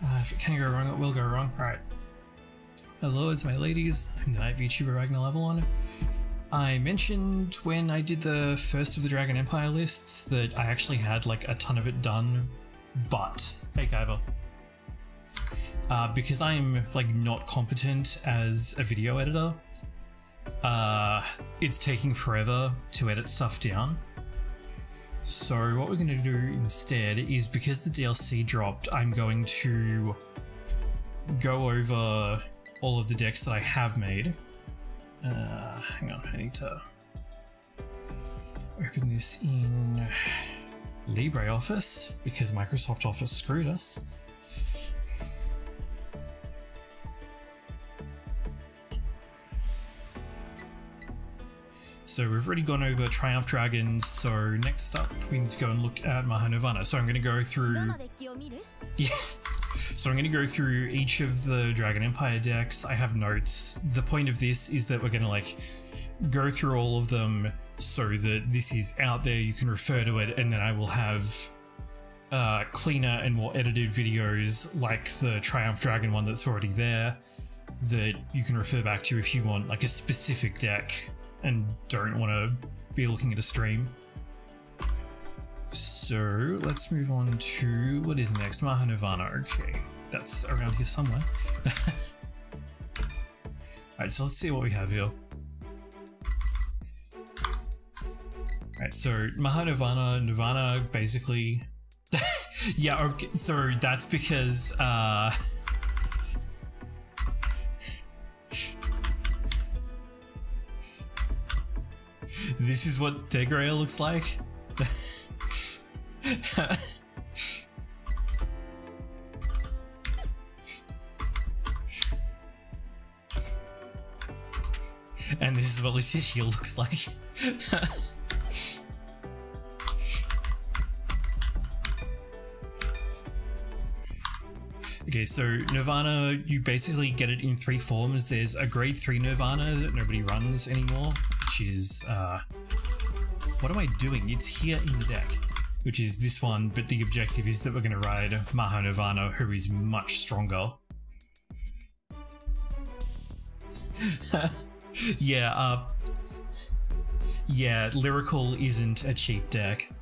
If it can go wrong, it will go wrong. Alright. Hello, it's my ladies. I'm the Night VTuber Ragnar Levelon. I mentioned when I did the first of the Dragon Empire lists that I actually had like a ton of it done, but hey Kyber. Because I'm like not competent as a video editor, it's taking forever to edit stuff down. So what we're going to do instead is, because the DLC dropped, I'm going to go over all of the decks that I have made. Hang on, I need to open this in LibreOffice because Microsoft Office screwed us. So we've already gone over Triumph Dragons, so next up we need to go and look at Mahanirvana. So I'm going to go through... Yeah. So I'm going to go through each of the Dragon Empire decks. I have notes. The point of this is that we're going to like go through all of them so that this is out there, you can refer to it, and then I will have cleaner and more edited videos like the Triumph Dragon one that's already there that you can refer back to if you want like a specific deck and don't want to be looking at a stream. So let's move on to what is next. Mahanirvana. Okay, that's around here somewhere. Alright, so let's see what we have here. Alright, so Mahanirvana, Nirvana, basically... yeah, okay, so that's because... this is what Degrail looks like. And this is what Letitia looks like. Okay, so Nirvana, you basically get it in three forms. There's a grade 3 Nirvana that nobody runs anymore, which is, what am I doing? It's here in the deck, which is this one, but the objective is that we're going to ride Mahanirvana, who is much stronger. Yeah, yeah, Lyrical isn't a cheap deck.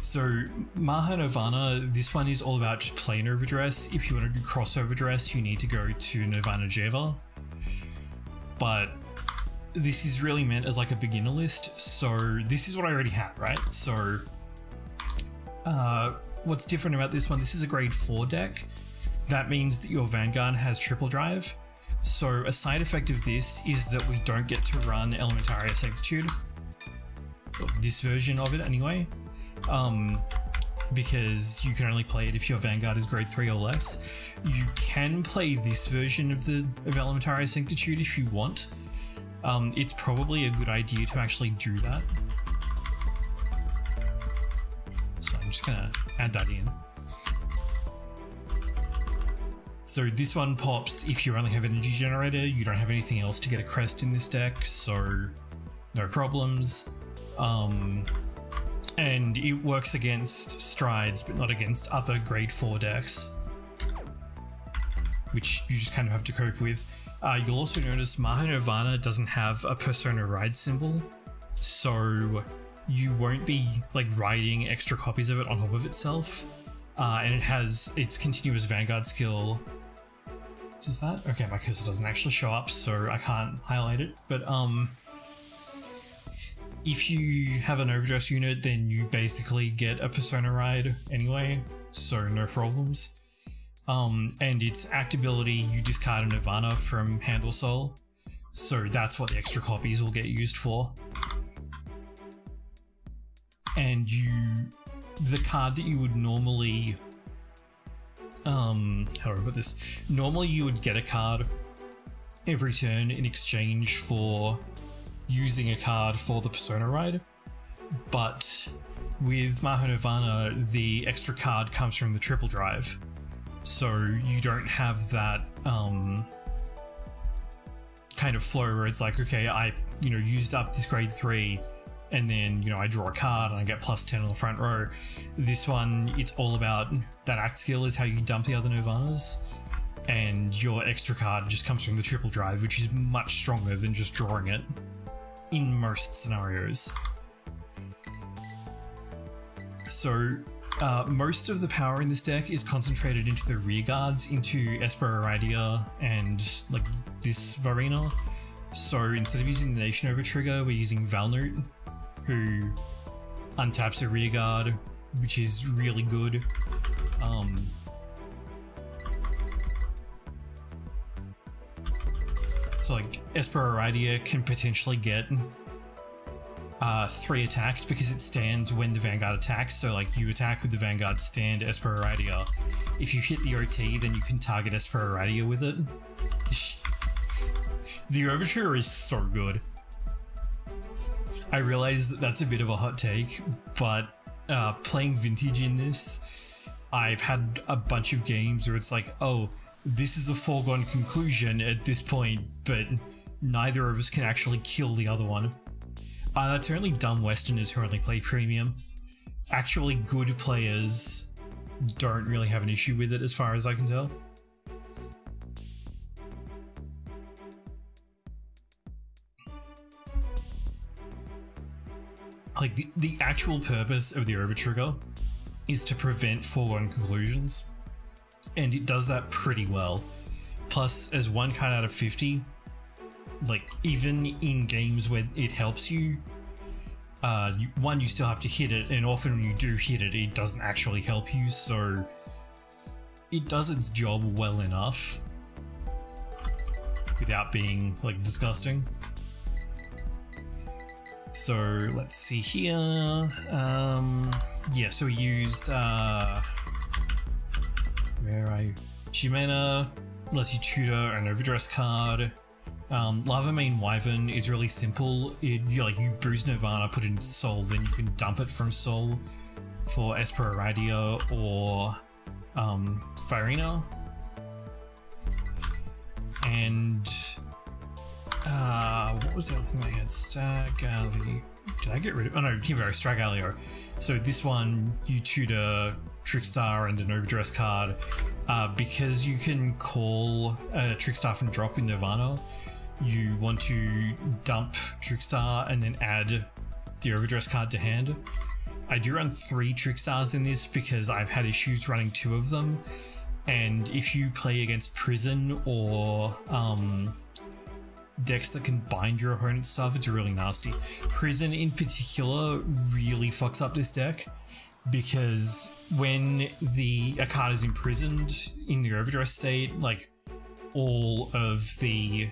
So Mahanirvana, this one is all about just plain overdress. If you want to do cross overdress, you need to go to Nirvana Jeva. But this is really meant as like a beginner list, so this is what I already had, right? So what's different about this one, this is a grade 4 deck. That means that your Vanguard has triple drive. So a side effect of this is that we don't get to run Elementaria Sanctitude. This version of it anyway. Because you can only play it if your Vanguard is grade 3 or less. You can play this version of Elementaria Sanctitude if you want. It's probably a good idea to actually do that. So I'm just gonna add that in. So this one pops if you only have Energy Generator, you don't have anything else to get a crest in this deck, so no problems. And it works against Strides, but not against other grade 4 decks, which you just kind of have to cope with. You'll also notice Mahanirvana doesn't have a Persona Ride symbol, so you won't be like riding extra copies of it on top of itself. And it has its continuous Vanguard skill. Does that? Okay, my cursor doesn't actually show up, so I can't highlight it, but if you have an overdress unit, then you basically get a Persona Ride anyway, so no problems. And its act ability, you discard a Nirvana from Hand or Soul, so that's what the extra copies will get used for. And the card that you would normally, how do I put this? Normally you would get a card every turn in exchange for using a card for the Persona Ride, but with Mahanirvana, the extra card comes from the triple drive, so you don't have that kind of flow where it's like, okay, I used up this grade 3, and then, you know, I draw a card and I get +10 on the front row. This one, it's all about that act skill is how you dump the other Nirvanas, and your extra card just comes from the triple drive, which is much stronger than just drawing it in most scenarios. So most of the power in this deck is concentrated into the rear guards, into Esper Iradia and like this Varina. So instead of using the Nation Over trigger, we're using Valnut, who untaps a rear guard, which is really good. So like Esper Iradia can potentially get 3 attacks because it stands when the Vanguard attacks. So like you attack with the Vanguard stand Esper Iradia. If you hit the OT, then you can target Esper Iradia with it. The Overture is so good. I realize that that's a bit of a hot take, but playing Vintage in this, I've had a bunch of games where it's like, oh, this is a foregone conclusion at this point, but neither of us can actually kill the other one. That's only dumb Westerners who only play premium. Actually good players don't really have an issue with it as far as I can tell. Like the actual purpose of the Overtrigger is to prevent foregone conclusions, and it does that pretty well. Plus, as 1 card out of 50, like even in games where it helps you, you still have to hit it, and often when you do hit it, it doesn't actually help you, so it does its job well enough without being like disgusting. So let's see here. Yeah, so we used Shimena lets you tutor an overdress card. Lava Main Wyvern is really simple. You boost Nirvana, put it into Soul, then you can dump it from Soul for Esper Iradia or Virina. And what was the other thing I had? Stag Alley. Did I get rid of? Oh no, Kimbo, Stag Alley. So this one, you tutor Trickstar and an overdress card. Because you can call a Trickstar from drop in Nirvana, you want to dump Trickstar and then add the overdress card to hand. I do run 3 Trickstars in this because I've had issues running 2 of them, and if you play against Prison or decks that can bind your opponent's stuff, it's really nasty. Prison in particular really fucks up this deck, because when a card is imprisoned in the overdress state, like all of the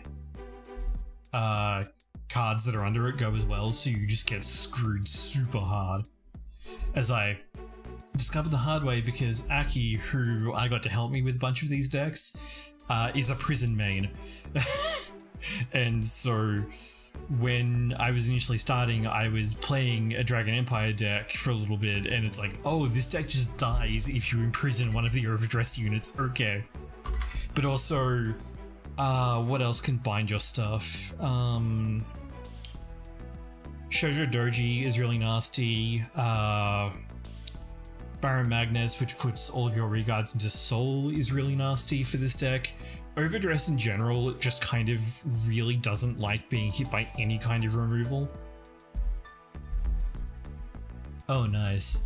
cards that are under it go as well, so you just get screwed super hard. As I discovered the hard way, because Aki, who I got to help me with a bunch of these decks, is a Prison main. And so when I was initially starting, I was playing a Dragon Empire deck for a little bit, and it's like, oh, this deck just dies if you imprison one of the overdress units. Okay. But also, what else can bind your stuff? Shoujo Doji is really nasty. Baron Magnus, which puts all of your regards into Soul, is really nasty for this deck. Overdress in general just kind of really doesn't like being hit by any kind of removal. Oh, nice.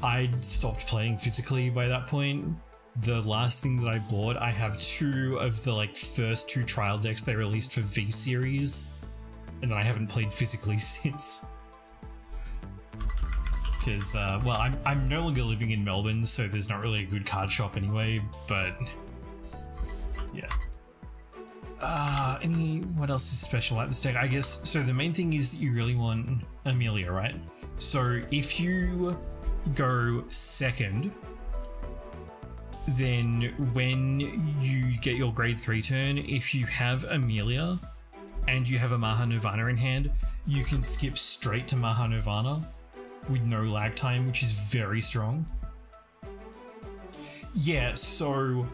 I'd stopped playing physically by that point. The last thing that I bought, I have 2 of the first 2 trial decks they released for V-Series, and then I haven't played physically since. Because, well, I'm no longer living in Melbourne, so there's not really a good card shop anyway, but yeah. What else is special about this deck? I guess, so the main thing is that you really want Amelia, right? So if you go second, then when you get your grade 3 turn, if you have Amelia and you have a Maha Nirvana in hand, you can skip straight to Maha Nirvana with no lag time, which is very strong. Yeah, so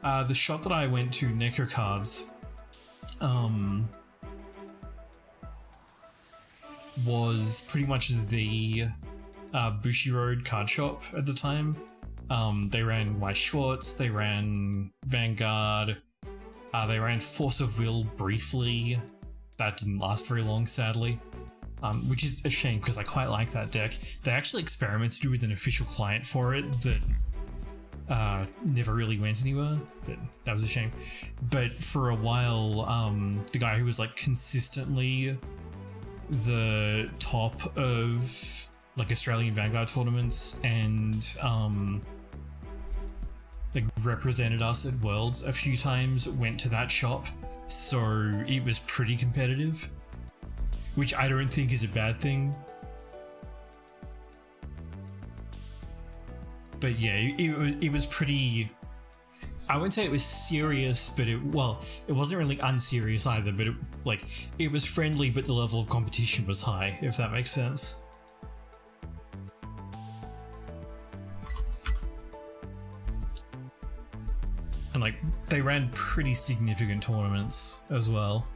the shop that I went to, Neko Cards, was pretty much the Bushiroad card shop at the time. They ran White Schwartz, they ran Vanguard, they ran Force of Will briefly. That didn't last very long, sadly, which is a shame because I quite like that deck. They actually experimented with an official client for it that never really went anywhere, but that was a shame. But for a while, the guy who was like consistently the top of like Australian Vanguard tournaments and like represented us at Worlds a few times went to that shop, so it was pretty competitive, which I don't think is a bad thing. But yeah, it was pretty, I wouldn't say it was serious, but it wasn't really unserious either, but it was friendly, but the level of competition was high, if that makes sense. And like, they ran pretty significant tournaments as well.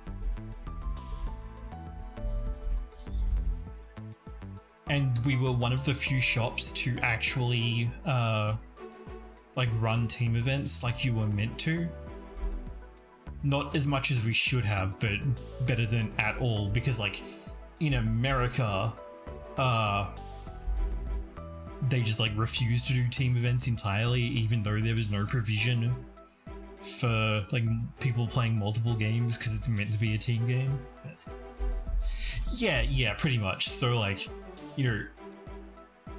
And we were one of the few shops to actually like run team events like you were meant to. Not as much as we should have, but better than at all, because like in America, they just like refused to do team events entirely, even though there was no provision for like people playing multiple games because it's meant to be a team game. Yeah, pretty much. So like, you know,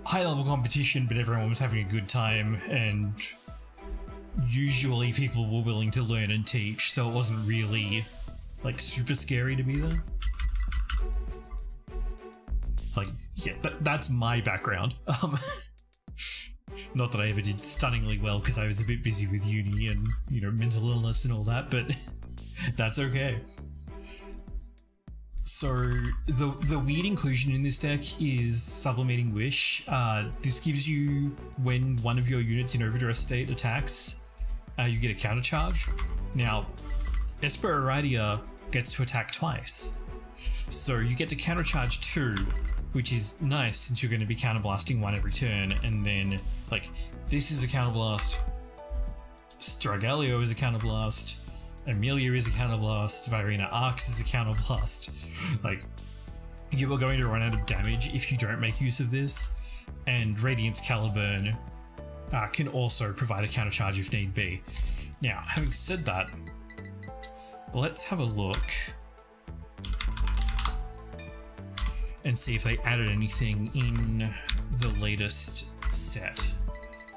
high level competition, but everyone was having a good time, and usually people were willing to learn and teach, so it wasn't really like super scary to be there. It's like, yeah, that's my background. Not that I ever did stunningly well because I was a bit busy with uni and, you know, mental illness and all that, but that's okay. So the weird inclusion in this deck is Sublimating Wish. This gives you, when one of your units in overdress state attacks, you get a counter charge. Now, Esper Iradia gets to attack twice, so you get to counter charge 2, which is nice since you're going to be counterblasting 1 every turn, and then like this is a counterblast, Stragalio is a counterblast, Amelia is a counterblast, Virina Arcs is a counterblast. Like, you are going to run out of damage if you don't make use of this, and Radiance Caliburn can also provide a countercharge if need be. Now, having said that, let's have a look and see if they added anything in the latest set,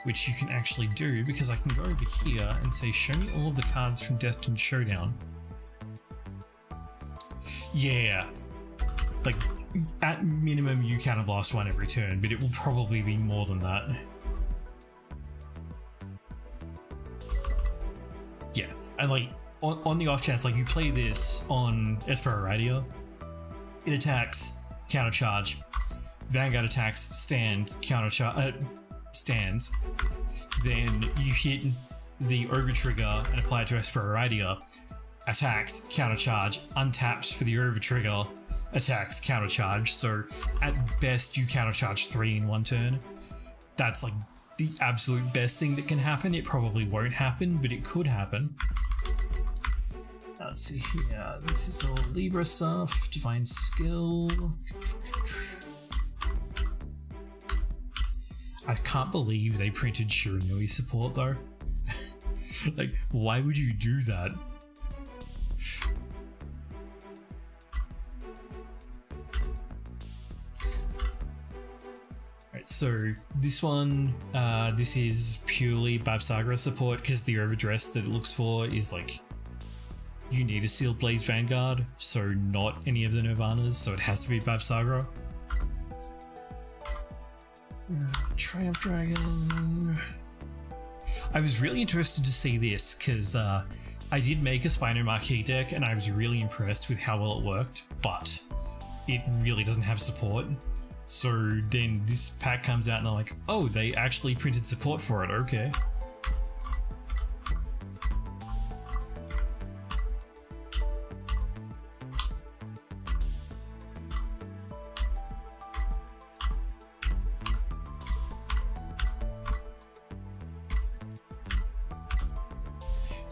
which you can actually do, because I can go over here and say, show me all of the cards from Destined Showdown. Yeah, like at minimum you counterblast 1 every turn, but it will probably be more than that. Yeah, and like on the off chance, like you play this on Esper Iradia, it attacks, countercharge, Vanguard attacks, stands, countercharge, stands, then you hit the Overtrigger and apply it to Esper Iradia, attacks, countercharge, untaps for the Overtrigger, attacks, countercharge, so at best you countercharge 3 in 1 turn. That's like the absolute best thing that can happen. It probably won't happen, but it could happen. Let's see here, this is all Libra stuff, Divine Skill. I can't believe they printed Shiranui support though. Like, why would you do that? Right, so this one, this is purely Bavsagra support because the overdress that it looks for is like, you need a Sealed Blaze Vanguard, so not any of the Nirvanas, so it has to be Bavsagra. Triumph Dragon. I was really interested to see this because I did make a Spino Marquee deck and I was really impressed with how well it worked, but it really doesn't have support. So then this pack comes out and I'm like, oh, they actually printed support for it, okay.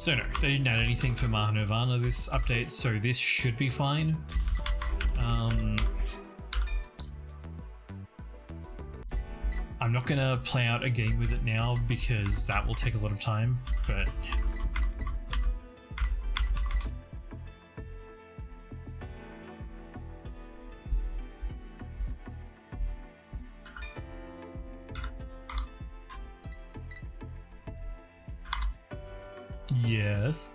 So no, they didn't add anything for Maha Nirvana this update, so this should be fine. I'm not gonna play out a game with it now because that will take a lot of time, but yes.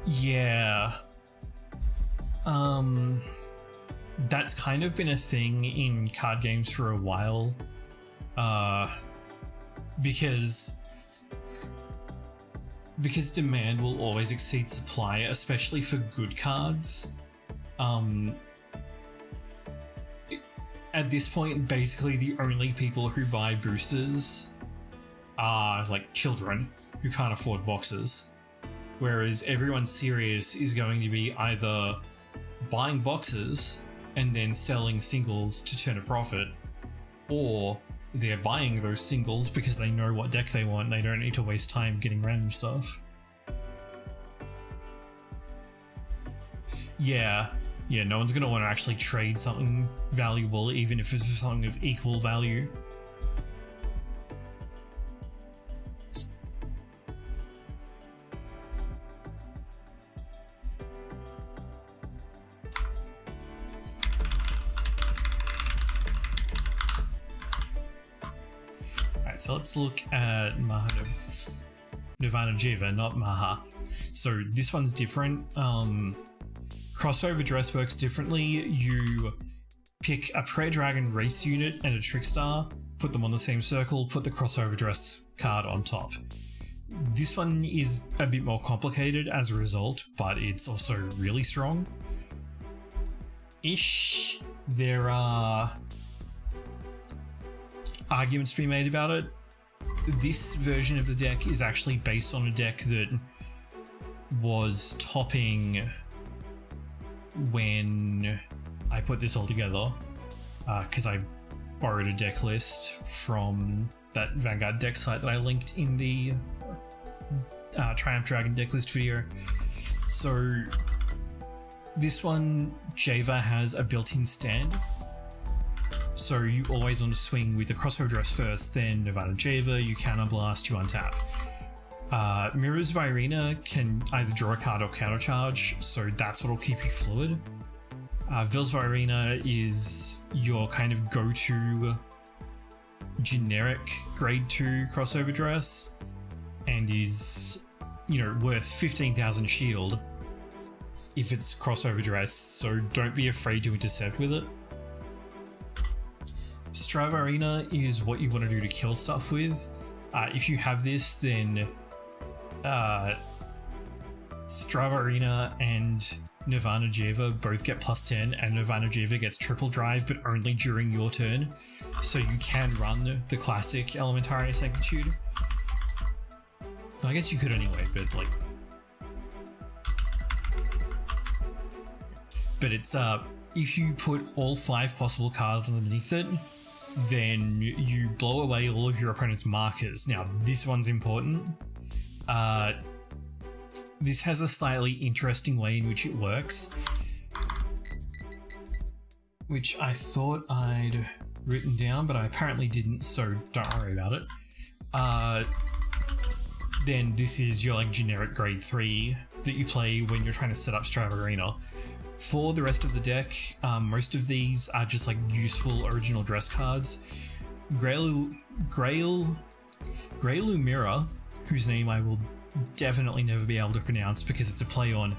Yeah. That's kind of been a thing in card games for a while. Because demand will always exceed supply, especially for good cards. At this point, basically the only people who buy boosters are like children who can't afford boxes. Whereas everyone serious is going to be either buying boxes and then selling singles to turn a profit, or they're buying those singles because they know what deck they want and they don't need to waste time getting random stuff. Yeah, no one's gonna want to actually trade something valuable, even if it's something of equal value. So let's look at Nirvana Jiva, not Maha. So this one's different. Crossover dress works differently. You pick a Prayer Dragon race unit and a Trickstar, put them on the same circle, put the crossover dress card on top. This one is a bit more complicated as a result, but it's also really strong. There are arguments to be made about it. This version of the deck is actually based on a deck that was topping when I put this all together, because I borrowed a deck list from that Vanguard deck site that I linked in the Triumph Dragon decklist video. So this one, Java has a built-in stand. So you always want to swing with the crossover dress first, then Nirvana Java, you counterblast, you untap. Mirror's Virena can either draw a card or countercharge, so that's what'll keep you fluid. Vil's Virena is your kind of go-to generic grade 2 crossover dress, and is, you know, worth 15,000 shield if it's crossover dress, so don't be afraid to intercept with it. Stravarina is what you want to do to kill stuff with. If you have this, then Stravarina and Nirvana Jiva both get +10, and Nirvana Jiva gets triple drive, but only during your turn. So you can run the classic Elementaria Sanctitude. I guess you could anyway, but like... But it's, if you put all 5 possible cards underneath it, then you blow away all of your opponent's markers. Now, this one's important. This has a slightly interesting way in which it works, which I thought I'd written down, but I apparently didn't, so don't worry about it. Then this is your like generic grade 3 that you play when you're trying to set up Stravarina. For the rest of the deck, most of these are just like useful original dress cards. Grailumira, whose name I will definitely never be able to pronounce because it's a play on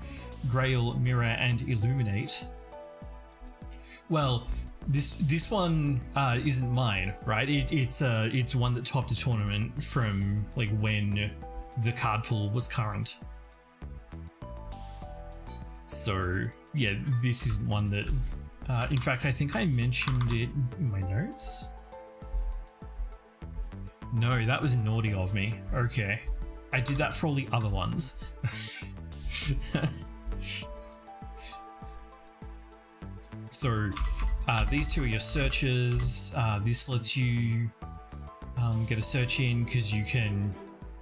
Grail, Mirror, and Illuminate. Well, this one isn't mine, right? It's one that topped the tournament from like when the card pool was current. So yeah, this is one that, in fact, I think I mentioned it in my notes. No, that was naughty of me. Okay. I did that for all the other ones. So these two are your searches. This lets you get a search in because you can,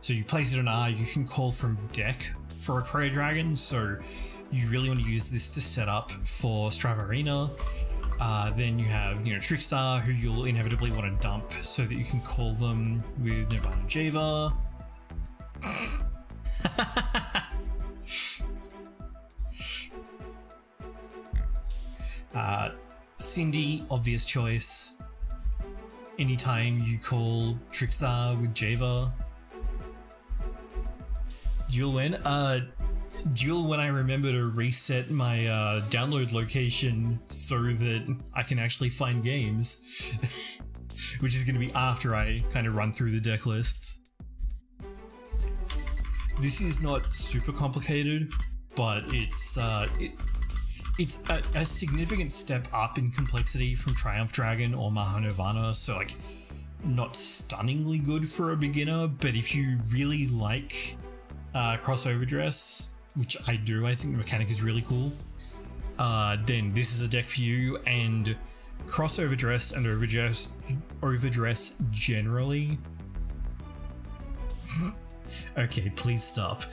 so you place it on R, you can call from deck for a Prey Dragon, so you really want to use this to set up for Strive Arena. Then you have, Trickstar, who you'll inevitably want to dump so that you can call them with Nirvana Java. Cindy, obvious choice. Anytime you call Trickstar with Java. Duel when I remember to reset my download location so that I can actually find games, which is going to be after I kind of run through the deck lists. This is not super complicated, but it's a significant step up in complexity from Triumph Dragon or Maha Nirvana, so like not stunningly good for a beginner, but if you really like crossover dress, which I do, I think the mechanic is really cool, then this is a deck for you. And crossover dress and overdress generally. Okay, please stop.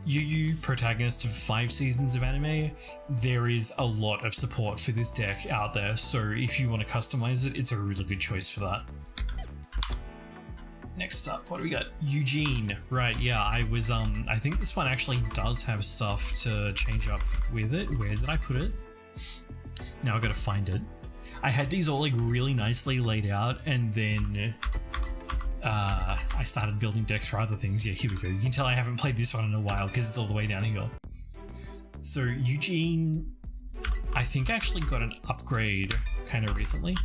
Yu protagonist of 5 seasons of anime, there is a lot of support for this deck out there, so if you want to customize it, it's a really good choice for that. Next up, what do we got? Eugene. Right, yeah, I think this one actually does have stuff to change up with it. Where did I put it? Now I gotta find it. I had these all like really nicely laid out, and then I started building decks for other things. Yeah, here we go. You can tell I haven't played this one in a while because it's all the way down here. So Eugene, I think actually got an upgrade kind of recently.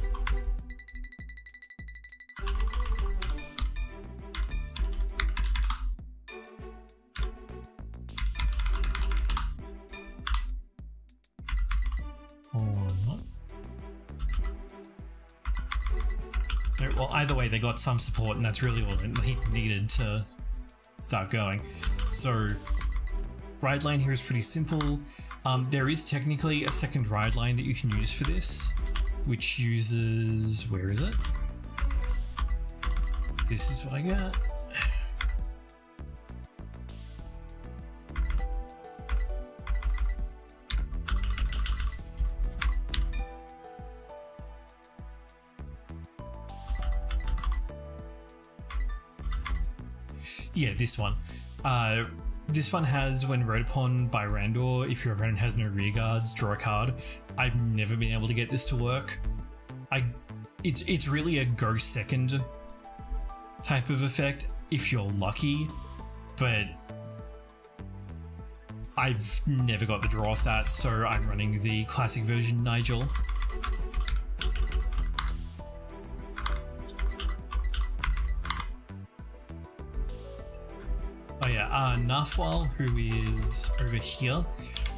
Or not. No, well, either way, they got some support, and that's really all it needed to start going. So, ride line here is pretty simple. There is technically a second ride line that you can use for this, which uses... where is it? This is what I got. Yeah, this one. This one has, when rode upon by Randor, if your opponent has no rear guards, draw a card. I've never been able to get this to work. It's really a go second type of effect if you're lucky, but I've never got the draw off that, so I'm running the classic version Nigel. Oh yeah, Nafwal, who is over here,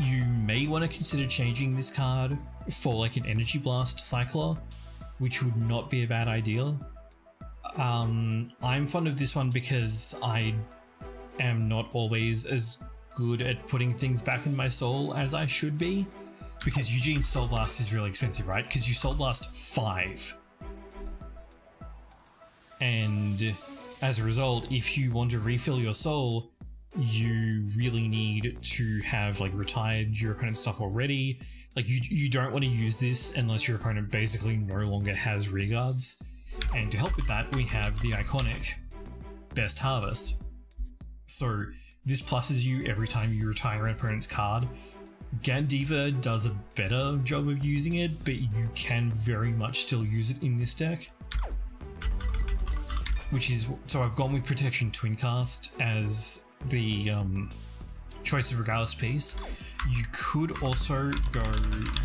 you may want to consider changing this card for like an Energy Blast Cycler, which would not be a bad idea. I'm fond of this one because I am not always as good at putting things back in my soul as I should be, because Eugene's Soul Blast is really expensive, right? Because you Soul Blast 5. And as a result, if you want to refill your soul, you really need to have like retired your opponent's stuff already. Like you don't want to use this unless your opponent basically no longer has rear guards. And to help with that, we have the iconic Best Harvest. So this pluses you every time you retire an opponent's card. Gandiva does a better job of using it, but you can very much still use it in this deck. Which is, so I've gone with Protection Twincast as the choice of regardless piece. You could also go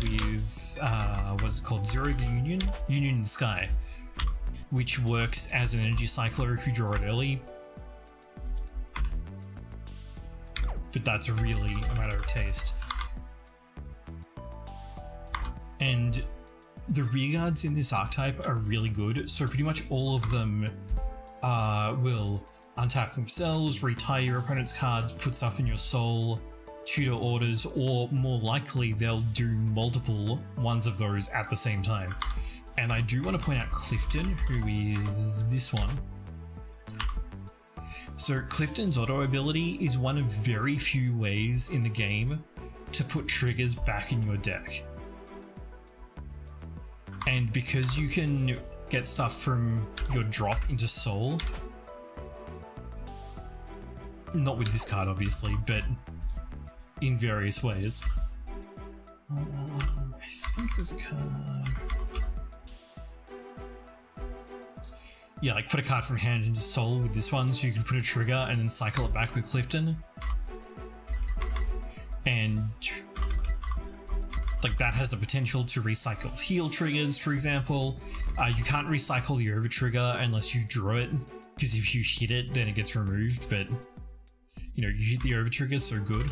with, what's it called, Zero the Union in the Sky, which works as an energy cycler if you draw it early. But that's really a matter of taste. And the rear guards in this archetype are really good, so pretty much all of them will untap themselves, retire your opponent's cards, put stuff in your soul tutor orders, or more likely they'll do multiple ones of those at the same time. And I do want to point out Clifton, who is this one. So Clifton's auto ability is one of very few ways in the game to put triggers back in your deck. And because you can get stuff from your drop into Soul, not with this card obviously, but in various ways. I think there's a card. Yeah, like put a card from hand into Soul with this one, so you can put a trigger and then cycle it back with Clifton. And like that has the potential to recycle heal triggers, for example. You can't recycle the over trigger unless you draw it, because if you hit it, then it gets removed, but you know, you hit the over trigger, so good.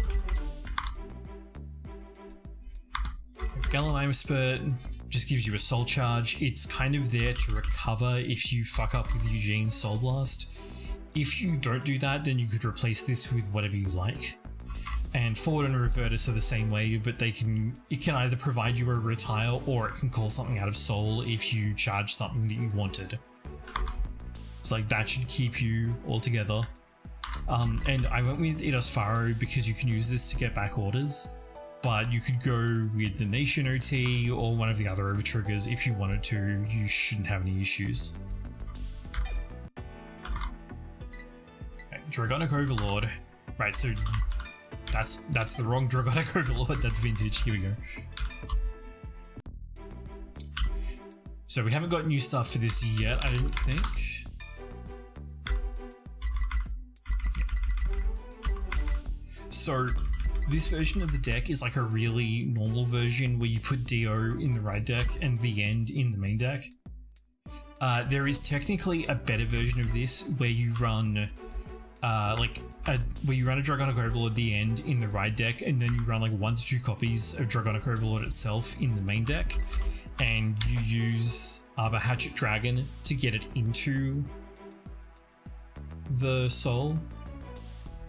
Gallinime Spurt just gives you a soul charge. It's kind of there to recover if you fuck up with Eugene's Soul Blast. If you don't do that, then you could replace this with whatever you like. And Forward and Revertus are the same way, but it can either provide you a retire, or it can call something out of Soul if you charge something that you wanted. So like that should keep you all together. And I went with Idosfaro because you can use this to get back orders, but you could go with the Nation OT or one of the other over triggers if you wanted to. You shouldn't have any issues. Okay, Dragonic Overlord. Right, so that's the wrong Dragonic Overlord, that's vintage. Here we go. So we haven't got new stuff for this yet, I didn't think. So this version of the deck is like a really normal version where you put DO in the right deck and the end in the main deck. There is technically a better version of this where you run where you run a Dragonic Overlord at the end in the right deck, and then you run like 1 to 2 copies of Dragonic Overlord itself in the main deck, and you use Arbor Hatchet Dragon to get it into the Soul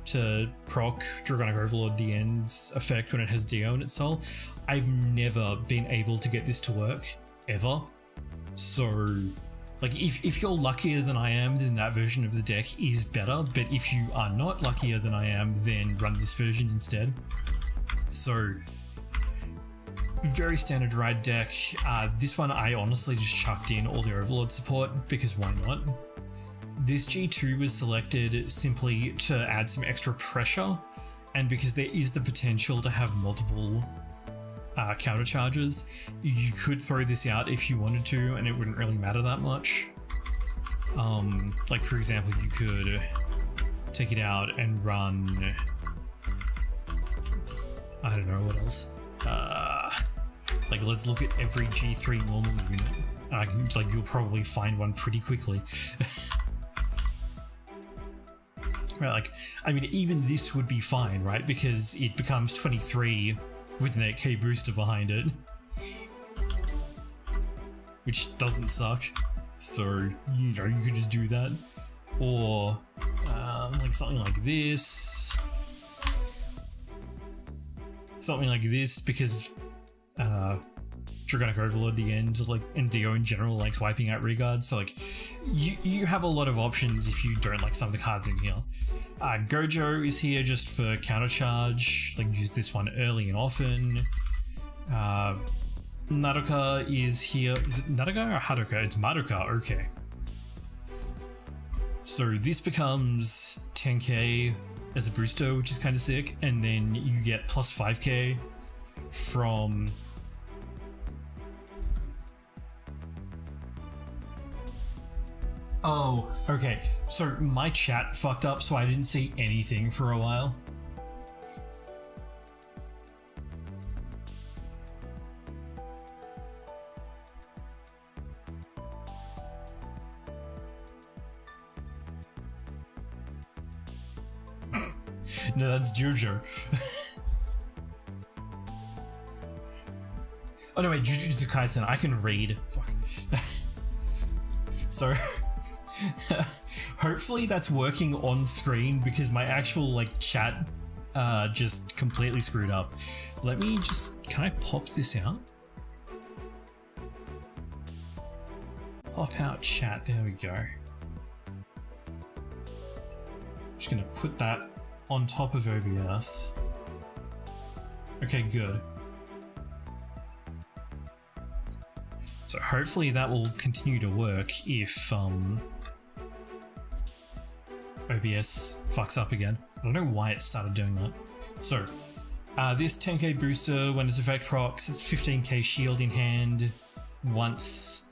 to proc Dragonic Overlord the end's effect when it has DO in its Soul. I've never been able to get this to work, ever. So like if you're luckier than I am, then that version of the deck is better, but if you are not luckier than I am, then run this version instead. So very standard ride deck. This one I honestly just chucked in all the Overlord support because why not? This G2 was selected simply to add some extra pressure, and because there is the potential to have multiple counter charges, you could throw this out if you wanted to and it wouldn't really matter that much. Like for example, you could take it out and run, I don't know what else. Like let's look at every G3 normal unit. Like you'll probably find one pretty quickly. Right, like, I mean, even this would be fine, right? Because it becomes 23 with an 8k booster behind it, which doesn't suck. So, you know, you could just do that. Or, like something like this. Something like this, because, Dragonic Overlord at the end, like, and Dio in general likes wiping out Regard, so like, you have a lot of options if you don't like some of the cards in here. Gojo is here just for counter charge, like use this one early and often. Madoka is here, is it Madoka or Hadoka? It's Madoka, okay. So this becomes 10k as a booster, which is kind of sick, and then you get plus 5k from oh, okay. So my chat fucked up, so I didn't see anything for a while. No, that's Jojo. Oh no, wait, Jujutsu Kaisen, I can read. Fuck. So hopefully that's working on screen, because my actual like chat just completely screwed up. Let me just, can I pop this out? Pop out chat, there we go. Just gonna put that on top of OBS. Okay, good. So hopefully that will continue to work if OBS fucks up again. I don't know why it started doing that. So this 10k booster, when its effect procs, it's 15k shield in hand once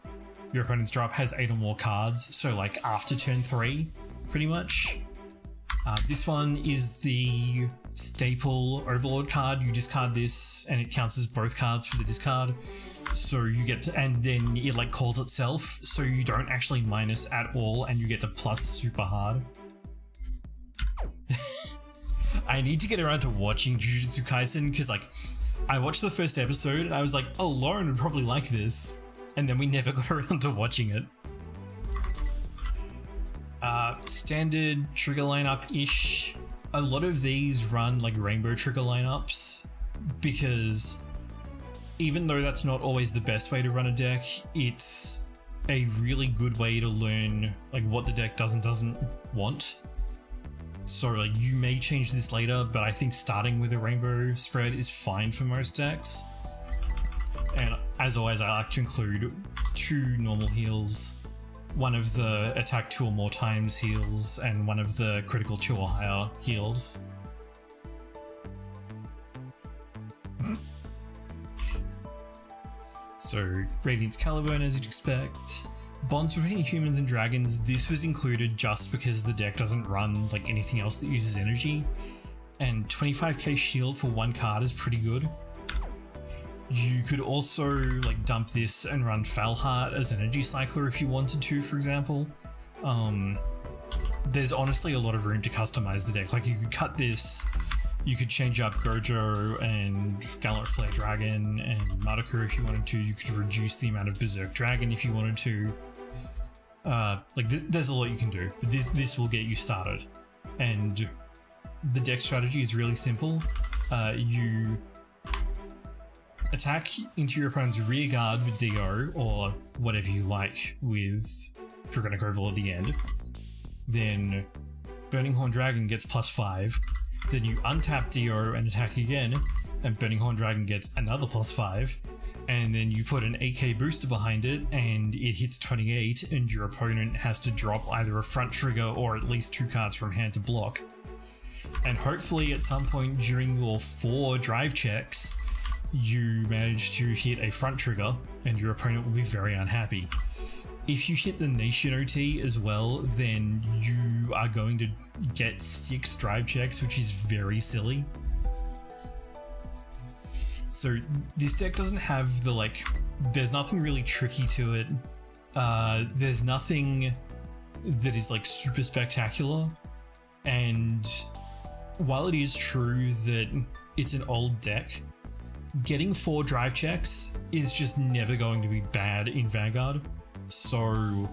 your opponent's drop has 8 or more cards, so like after turn 3 pretty much. This one is the staple Overlord card. You discard this and it counts as both cards for the discard. So you get to, and then it like calls itself, so you don't actually minus at all and you get to plus super hard. I need to get around to watching Jujutsu Kaisen because like I watched the first episode and I was like, oh, Lauren would probably like this, and then we never got around to watching it. Standard trigger lineup-ish. A lot of these run like rainbow trigger lineups because even though that's not always the best way to run a deck, it's a really good way to learn like what the deck does and doesn't want. So like you may change this later, but I think starting with a rainbow spread is fine for most decks. And as always, I like to include 2 normal heals, one of the attack 2 or more times heals, and one of the critical 2 or higher heals. So Radiant's Caliburn, as you'd expect. Bonds between humans and dragons, this was included just because the deck doesn't run like anything else that uses energy, and 25k shield for 1 card is pretty good. You could also like dump this and run Falheart as Energy Cycler if you wanted to, for example. There's honestly a lot of room to customize the deck. Like you could cut this, you could change up Gojo and Gallant Flare Dragon and Madoka if you wanted to. You could reduce the amount of Berserk Dragon if you wanted to. There's a lot you can do, but this will get you started. And the deck strategy is really simple. You attack into your opponent's rear guard with DO, or whatever you like with Dragonic Overlord at the end. Then Burning Horn Dragon gets +5. Then you untap DO and attack again, and Burning Horn Dragon gets another +5. And then you put an AK booster behind it, and it hits 28, and your opponent has to drop either a front trigger or at least 2 cards from hand to block. And hopefully at some point during your 4 drive checks, you manage to hit a front trigger, and your opponent will be very unhappy. If you hit the Nation OT as well, then you are going to get 6 drive checks, which is very silly. So this deck doesn't have the like, there's nothing really tricky to it. There's nothing that is like super spectacular. And while it is true that it's an old deck, getting 4 drive checks is just never going to be bad in Vanguard. So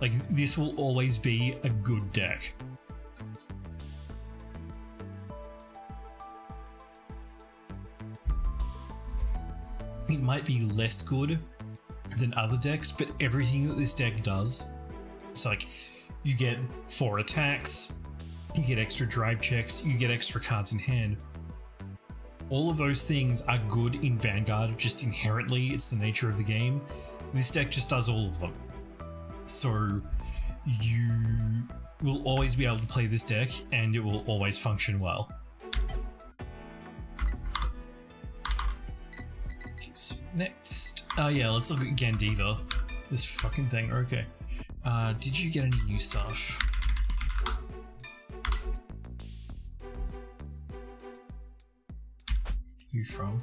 like this will always be a good deck. It might be less good than other decks, but everything that this deck does, so like you get 4 attacks, you get extra drive checks, you get extra cards in hand. All of those things are good in Vanguard, just inherently, it's the nature of the game. This deck just does all of them. So you will always be able to play this deck and it will always function well. Okay, so next, yeah, let's look at Gandiva. This fucking thing, okay. Did you get any new stuff? You from?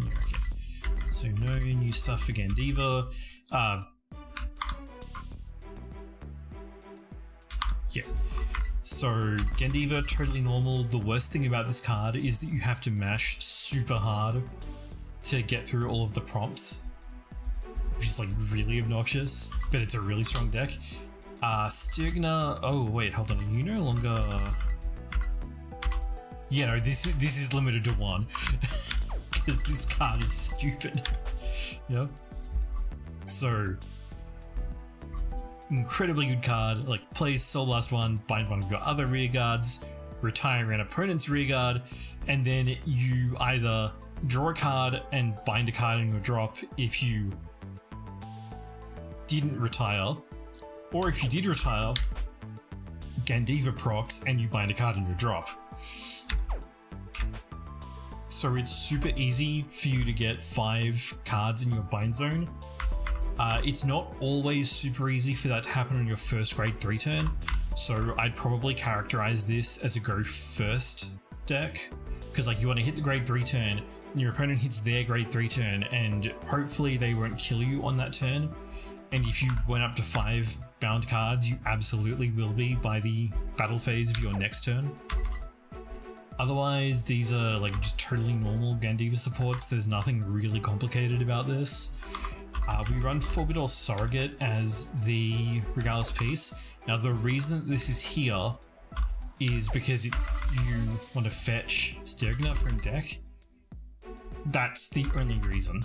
Okay. So no new stuff for Gandiva. Yeah. So Gandiva, totally normal. The worst thing about this card is that you have to mash super hard to get through all of the prompts, which is like really obnoxious, but it's a really strong deck. Stigna. Oh wait, hold on. You no longer. Yeah, no. This is limited to 1 because this card is stupid. Yeah. So incredibly good card. Like plays Soul Last 1, bind 1 of your other rear guards, retire an opponent's rear guard, and then you either draw a card and bind a card in your drop if you didn't retire, or if you did retire, Gandiva procs and you bind a card in your drop. So it's super easy for you to get 5 cards in your bind zone. It's not always super easy for that to happen on your first grade 3 turn, so I'd probably characterize this as a go first deck, because like you want to hit the grade 3 turn, and your opponent hits their grade 3 turn, and hopefully they won't kill you on that turn. And if you went up to 5 bound cards, you absolutely will be by the battle phase of your next turn. Otherwise, these are like just totally normal Gandiva supports. There's nothing really complicated about this. We run Forbidor Surrogate as the Regalis piece. Now the reason that this is here is because you want to fetch Stigna from deck. That's the only reason.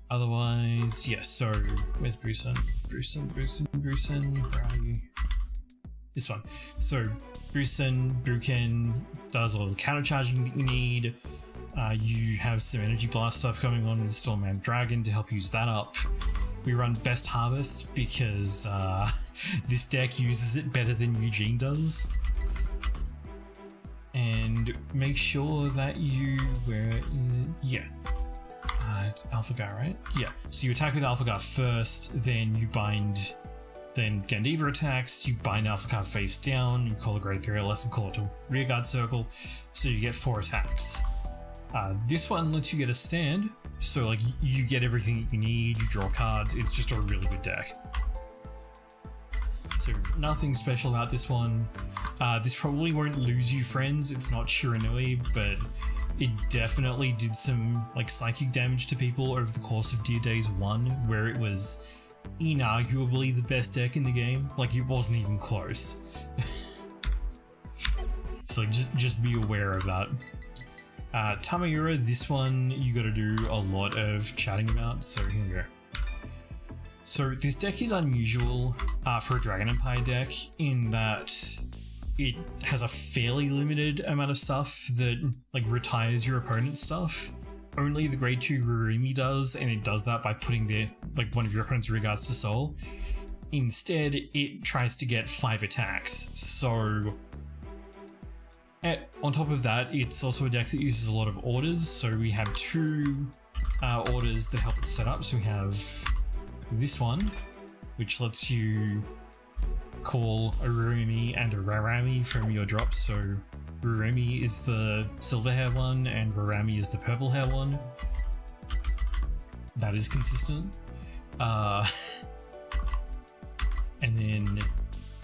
Otherwise, yes, so where's Brusen? Brusen, where are you? This one. So Bruken does all the counter charging that you need. You have some energy blast stuff going on with Stormman Dragon to help use that up. We run Best Harvest because this deck uses it better than Eugene does. And make sure that you it's Alphagar, right? Yeah. So you attack with Alphagar first, then you bind, then Gandiva attacks, you bind Alphagar face down, you call a grade 3 or less and call it to rearguard circle, so you get 4 attacks. This one lets you get a stand, so like you get everything that you need, you draw cards, it's just a really good deck. So nothing special about this one. This probably won't lose you friends, it's not Shiranui, but it definitely did some like psychic damage to people over the course of Dear Days 1, where it was inarguably the best deck in the game. Like it wasn't even close. So just be aware of that. Tamayura, this one you gotta do a lot of chatting about, so here we go. So this deck is unusual for a Dragon Empire deck in that it has a fairly limited amount of stuff that like retires your opponent's stuff. Only the grade 2 Rurimi does, and it does that by putting one of your opponent's rearguards to soul. Instead, it tries to get 5 attacks. So on top of that, it's also a deck that uses a lot of orders. So we have 2 orders that help it set up. So we have this one, which lets you call a Rurimi and a Rarami from your drop. So Rurimi is the silver hair one and Rarami is the purple hair one. That is consistent. And then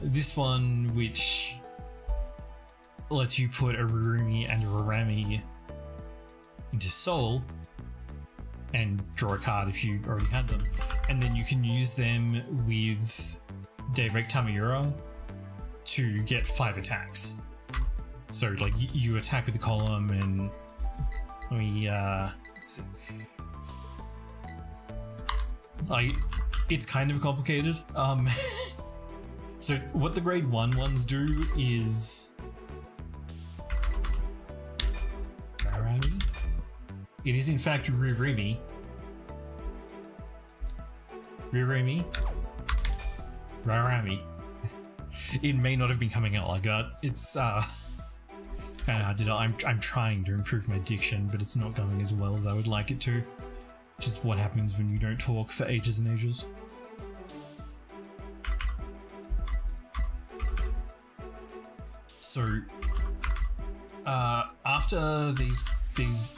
this one, which lets you put a Rurimi and a Rarami into soul and draw a card if you already had them. And then you can use them with Daybreak Tamayura to get 5 attacks. So like you attack with the column, and it's kind of complicated. So what the grade 1 ones do is Rarami. It is in fact Rurimi. Rarami. It may not have been coming out like that. It's kind of hard to do. I'm trying to improve my diction, but it's not going as well as I would like it to. Which is what happens when you don't talk for ages and ages. So after these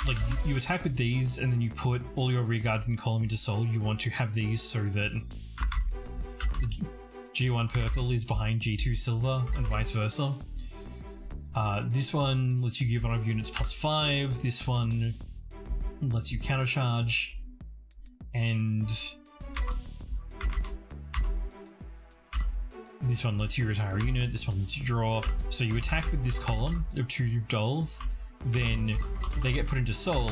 like you attack with these, and then you put all your rearguards in column into soul. You want to have these so that G1 purple is behind G2 silver and vice versa. This one lets you give one of units +5. This one lets you countercharge, and this one lets you retire a unit, this one lets you draw. So you attack with this column of 2 dolls, then they get put into soul,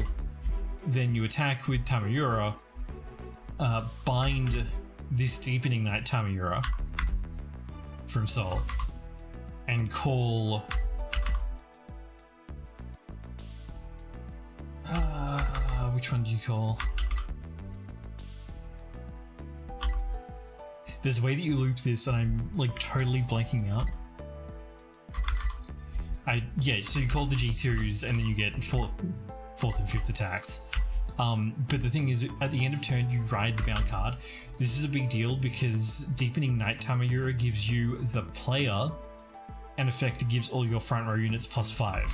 then you attack with Tamamiura, bind this Deepening Night Tamamiura from soul, and call which one do you call? There's a way that you loop this and I'm like totally blanking out. Yeah, so you call the G2s and then you get fourth and 5th attacks. But the thing is, at the end of turn, you ride the bound card. This is a big deal because Deepening Night Tamamiura gives you the player an effect that gives all your front row units +5.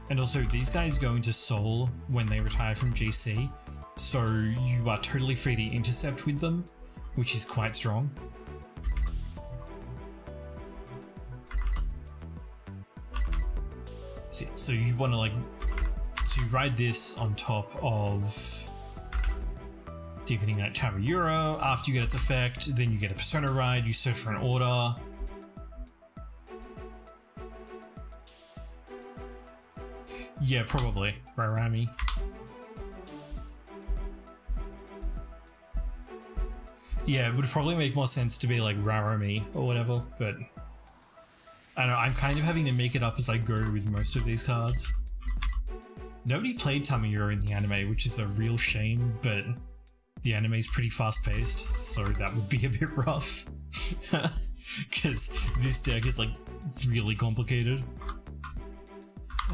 And also, these guys go into soul when they retire from GC, so you are totally free to intercept with them, which is quite strong. So you want to so you ride this on top of Deepening Night Tamamiura. After you get its effect, then you get a Persona ride, you search for an order. Yeah, probably. Rairami. Yeah, it would probably make more sense to be like Rairami or whatever, but I don't know, I'm kind of having to make it up as I go with most of these cards. Nobody played Tamamiura in the anime, which is a real shame, but the anime is pretty fast-paced, so that would be a bit rough. Because this deck is like really complicated.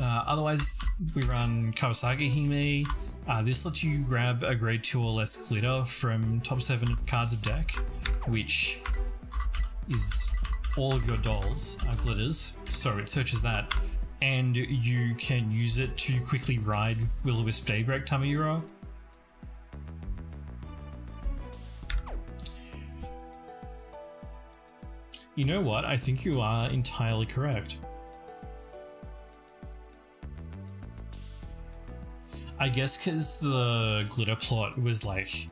Otherwise, we run Kawasaki Hime. This lets you grab a grade 2 or less glitter from top 7 cards of deck, which is all of your dolls are glitters, so it searches that, and you can use it to quickly ride Will-O-Wisp Daybreak Tamamiura. You know what? I think you are entirely correct. I guess because the glitter plot was like...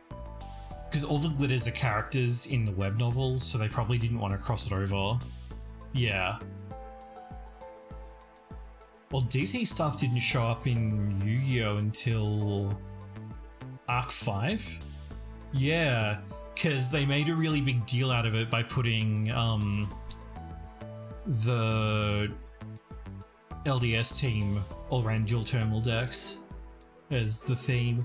Because all the glitters are characters in the web novel, so they probably didn't want to cross it over. Yeah. Well, DT stuff didn't show up in Yu-Gi-Oh! Until Arc 5? Yeah, because they made a really big deal out of it by putting the LDS team all around dual terminal decks as the theme,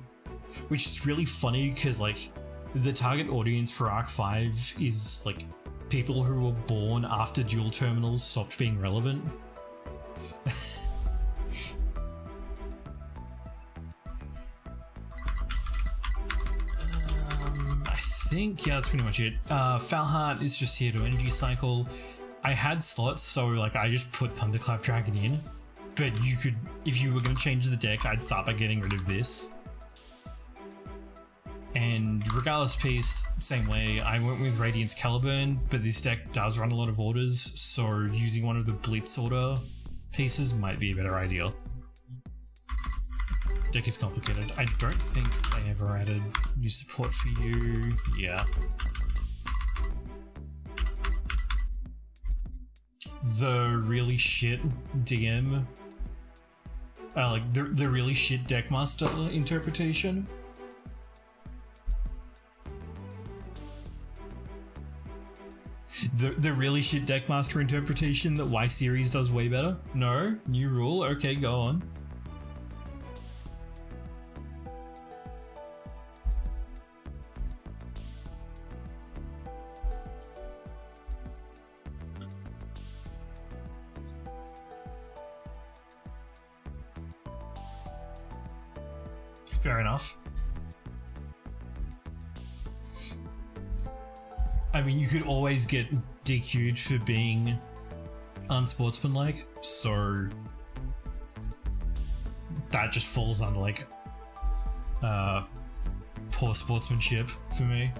which is really funny because like the target audience for Arc 5 is like people who were born after dual terminals stopped being relevant. I think, yeah, that's pretty much it. Falheart is just here to energy cycle. I had slots, so like I just put Thunderclap Dragon in, but you could, if you were going to change the deck, I'd start by getting rid of this. And regardless piece, same way, I went with Radiance Caliburn, but this deck does run a lot of orders, so using one of the Blitz order pieces might be a better idea. Deck is complicated. I don't think they ever added new support for you. Yeah. The really shit DM, like the really shit Deckmaster interpretation. The really shit Deckmaster interpretation that Y series does way better? No? New rule? Okay, go on. Fair enough. I mean, you could always get DQ'd for being unsportsmanlike, so that just falls under like poor sportsmanship for me.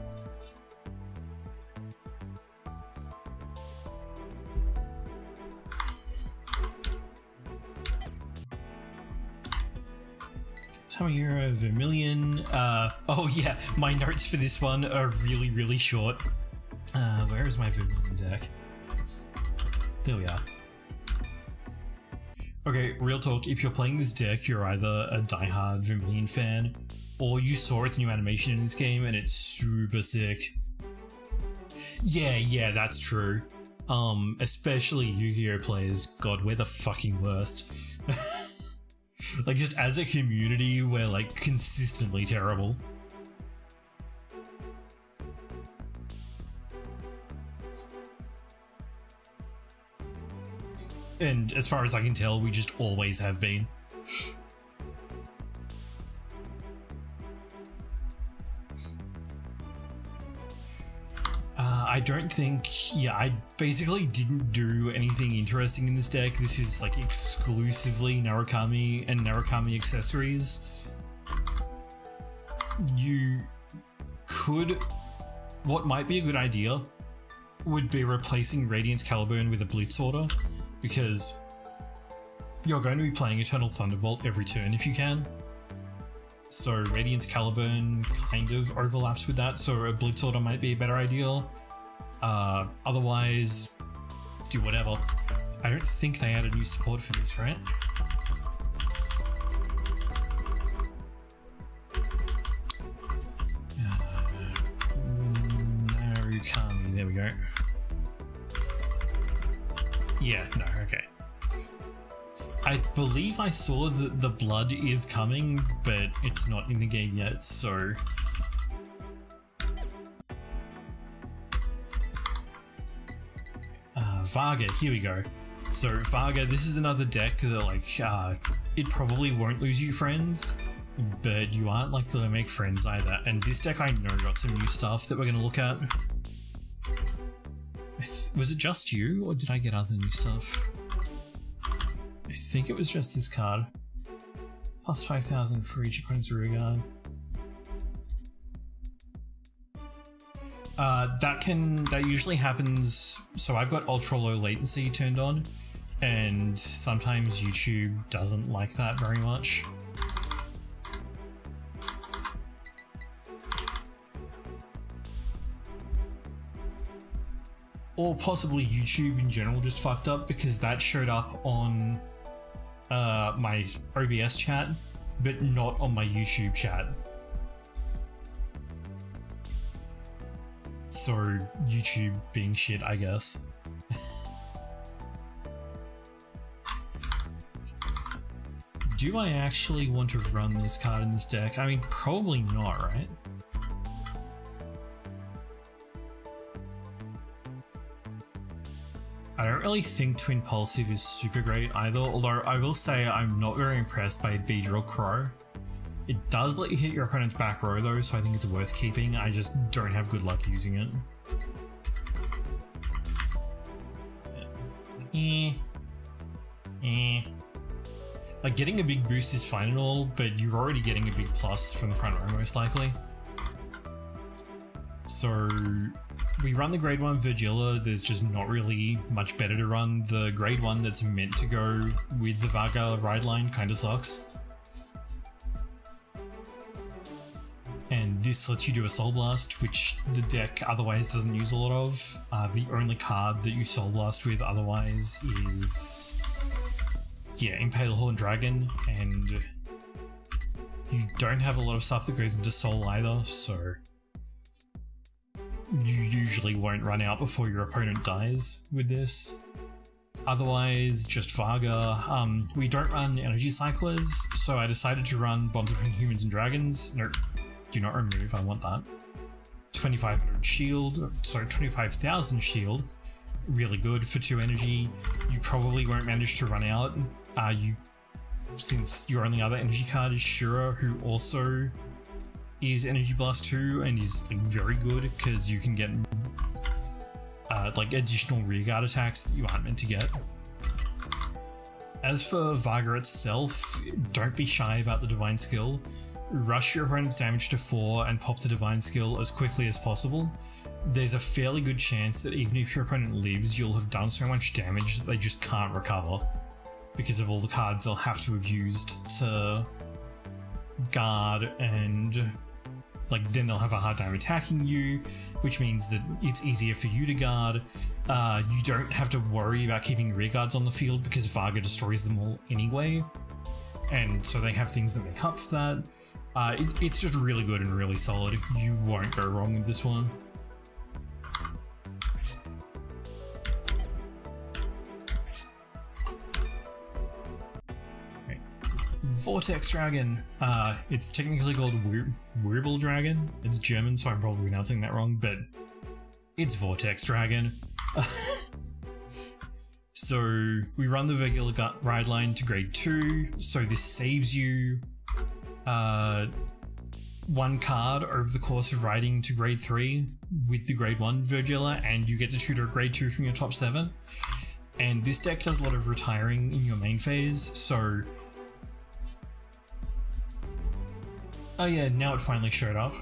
Tamahiro, Vermilion. Oh yeah, my notes for this one are really, really short. Where is my Vermilion deck? There we are. Okay, real talk, if you're playing this deck, you're either a diehard Vermilion fan, or you saw its new animation in this game and it's super sick. Yeah, that's true. Especially Yu-Gi-Oh players. God, we're the fucking worst. Like, just as a community, we're like consistently terrible. And as far as I can tell, we just always have been. I don't think, I basically didn't do anything interesting in this deck. This is like exclusively Narukami and Narukami accessories. You could, what might be a good idea would be replacing Radiance Caliburn with a Blitz Order, because you're going to be playing Eternal Thunderbolt every turn if you can. So Radiance Caliburn kind of overlaps with that, so a Blitz Order might be a better idea. Otherwise, do whatever. I don't think they added new support for this, right? Narukami, there we go. Yeah, no, okay. I believe I saw that the blood is coming, but it's not in the game yet, so... Varga, here we go. So Varga, this is another deck that like, it probably won't lose you friends, but you aren't likely to make friends either. And this deck I know got some new stuff that we're going to look at. Was it just you, or did I get other new stuff? I think it was just this card. Plus 5,000 for each opponent's rear guard. That usually happens, so I've got ultra low latency turned on, and sometimes YouTube doesn't like that very much. Or possibly YouTube in general just fucked up, because that showed up on my OBS chat, but not on my YouTube chat. So YouTube being shit, I guess. Do I actually want to run this card in this deck? I mean, probably not, right? I don't really think Twin Pulsive is super great either, although I will say I'm not very impressed by Beedrill Crow. It does let you hit your opponent's back row though, so I think it's worth keeping. I just don't have good luck using it. Like, getting a big boost is fine and all, but you're already getting a big plus from the front row most likely. So we run the grade 1 Virgilla. There's just not really much better to run. The grade 1 that's meant to go with the Varga ride line kind of sucks. And this lets you do a Soul Blast, which the deck otherwise doesn't use a lot of. The only card that you Soul Blast with otherwise is, Impale Horn Dragon, and you don't have a lot of stuff that goes into Soul either, so you usually won't run out before your opponent dies with this. Otherwise, just Varga. We don't run Energy Cyclers, so I decided to run Bonds Between Humans and Dragons. Nope. Do not remove, I want that. 2500 shield, sorry, 25,000 shield. Really good for 2 energy. You probably won't manage to run out. Since your only other energy card is Shura, who also is Energy Blast 2 and is like very good because you can get like additional rearguard attacks that you aren't meant to get. As for Varga itself, don't be shy about the Divine Skill. Rush your opponent's damage to 4 and pop the Divine Skill as quickly as possible. There's a fairly good chance that even if your opponent lives, you'll have done so much damage that they just can't recover because of all the cards they'll have to have used to guard, and like then they'll have a hard time attacking you, which means that it's easier for you to guard. You don't have to worry about keeping rear guards on the field because Varga destroys them all anyway, and so they have things that make up for that. It's just really good and really solid. You won't go wrong with this one. Vortex Dragon. It's technically called Wirbel Dragon. It's German, so I'm probably pronouncing that wrong, but it's Vortex Dragon. So we run the regular ride line to grade 2, so this saves you 1 card over the course of riding to grade 3 with the grade 1 Virgilla, and you get to tutor a grade 2 from your top 7. And this deck does a lot of retiring in your main phase, so... Oh yeah, now it finally showed up.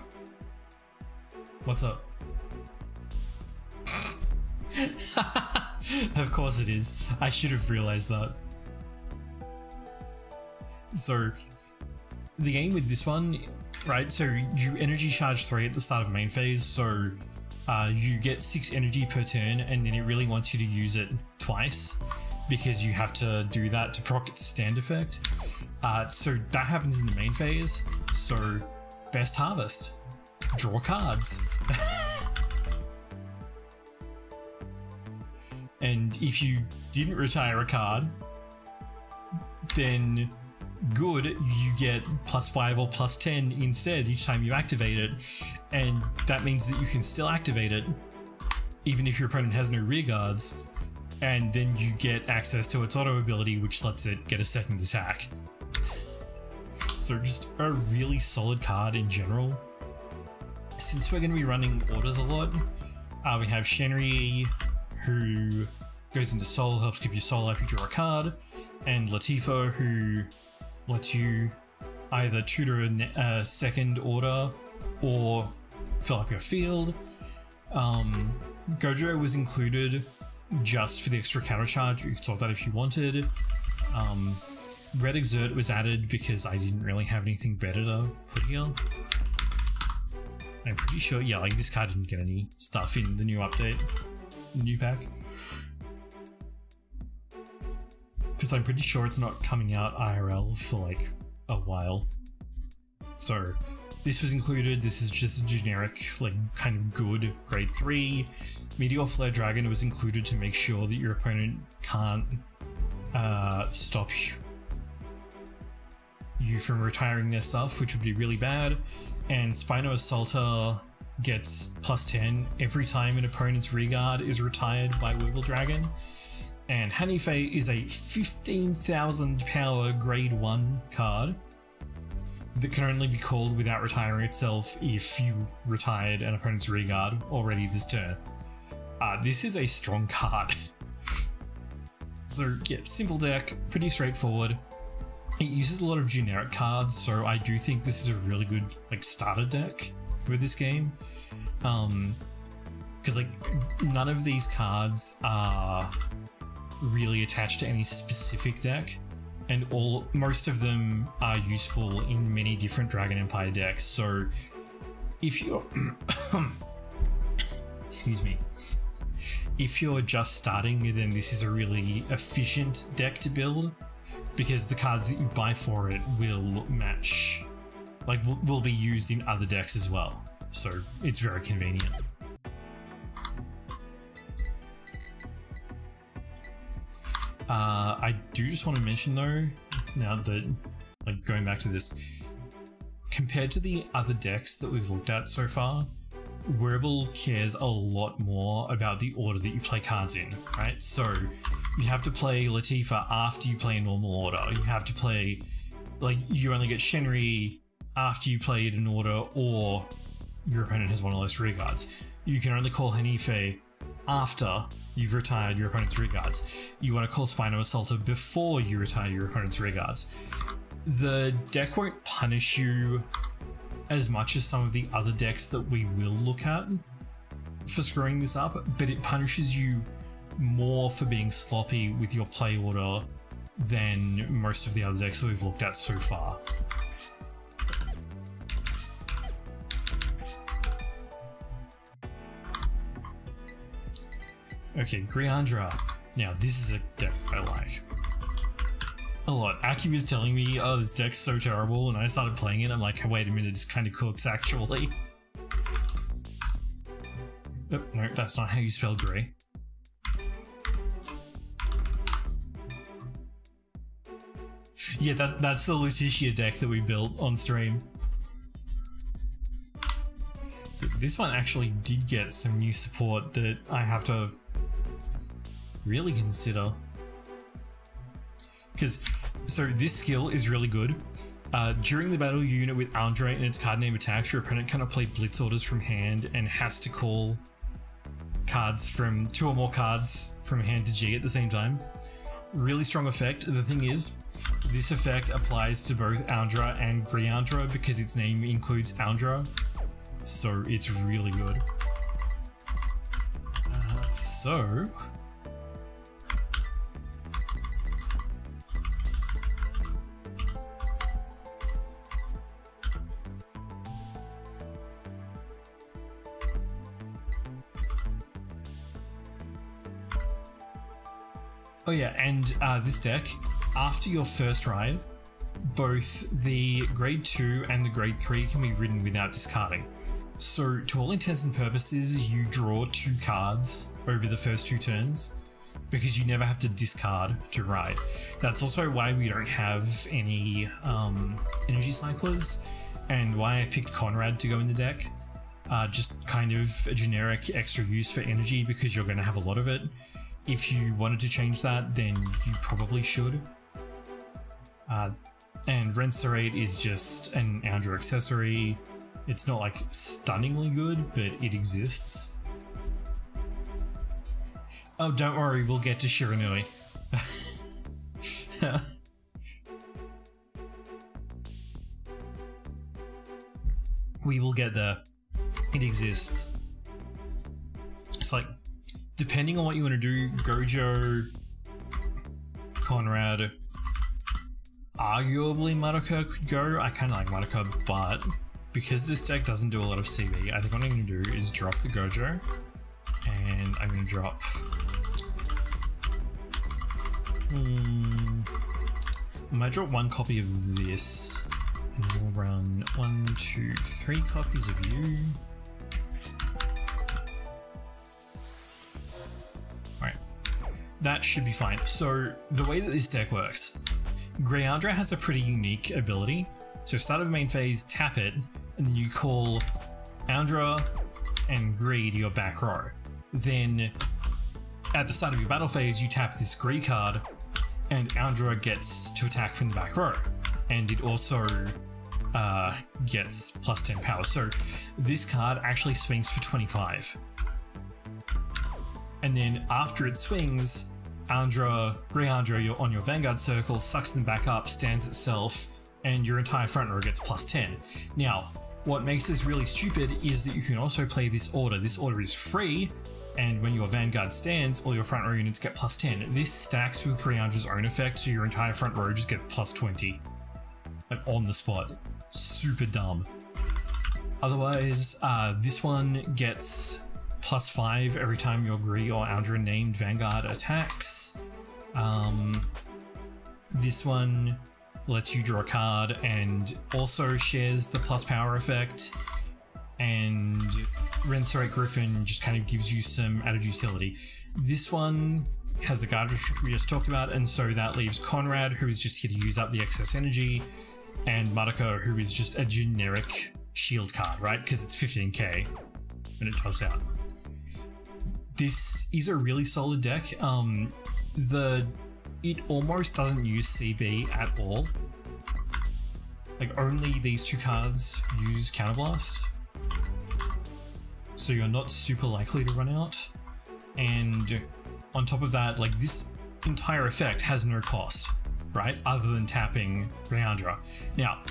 What's up? Of course it is. I should have realized that. So, the aim with this one, right, so you energy charge 3 at the start of main phase, so you get 6 energy per turn, and then it really wants you to use it twice, because you have to do that to proc its stand effect. So that happens in the main phase, so best harvest. Draw cards. And if you didn't retire a card, then good, you get +5 or +10 instead each time you activate it, and that means that you can still activate it even if your opponent has no rear guards, and then you get access to its auto ability, which lets it get a second attack. So just a really solid card in general. Since we're going to be running orders a lot, we have Shenri, who goes into soul, helps keep your soul up, you draw a card, and Latifa, who lets you either tutor a second order or fill up your field. Gojo was included just for the extra counter charge. You could solve that if you wanted. Red Exert was added because I didn't really have anything better to put here. I'm pretty sure, yeah, like this card didn't get any stuff in the new update, the new pack. Because I'm pretty sure it's not coming out IRL for like a while. So this was included. This is just a generic, like kind of good grade 3. Meteor Flare Dragon was included to make sure that your opponent can't stop you from retiring their stuff, which would be really bad. And Spino Assaulter gets +10 every time an opponent's rearguard is retired by Wirbel Dragon. And Hanife is a 15,000 power grade 1 card that can only be called without retiring itself if you retired an opponent's rearguard already this turn. This is a strong card. So yeah, simple deck, pretty straightforward. It uses a lot of generic cards, so I do think this is a really good like starter deck for this game. Because like none of these cards are really attached to any specific deck, and most of them are useful in many different Dragon Empire decks. So if you're excuse me, if you're just starting, then this is a really efficient deck to build, because the cards that you buy for it will match, like will be used in other decks as well. So it's very convenient. I do just want to mention though, now that, like going back to this, compared to the other decks that we've looked at so far, Wirbel cares a lot more about the order that you play cards in, right? So you have to play Latifa after you play a normal order. You have to play, like, you only get Shenri after you play it in order, or your opponent has one of those rear guards. You can only call Hanife after you've retired your opponent's rear guards. You want to call Spino Assaulter before you retire your opponent's rear guards. The deck won't punish you as much as some of the other decks that we will look at for screwing this up, but it punishes you more for being sloppy with your play order than most of the other decks that we've looked at so far. Okay, Griandra. Now, this is a deck I like a lot. Aki was telling me, oh, this deck's so terrible, and I started playing it. I'm like, wait a minute, it's kind of cooks, actually. Oh, no, that's not how you spell grey. Yeah, that's the Lutetia deck that we built on stream. So this one actually did get some new support that I have to really consider. So this skill is really good. During the battle unit with Andre and its card name attacks, your opponent cannot play blitz orders from hand and has to call cards from 2 or more cards from hand to G at the same time. Really strong effect. The thing is, this effect applies to both Aundra and Griandra because its name includes Aundra, so it's really good. Oh yeah, and this deck, after your first ride, both the grade 2 and the grade 3 can be ridden without discarding. So to all intents and purposes, you draw 2 cards over the first 2 turns because you never have to discard to ride. That's also why we don't have any energy cyclers and why I picked Conrad to go in the deck. Just kind of a generic extra use for energy because you're going to have a lot of it. If you wanted to change that, then you probably should. And Renserate is just an Aundra accessory. It's not like stunningly good, but it exists. Oh, don't worry, we'll get to Shiranui. We will get there. It exists. It's like, depending on what you want to do, Gojo, Conrad, arguably Madoka could go. I kind of like Madoka, but because this deck doesn't do a lot of CB, I think what I'm going to do is drop the Gojo, and I'm going to drop... I might drop 1 copy of this, and we'll run 1, 2, 3 copies of you. Alright, that should be fine. So the way that this deck works, Griandra has a pretty unique ability. So start of main phase, tap it, and then you call Aundra and Gree to your back row. Then at the start of your battle phase, you tap this Gree card, and Aundra gets to attack from the back row. And it also gets plus 10 power. So this card actually swings for 25. And then after it swings, Griandra on your Vanguard circle sucks them back up, stands itself, and your entire front row gets plus 10. Now, what makes this really stupid is that you can also play this order. This order is free, and when your Vanguard stands, all your front row units get plus 10. This stacks with Griandra's own effect, so your entire front row just gets plus 20. Like, on the spot. Super dumb. Otherwise, this one gets plus 5 every time your Gree or Aundra named Vanguard attacks. This one lets you draw a card and also shares the plus power effect. And Renserate Griffin just kind of gives you some added utility. This one has the guard we just talked about, and so that leaves Conrad, who is just here to use up the excess energy, and Madoka, who is just a generic shield card, right? Because it's 15k when it tops out. This is a really solid deck. It almost doesn't use CB at all. Like, only these 2 cards use Counterblast. So you're not super likely to run out. And on top of that, like, this entire effect has no cost, right? Other than tapping Griandra. Now,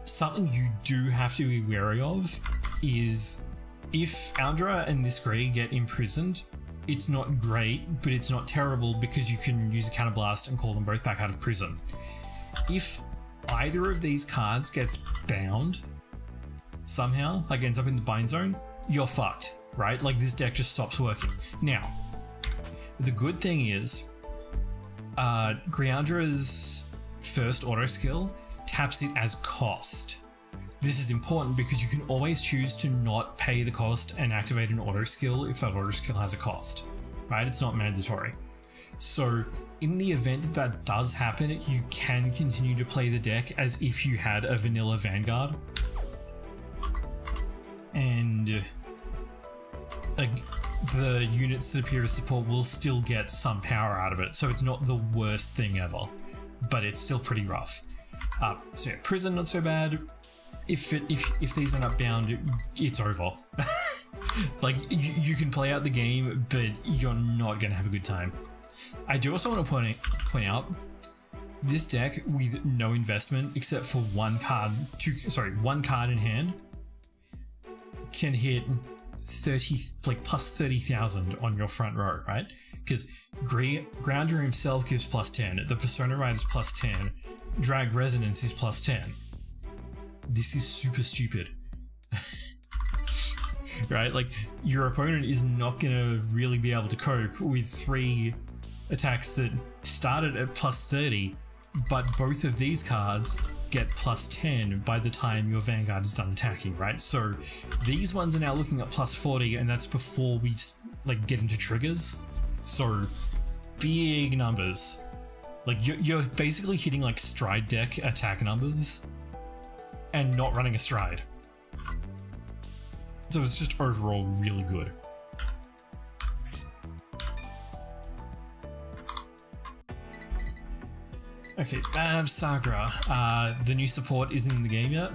something you do have to be wary of is if Aundra and this Grey get imprisoned, it's not great, but it's not terrible because you can use a Counterblast and call them both back out of prison. If either of these cards gets bound somehow, like ends up in the bind zone, you're fucked, right? Like, this deck just stops working. Now, The good thing is, Griandra's first auto skill taps it as cost. This is important because you can always choose to not pay the cost and activate an auto skill if that auto skill has a cost, right? It's not mandatory. So in the event that that does happen, you can continue to play the deck as if you had a vanilla Vanguard. And the units that appear as support will still get some power out of it, so it's not the worst thing ever, but it's still pretty rough. So yeah, prison not so bad. If these end up bound, it's over. Like you can play out the game, but you're not gonna have a good time. I do also want to point out this deck with no investment except for one card in hand can hit 30, like plus 30,000 on your front row, right? Because Grounder himself gives plus 10, the Persona Ride is plus 10, Drag Resonance is plus 10. This is super stupid. Right? Like, your opponent is not gonna really be able to cope with 3 attacks that started at plus 30, but both of these cards get plus 10 by the time your Vanguard is done attacking, right? So these ones are now looking at plus 40, and that's before we like get into triggers. So big numbers. Like you're basically hitting like stride deck attack numbers and not running a stride. So it's just overall really good. Okay, Sagra. The new support isn't in the game yet.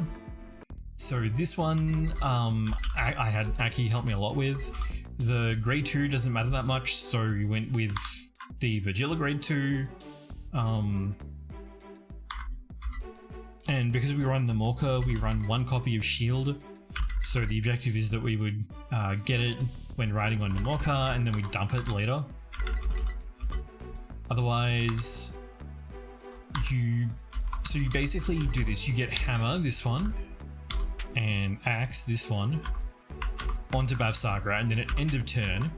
So this one, I had Aki help me a lot with. The grade 2 doesn't matter that much, so we went with the Virgila grade 2. And because we run the Morka, we run 1 copy of Shield. So the objective is that we would get it when riding on the Morka, and then we dump it later. Otherwise, you basically do this. You get Hammer, this one, and Axe, this one, onto Bavsagra, and then at end of turn,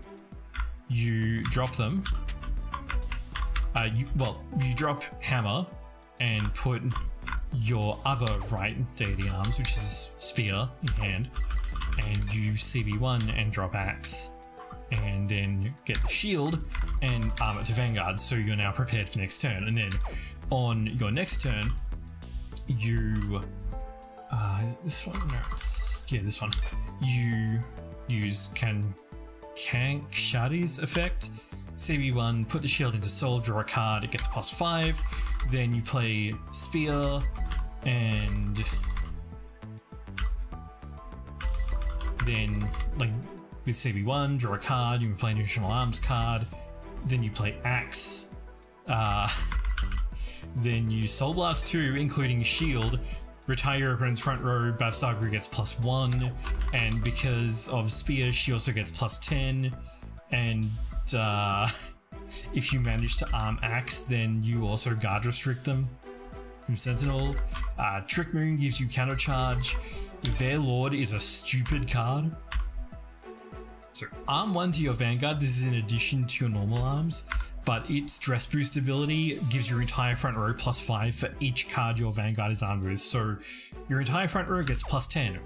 you drop them. You drop Hammer and put your other right Deity Arms, which is Spear, in hand, and you CB1 and drop Axe, and then get the Shield and arm it to Vanguard, so you're now prepared for next turn. And then on your next turn, you this one, no, this one, you use Kank Shadi's effect. CB1, put the shield into soul, draw a card, it gets plus 5. Then you play Spear, and then, like, with CB1, draw a card, you play an additional arms card, then you play Axe, then you Soul Blast 2, including Shield, retire your opponent's front row, Bavsagra gets plus 1, and because of Spear, she also gets plus 10, and if you manage to arm Axe, then you also guard restrict them from Sentinel. Trick Moon gives you counter charge. Their Lord is a stupid card. So arm 1 to your Vanguard, this is in addition to your normal arms, but its dress boost ability gives your entire front row plus 5 for each card your Vanguard is armed with, so your entire front row gets plus 10.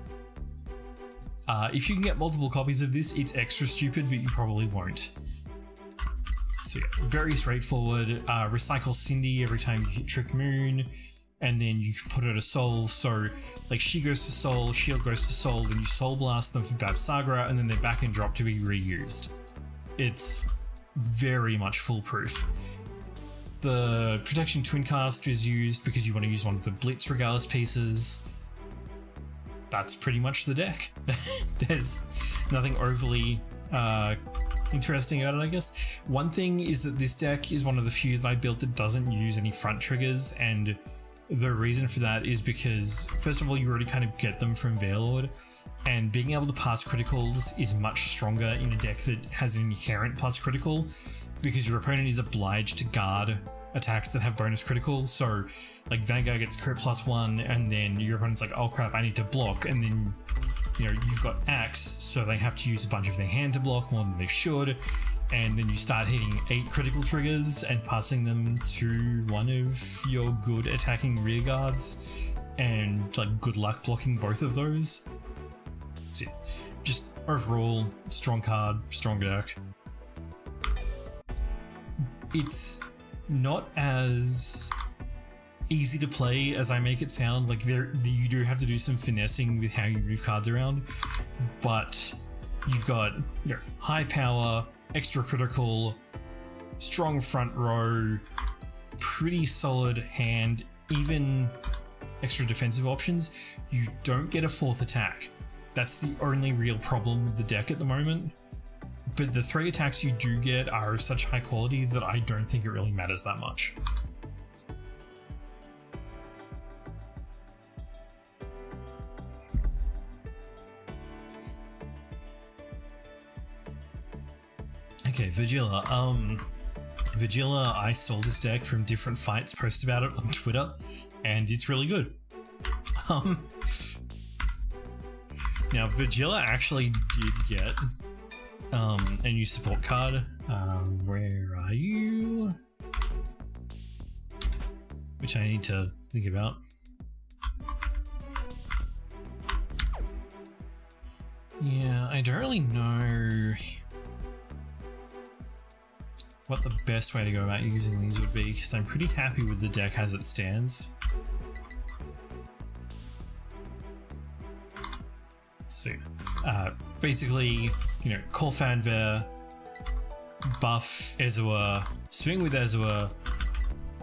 If you can get multiple copies of this, it's extra stupid, but you probably won't. So yeah, very straightforward. Recycle Cindy every time you hit Trick Moon, and then you can put her to Soul, so like she goes to Soul, Shield goes to Soul, then you Soul Blast them for Bavsagra, and then they're back and drop to be reused. It's very much foolproof. The Protection Twincast is used because you want to use one of the Blitz Regalis pieces. That's pretty much the deck. There's nothing overly interesting about it, I guess. One thing is that this deck is one of the few that I built that doesn't use any front triggers, and the reason for that is because, first of all, you already kind of get them from Veilord, and being able to pass criticals is much stronger in a deck that has an inherent plus critical, because your opponent is obliged to guard attacks that have bonus criticals. So like Vanguard gets crit plus 1, and then your opponent's like, oh crap, I need to block, and then you know you've got Axe, so they have to use a bunch of their hand to block more than they should, and then you start hitting 8 critical triggers and passing them to one of your good attacking rear guards, and like good luck blocking both of those. So yeah, just overall strong card, strong deck. It's not as easy to play as I make it sound. Like you do have to do some finessing with how you move cards around, but you've got, you know, high power, extra critical, strong front row, pretty solid hand, even extra defensive options. You don't get a 4th attack. That's the only real problem with the deck at the moment. But the 3 attacks you do get are of such high quality that I don't think it really matters that much. Okay, Vigilla. Vigilla, I stole this deck from different fights, posted about it on Twitter, and it's really good. Now, Vigilla actually did get a new support card. Where are you? Which I need to think about. Yeah, I don't really know what the best way to go about using these would be, because I'm pretty happy with the deck as it stands. So, basically, you know, call Fanfare, buff Ezua, swing with Ezua,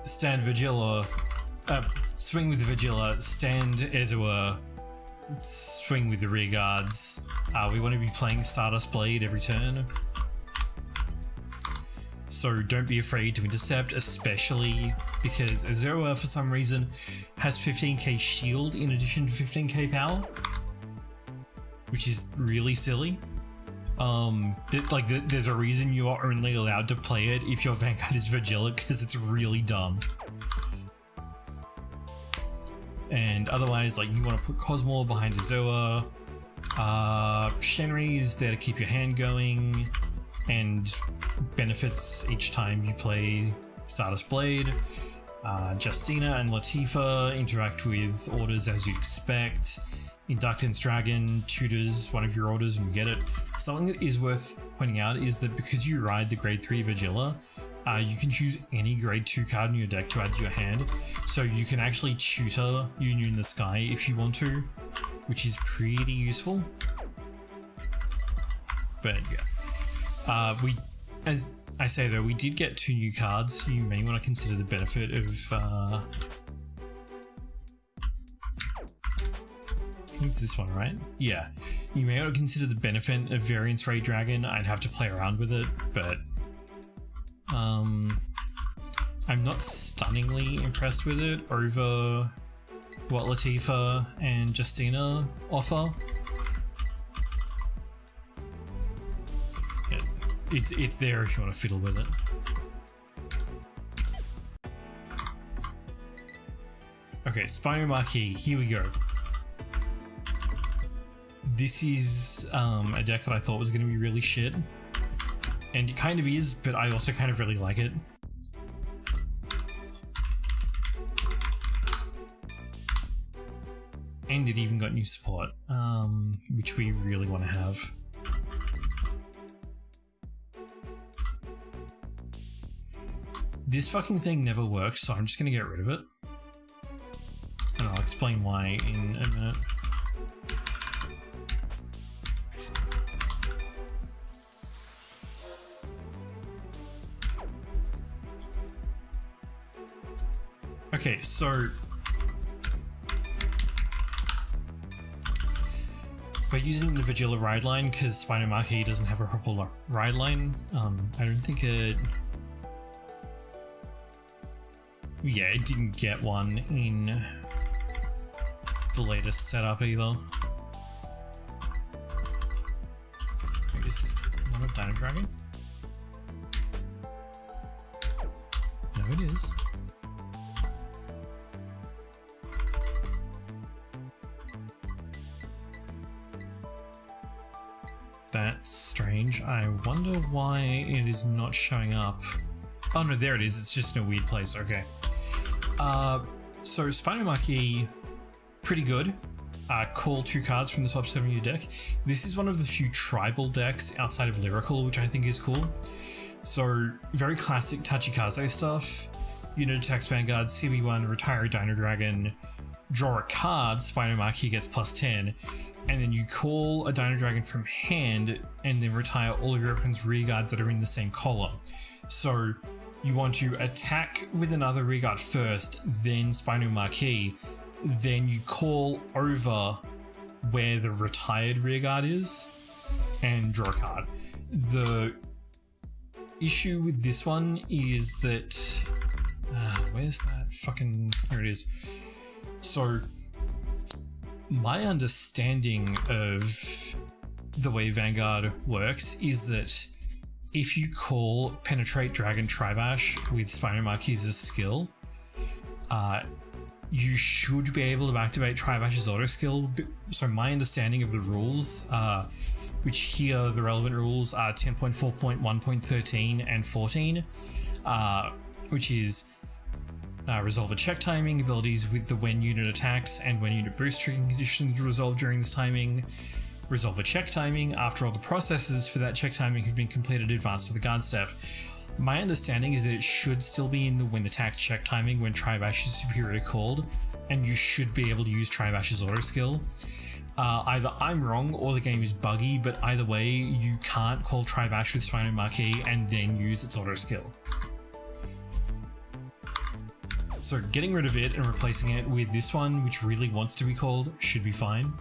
stand Vigilla, swing with Vigilla, stand Ezua, swing with the rear guards. We want to be playing Stardust Blade every turn. So don't be afraid to intercept, especially because Ezua for some reason has 15k shield in addition to 15k power, which is really silly. There's a reason you are only allowed to play it if your Vanguard is Vigilla, because it's really dumb. And otherwise, like, you want to put Cosmore behind Ezua. Shenri is there to keep your hand going and benefits each time you play Stardust Blade. Justina and Latifa interact with orders as you'd expect. Inductance Dragon tutors one of your orders when you get it. Something that is worth pointing out is that because you ride the grade 3 Vigilla, you can choose any grade 2 card in your deck to add to your hand. So you can actually tutor Union in the Sky if you want to, which is pretty useful. But yeah, as I say though, we did get 2 new cards. You may want to consider the benefit of I think it's this one, right? Yeah. You may want to consider the benefit of Variance Ray Dragon. I'd have to play around with it, but I'm not stunningly impressed with it over what Latifa and Justina offer. Yeah, it's there if you want to fiddle with it. Okay, Spino Marquee, here we go. This is a deck that I thought was going to be really shit, and it kind of is, but I also kind of really like it. And it even got new support, which we really want to have. This fucking thing never works, so I'm just going to get rid of it. And I'll explain why in a minute. Okay, so we're using the Vigilla ride line because Spino Marquee doesn't have a purple ride line. I don't think it... Yeah, it didn't get one in the latest setup either. Is this not a Dino Dragon? No, it is. That's strange. I wonder why it is not showing up. Oh no, there it is. It's just in a weird place. Okay. So Spino Marquee, pretty good. Call 2 cards from the top 7 of your deck. This is one of the few tribal decks outside of Lyrical, which I think is cool. So very classic Tachikaze stuff. Unit attacks Vanguard, CB1, retire a Dino Dragon, draw a card, Spino Marquee gets +10, and then you call a Dino Dragon from hand and then retire all of your opponent's rearguards that are in the same column. So you want to attack with another rearguard first, then Spino Marquee, then you call over where the retired rearguard is and draw a card. The issue with this one is that where's that fucking, here it is. So my understanding of the way Vanguard works is that if you call Penetrate Dragon Tribash with Spino Marquee's skill, you should be able to activate Tribash's auto skill. So my understanding of the rules, which here the relevant rules are 10.4.1.13 and 14, which is resolve a check timing, abilities with the when unit attacks and when unit boost triggering conditions resolve during this timing, resolve a check timing after all the processes for that check timing have been completed, advance to the guard step. My understanding is that it should still be in the when attacks check timing when Tribash is superior called, and you should be able to use Tribash's auto skill. Either I'm wrong or the game is buggy, but either way, you can't call Tribash with Spino Marquee and then use its auto skill. So getting rid of it and replacing it with this one, which really wants to be called, should be fine.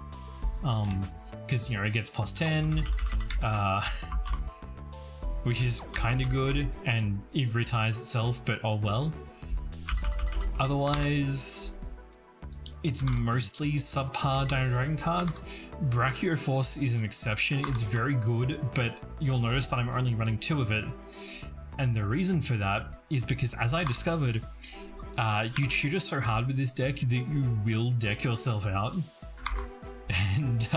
Because, you know, it gets +10, which is kind of good, and it retires itself, but oh well. Otherwise, it's mostly subpar Dino Dragon cards. Brachioforce is an exception. It's very good, but you'll notice that I'm only running 2 of it. And the reason for that is because, as I discovered, you tutor so hard with this deck that you will deck yourself out. And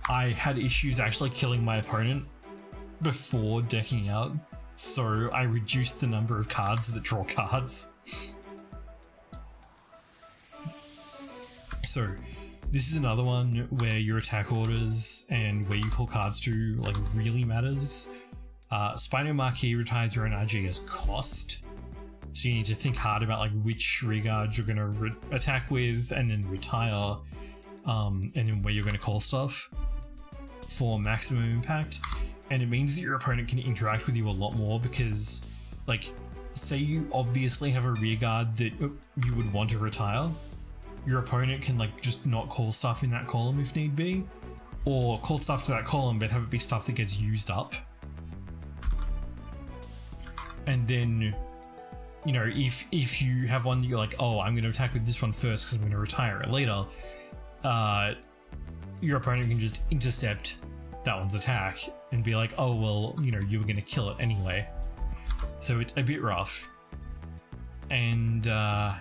I had issues actually killing my opponent before decking out, so I reduced the number of cards that draw cards. So this is another one where your attack orders and where you call cards to like really matters. Spino Marquee retires your NRG as cost, so you need to think hard about like which rearguards you're going to attack with and then retire, and then where you're going to call stuff for maximum impact. And it means that your opponent can interact with you a lot more because, like, say you obviously have a rearguard that you would want to retire, your opponent can like just not call stuff in that column if need be, or call stuff to that column but have it be stuff that gets used up. And then, you know, if you have one that you're like, oh, I'm going to attack with this one first because I'm going to retire it later, your opponent can just intercept that one's attack and be like, oh, well, you know, you were going to kill it anyway. So it's a bit rough. And yeah,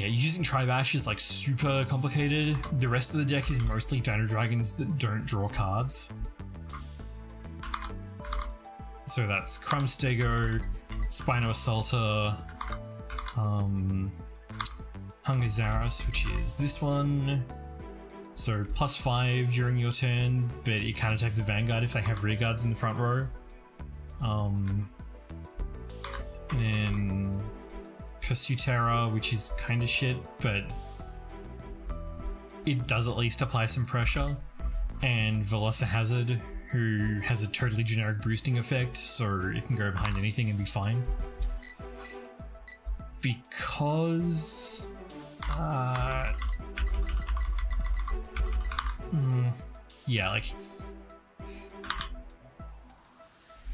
using Tribash is like super complicated. The rest of the deck is mostly Dino Dragons that don't draw cards. So that's Krumstego, Spino Assaulter, Hungazaurus, which is this one. So +5 during your turn, but it can't attack the Vanguard if they have rearguards in the front row. And then Persutera, which is kind of shit, but it does at least apply some pressure. And Velocihazard, who has a totally generic boosting effect, so it can go behind anything and be fine. Because yeah, like,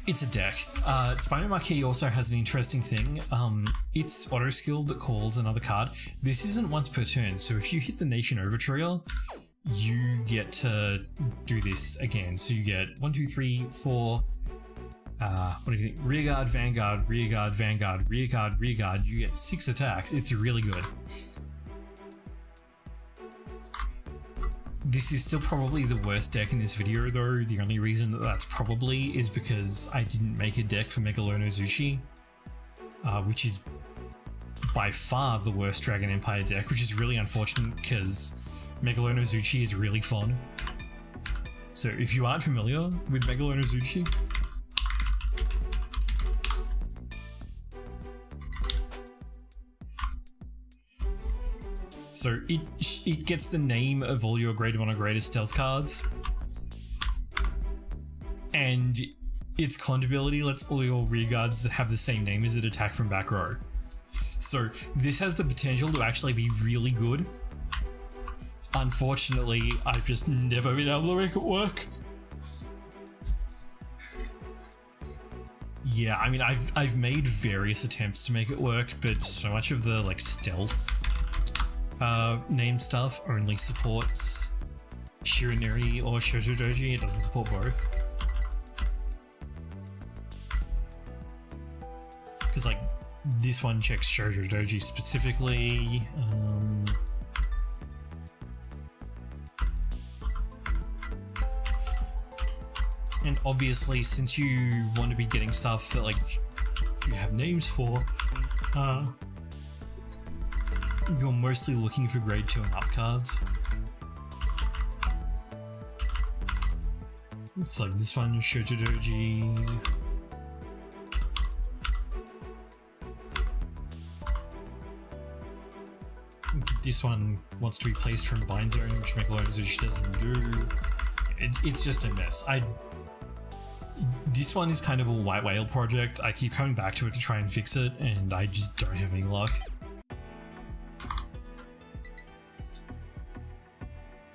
it's a deck. Spino Marquee also has an interesting thing. It's auto skill that calls another card. This isn't once per turn, so if you hit the Nation Over trigger, you get to do this again. So you get 1, 2, 3, 4. What do you think? Rearguard, Vanguard, Rearguard, Vanguard, Rearguard, Rearguard. You get 6 attacks. It's really good. This is still probably the worst deck in this video though. The only reason that that's probably is because I didn't make a deck for Megalonozuchi, which is by far the worst Dragon Empire deck, which is really unfortunate because Megalonozuchi is really fun. So if you aren't familiar with Megalonozuchi, so it gets the name of all your grade 1 or greater stealth cards, and its con ability lets all your rear guards that have the same name as it attack from back row. So this has the potential to actually be really good. Unfortunately, I've just never been able to make it work. Yeah, I mean, I've made various attempts to make it work, but so much of the like stealth named stuff only supports Shiraneri or Shoujo Doji. It doesn't support both. Because like this one checks Shoujo Doji specifically. And obviously, since you want to be getting stuff that like you have names for, you're mostly looking for grade 2 and up cards. It's like this one, Shoujo Doji. This one wants to be placed from Bind Zone, which Megalonozuchi doesn't do. It's just a mess. This one is kind of a white whale project. I keep coming back to it to try and fix it, and I just don't have any luck.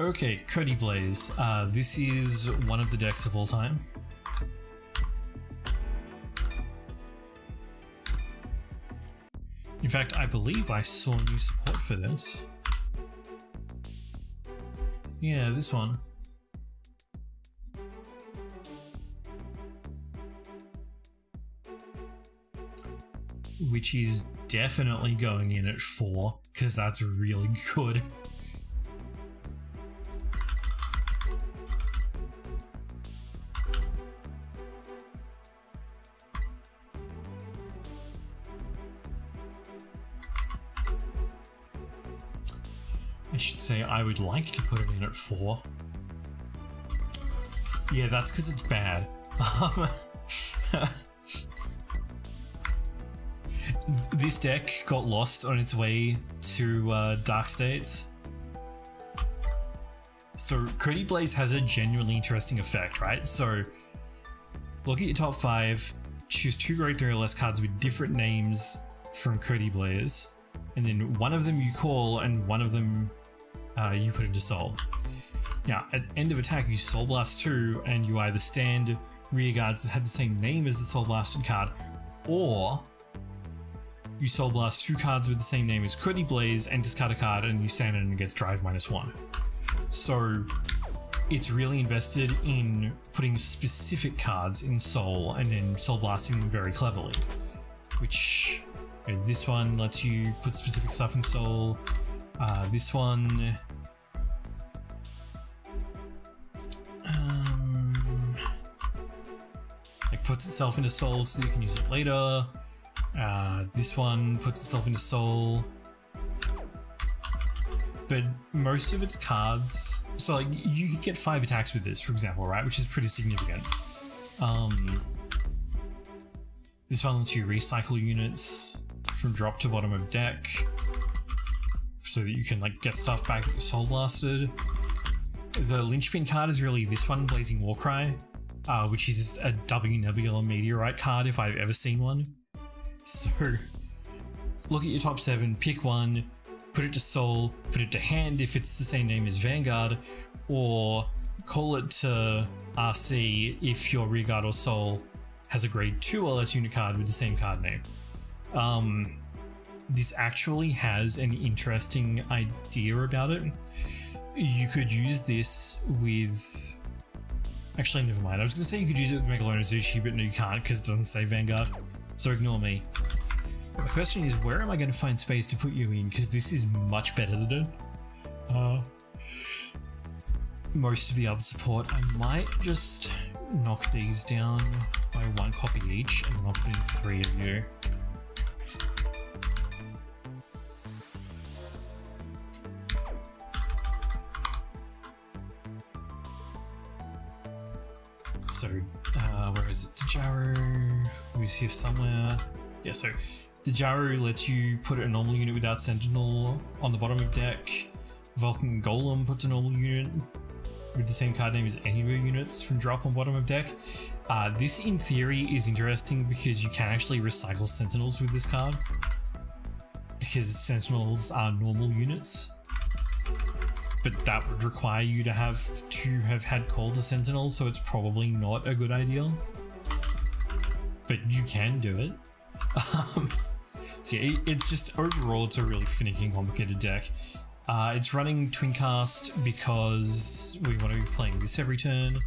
Okay, Cody Blaze. This is one of the decks of all time. In fact, I believe I saw new support for this. Yeah, this one. Which is definitely going in at 4, because that's really good. I should say I would like to put it in at 4. Yeah, that's because it's bad. This deck got lost on its way to Dark States. So Cody Blaze has a genuinely interesting effect, right? So look at your top 5, choose 2 grade 3 or less cards with different names from Cody Blaze, and then one of them you call and one of them you put into Soul. Now, at end of attack, you Soul Blast 2 and you either stand rear guards that had the same name as the Soul Blasted card, or you Soul Blast 2 cards with the same name as Cody Blaze and discard a card, and you stand it and it gets drive -1. So it's really invested in putting specific cards in Soul and then Soul Blasting them very cleverly. Which, this one lets you put specific stuff in Soul. This one... it puts itself into Soul so you can use it later. This one puts itself into Soul. But most of its cards... So like, you could get 5 attacks with this, for example, right? Which is pretty significant. This one lets you recycle units from drop to bottom of deck, so that you can like get stuff back that you Soul Blasted. The linchpin card is really this one, Blazing Warcry, which is a W Nebula Meteorite card if I've ever seen one. So look at your top 7, pick one, put it to Soul, put it to hand if it's the same name as Vanguard, or call it to RC if your rearguard or Soul has a grade 2 or less unit card with the same card name. This actually has an interesting idea about it. You could use this with... Actually, never mind. I was going to say you could use it with Megalonozuchi, but no, you can't because it doesn't say Vanguard. So ignore me. But the question is, where am I going to find space to put you in? Because this is much better than it. most of the other support. I might just knock these down by 1 copy each and I'll put in 3 of you. So, where is it? Dejaro, who's here somewhere. Yeah, so Dejaro lets you put a normal unit without Sentinel on the bottom of deck. Vulcan Golem puts a normal unit with the same card name as any of your units from drop on bottom of deck. This in theory is interesting because you can actually recycle Sentinels with this card, because Sentinels are normal units. But that would require you to have had call to Sentinel, so it's probably not a good idea. But you can do it. So yeah, it's just overall it's a really finicky and complicated deck. It's running Twincast because we want to be playing this every turn,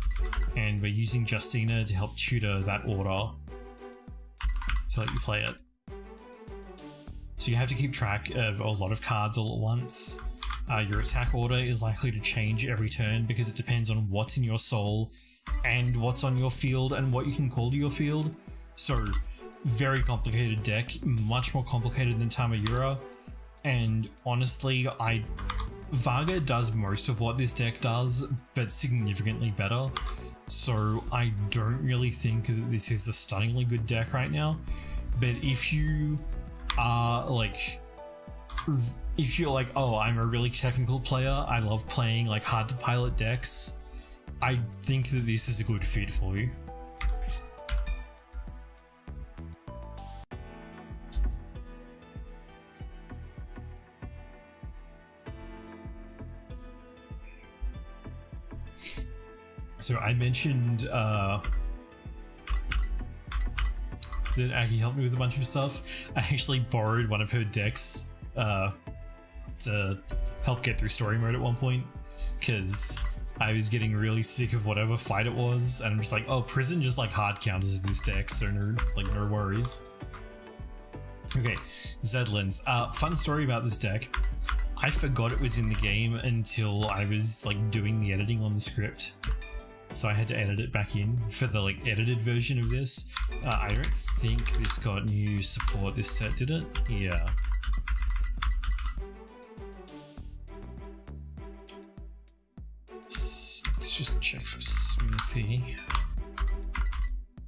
and we're using Justina to help tutor that order to let you play it. So you have to keep track of a lot of cards all at once. Your attack order is likely to change every turn because it depends on what's in your soul and what's on your field and what you can call to your field. So, very complicated deck, much more complicated than Tamayura. And honestly, Vanguard does most of what this deck does, but significantly better. So I don't really think that this is a stunningly good deck right now. But if you are like, if you're like, oh, I'm a really technical player, I love playing like hard to pilot decks, I think that this is a good fit for you. So I mentioned that Aki helped me with a bunch of stuff. I actually borrowed one of her decks to help get through story mode at one point, because I was getting really sick of whatever fight it was, and I'm just like, oh, prison just like hard counters this deck, so no worries. Okay, Zedlins. Fun story about this deck. I forgot it was in the game until I was like doing the editing on the script. So I had to edit it back in for the like edited version of this. I don't think this got new support this set, did it? Yeah. Let's just check for Smithy.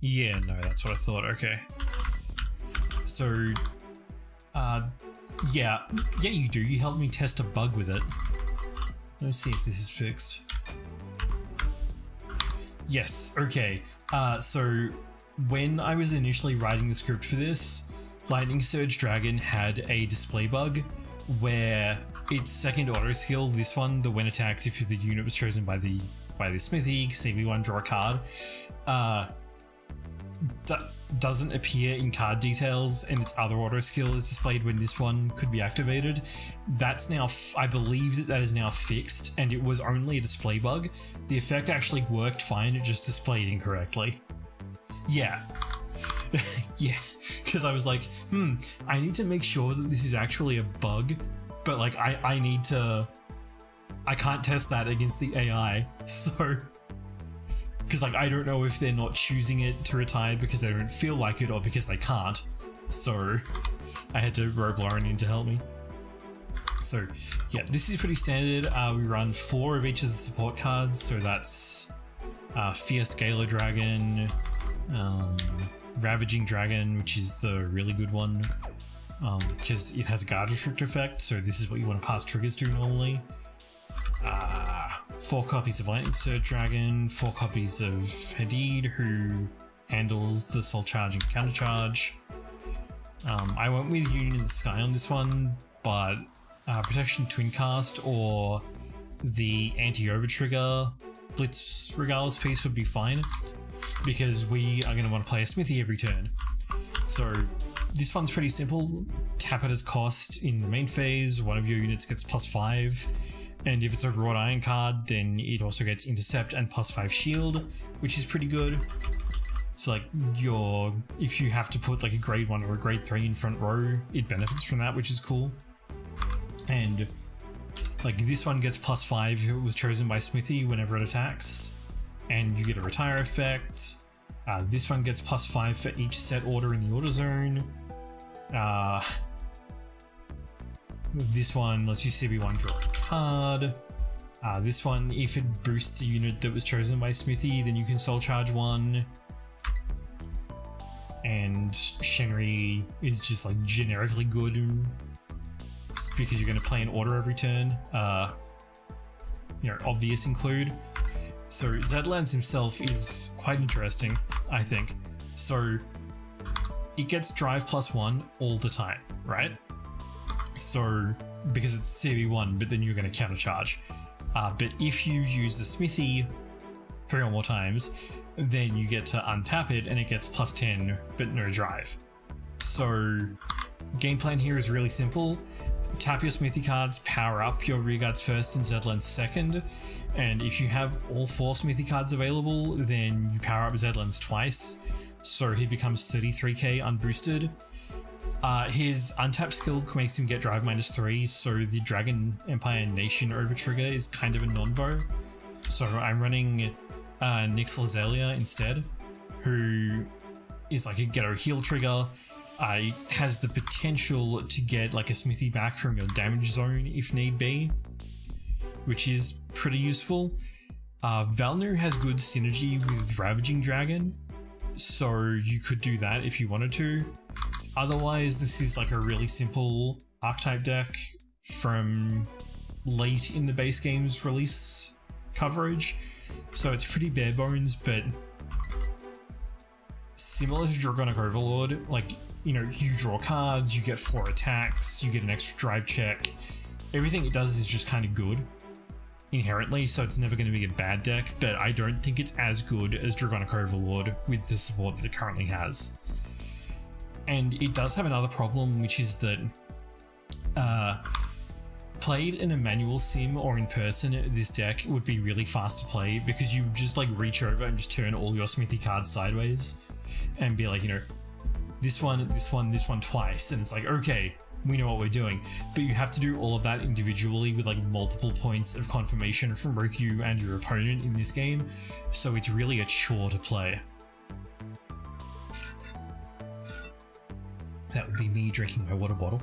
Yeah, no, that's what I thought. Okay. So, yeah, you do. You helped me test a bug with it. Let's see if this is fixed. Yes, okay. So when I was initially writing the script for this, Lightning Surge Dragon had a display bug where its second auto skill, this one, the when attacks if the unit was chosen by the smithy, CV1 draw a card, doesn't appear in card details, and its other auto skill is displayed when this one could be activated. That's now, I believe that is now fixed, and it was only a display bug. The effect actually worked fine, it just displayed incorrectly. Yeah. Yeah, because I was like, I need to make sure that this is actually a bug, but like I can't test that against the AI, so... Because like I don't know if they're not choosing it to retire because they don't feel like it or because they can't. So I had to rope Lauren in to help me. So yeah, this is pretty standard. We run 4 of each of the support cards. So that's Fierce Gala Dragon, Ravaging Dragon, which is the really good one because it has a guard restrict effect. So this is what you want to pass triggers to normally. 4 copies of Lightning Surge Dragon, 4 copies of Hadid, who handles the Soul Charge and Counter Charge. I went with Union of the Sky on this one, but Protection Twincast or the Anti-Overtrigger Blitz Regardless piece would be fine, because we are going to want to play a Smithy every turn. So this one's pretty simple. Tap it as cost in the main phase, one of your units gets +5. And if it's a Wrought Iron card, then it also gets Intercept and +5 Shield, which is pretty good. So like if you have to put like a grade 1 or a grade 3 in front row, it benefits from that, which is cool. And Like this one gets +5 if it was chosen by Smithy whenever it attacks, and you get a retire effect. This one gets +5 for each set order in the order zone. This one lets you CB1 draw a card. This one, if it boosts a unit that was chosen by Smithy, then you can soul charge one. And Shenry is just like generically good because you're going to play an order every turn. Obvious include. So Zedlands himself is quite interesting, I think. So it gets drive +1 all the time, right? So because it's CB1, but then you're going to countercharge. But if you use the Smithy 3 or more times, then you get to untap it and it gets +10 but no drive. So game plan here is really simple. Tap your Smithy cards, power up your rearguards first and Zedlands second, and if you have all 4 Smithy cards available, then you power up Zedlands twice, so he becomes 33k unboosted. His untap skill makes him get drive -3, so the Dragon Empire Nation overtrigger is kind of a non-bo. So I'm running Nyx Lazelia instead, who is like a ghetto heal trigger. Has the potential to get like a Smithy back from your damage zone if need be, which is pretty useful. Valnu has good synergy with Ravaging Dragon, so you could do that if you wanted to. Otherwise, this is like a really simple archetype deck from late in the base game's release coverage, so it's pretty bare bones, but similar to Dragonic Overlord. Like, you draw cards, you get 4 attacks, you get an extra drive check. Everything it does is just kind of good inherently, so it's never going to be a bad deck, but I don't think it's as good as Dragonic Overlord with the support that it currently has. And it does have another problem, which is that played in a manual sim or in person, this deck would be really fast to play because you just like reach over and just turn all your Smithy cards sideways and be like, this one twice, and it's like, okay, we know what we're doing. But you have to do all of that individually with like multiple points of confirmation from both you and your opponent in this game, so it's really a chore to play. That would be me drinking my water bottle.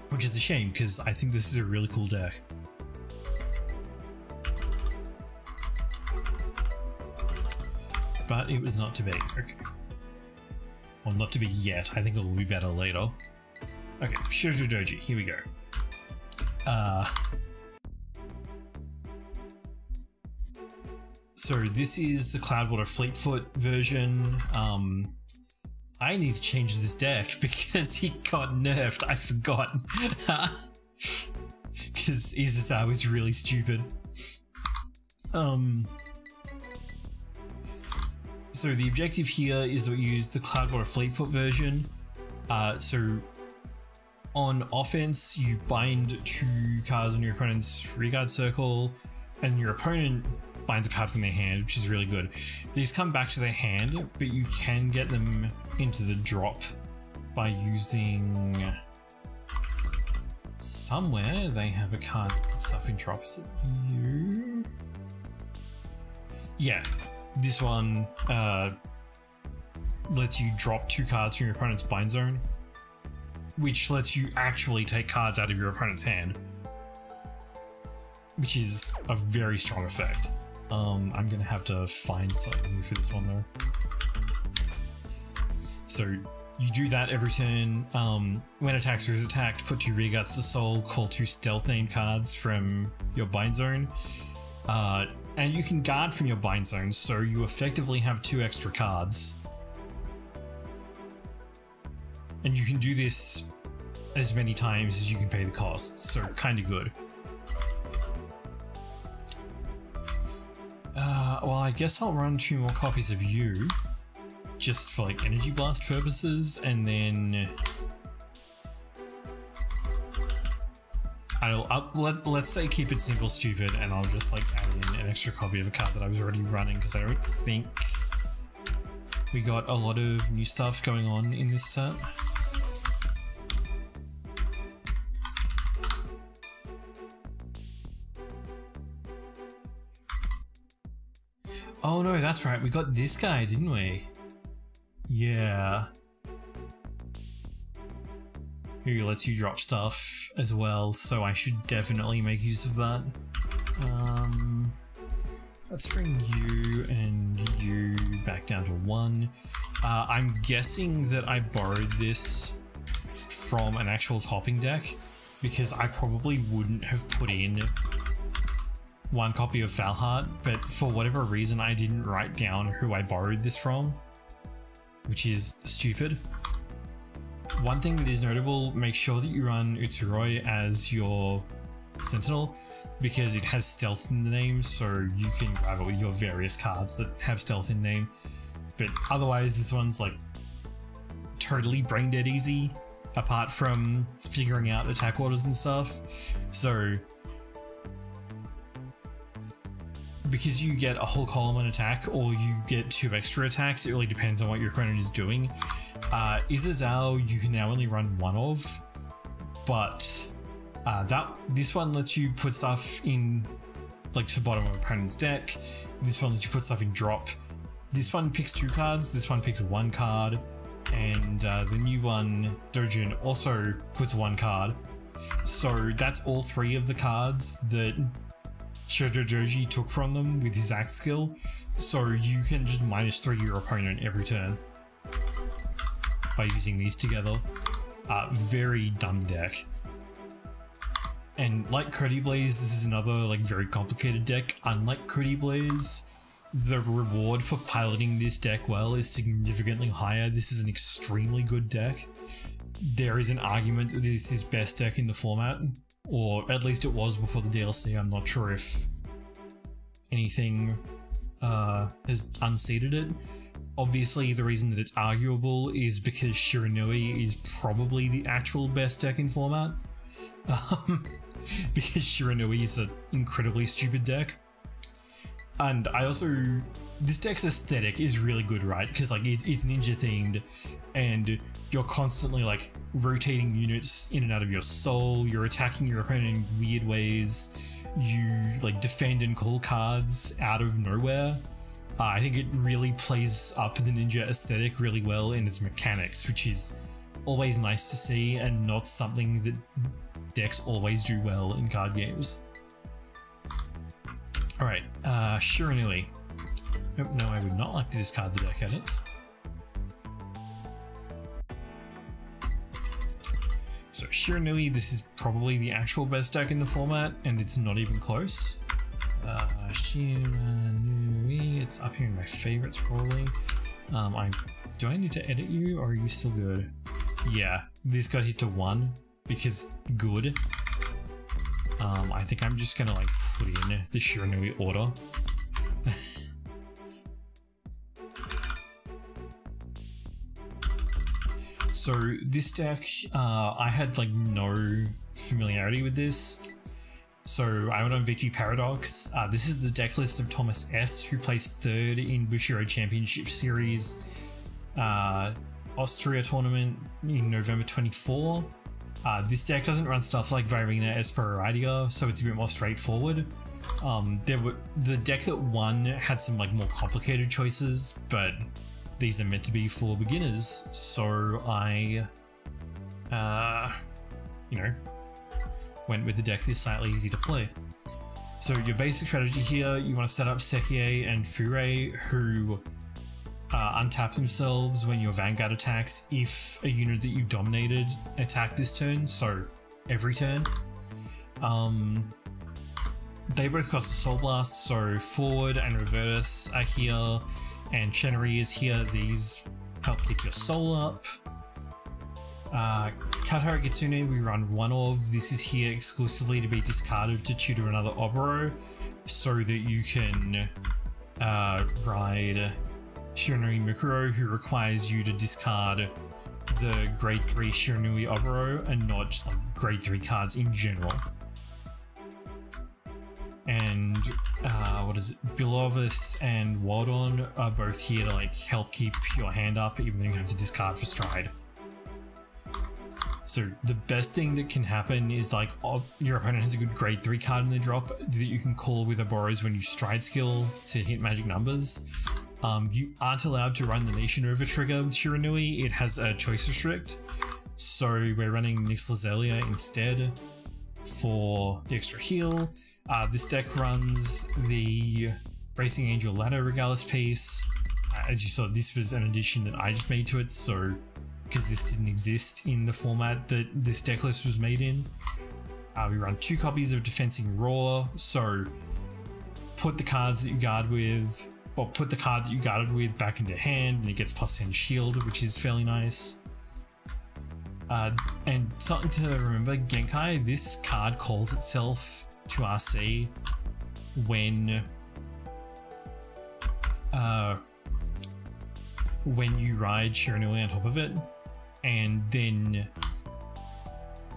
Which is a shame, because I think this is a really cool deck. But it was not to be. Okay. Well, not to be yet. I think it will be better later. Okay, Shoujo Doji, here we go. So this is the Cloudwater Fleetfoot version. I need to change this deck because he got nerfed. I forgot. Because Izasar was really stupid. So the objective here is that we use the Cloudwater Fleetfoot version. So on offense, you bind 2 cards on your opponent's rearguard circle, and your opponent binds a card from their hand, which is really good. These come back to their hand, but you can get them into the drop by using... Somewhere they have a card that puts stuff in drops at you. Yeah, this one lets you drop 2 cards from your opponent's bind zone, which lets you actually take cards out of your opponent's hand, which is a very strong effect. I'm gonna have to find something new for this one though. So you do that every turn. When attacks or is attacked, put 2 rearguards to soul, call 2 stealth named cards from your bind zone. And you can guard from your bind zone, so you effectively have 2 extra cards. And you can do this as many times as you can pay the cost, so kinda good. Well, I guess I'll run 2 more copies of you, just for like energy blast purposes, and then let's say keep it simple stupid, and I'll just like add in an extra copy of a card that I was already running, because I don't think We got a lot of new stuff going on in this set. Oh no, that's right, we got this guy, didn't we? Yeah. Who lets you drop stuff as well, so I should definitely make use of that. Let's bring you and you back down to 1. I'm guessing that I borrowed this from an actual topping deck, because I probably wouldn't have put in 1 copy of Valhart, but for whatever reason I didn't write down who I borrowed this from, which is stupid. One thing that is notable, make sure that you run Utsuroi as your Sentinel, because it has stealth in the name, so you can grab it with your various cards that have stealth in name. But otherwise, this one's like totally brain dead easy, apart from figuring out attack orders and stuff. So because you get a whole column on attack, or you get 2 extra attacks, it really depends on what your opponent is doing. Izazao you can now only run 1 of, but this one lets you put stuff in like to the bottom of an opponent's deck. This one lets you put stuff in drop. This one picks 2 cards, this one picks 1 card, and the new one, Dojin, also puts 1 card. So that's all 3 of the cards that Shoujo Joji took from them with his act skill. So you can just -3 your opponent every turn by using these together. Very dumb deck. And like Creddy Blaze, this is another like very complicated deck. Unlike Creddy Blaze, the reward for piloting this deck well is significantly higher. This is an extremely good deck. There is an argument that this is best deck in the format, or at least it was before the DLC. I'm not sure if anything has unseated it. Obviously, the reason that it's arguable is because Shiranui is probably the actual best deck in format. Because Shiranui is an incredibly stupid deck. And I also, this deck's aesthetic is really good, right? Because like it's ninja themed, and you're constantly like rotating units in and out of your soul, you're attacking your opponent in weird ways, you like defend and call cards out of nowhere. I think it really plays up the ninja aesthetic really well in its mechanics, which is always nice to see and not something that decks always do well in card games. Alright, Shiranui. Oh, no, I would not like to discard the deck edits. So Shiranui, this is probably the actual best deck in the format, and it's not even close. Shiranui, it's up here in my favorites probably. Do I need to edit you, or are you still good? Yeah, this got hit to 1 because good. I think I'm just gonna like put in the Shiranui order. So this deck, I had like no familiarity with this. So I went on VG Paradox. This is the deck list of Thomas S, who placed 3rd in Bushiroad Championship Series Austria tournament in November 24. This deck doesn't run stuff like Virina Esperidia, so it's a bit more straightforward. The deck that won had some like more complicated choices, but these are meant to be for beginners, so I, you know, went with the deck that's slightly easy to play. So your basic strategy here, you want to set up Sekie and Furei, who untap themselves when your Vanguard attacks if a unit that you dominated attacked this turn, so every turn. They both cost a Soul Blast, so Forward and Revertus are here, and Shenri is here. These help keep your soul up. Katara Gitsune we run 1 of. This is here exclusively to be discarded to tutor another Oboro, so that you can ride Shiranui Mikuro, who requires you to discard the grade 3 Shiranui Oboro and not just like grade 3 cards in general. and what is it? Belovis and Waldon are both here to like help keep your hand up, even though you have to discard for stride. So the best thing that can happen is like your opponent has a good grade 3 card in the drop that you can call with a Boros when you stride skill to hit magic numbers. You aren't allowed to run the Nation Over trigger with Shiranui. It has a choice restrict. So we're running Nyx Lazelia instead for the extra heal. This deck runs the Racing Angel Ladder Regalis piece. As you saw, this was an addition that I just made to it, so because this didn't exist in the format that this deck list was made in. We run 2 copies of Defensing Roar, so put the cards that you guard with, or put the card that you guarded with back into hand, and it gets +10 shield, which is fairly nice. And something to remember, Genkai, this card calls itself to RC when you ride Shiranui on top of it, and then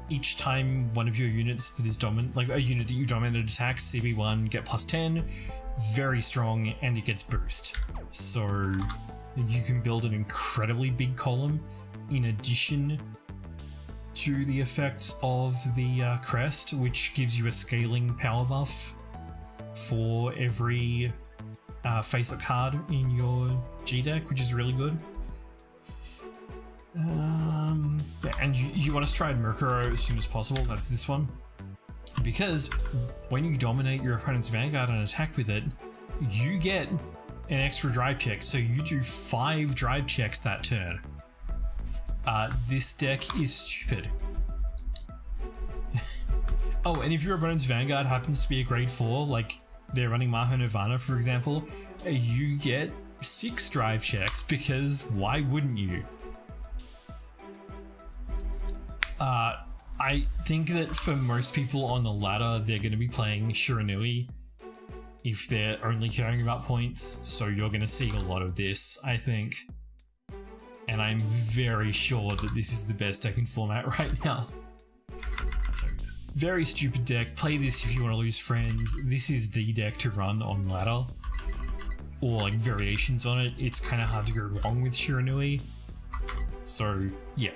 each time one of your units that is dominant, like a unit that you dominated attacks, CB1, get +10, very strong, and it gets boost. So you can build an incredibly big column in addition to the effects of the crest, which gives you a scaling power buff for every face-up card in your G deck, which is really good. And you want to stride Murkuro as soon as possible. That's this one, because when you dominate your opponent's Vanguard and attack with it, you get an extra drive check, so you do 5 drive checks that turn. This deck is stupid. Oh, and if your opponent's Vanguard happens to be a grade 4, like they're running Maho Nirvana, for example, you get 6 drive checks, because why wouldn't you? I think that for most people on the ladder, they're going to be playing Shiranui if they're only caring about points, so you're going to see a lot of this, I think. And I'm very sure that this is the best deck in format right now. So, very stupid deck. Play this if you want to lose friends. This is the deck to run on ladder, or like variations on it. It's kind of hard to go wrong with Shiranui. So, yeah.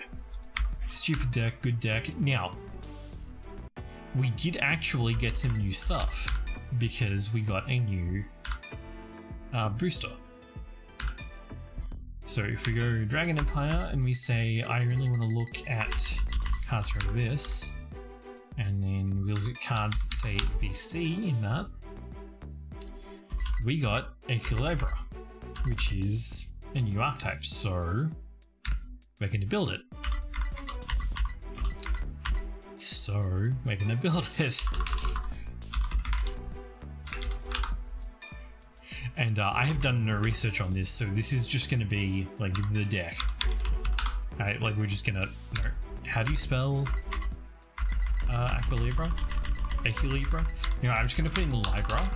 Stupid deck, good deck. Now, we did actually get some new stuff because we got a new booster. So if we go Dragon Empire and we say, I really want to look at cards from this, and then we look at cards that say BC in that, we got Equilibra, which is a new archetype, so we're going to build it. And I have done no research on this, so this is just going to be like the deck. Alright, like we're just gonna, no. How do you spell Equilibra? Equilibra? You know, I'm just gonna put in Libra.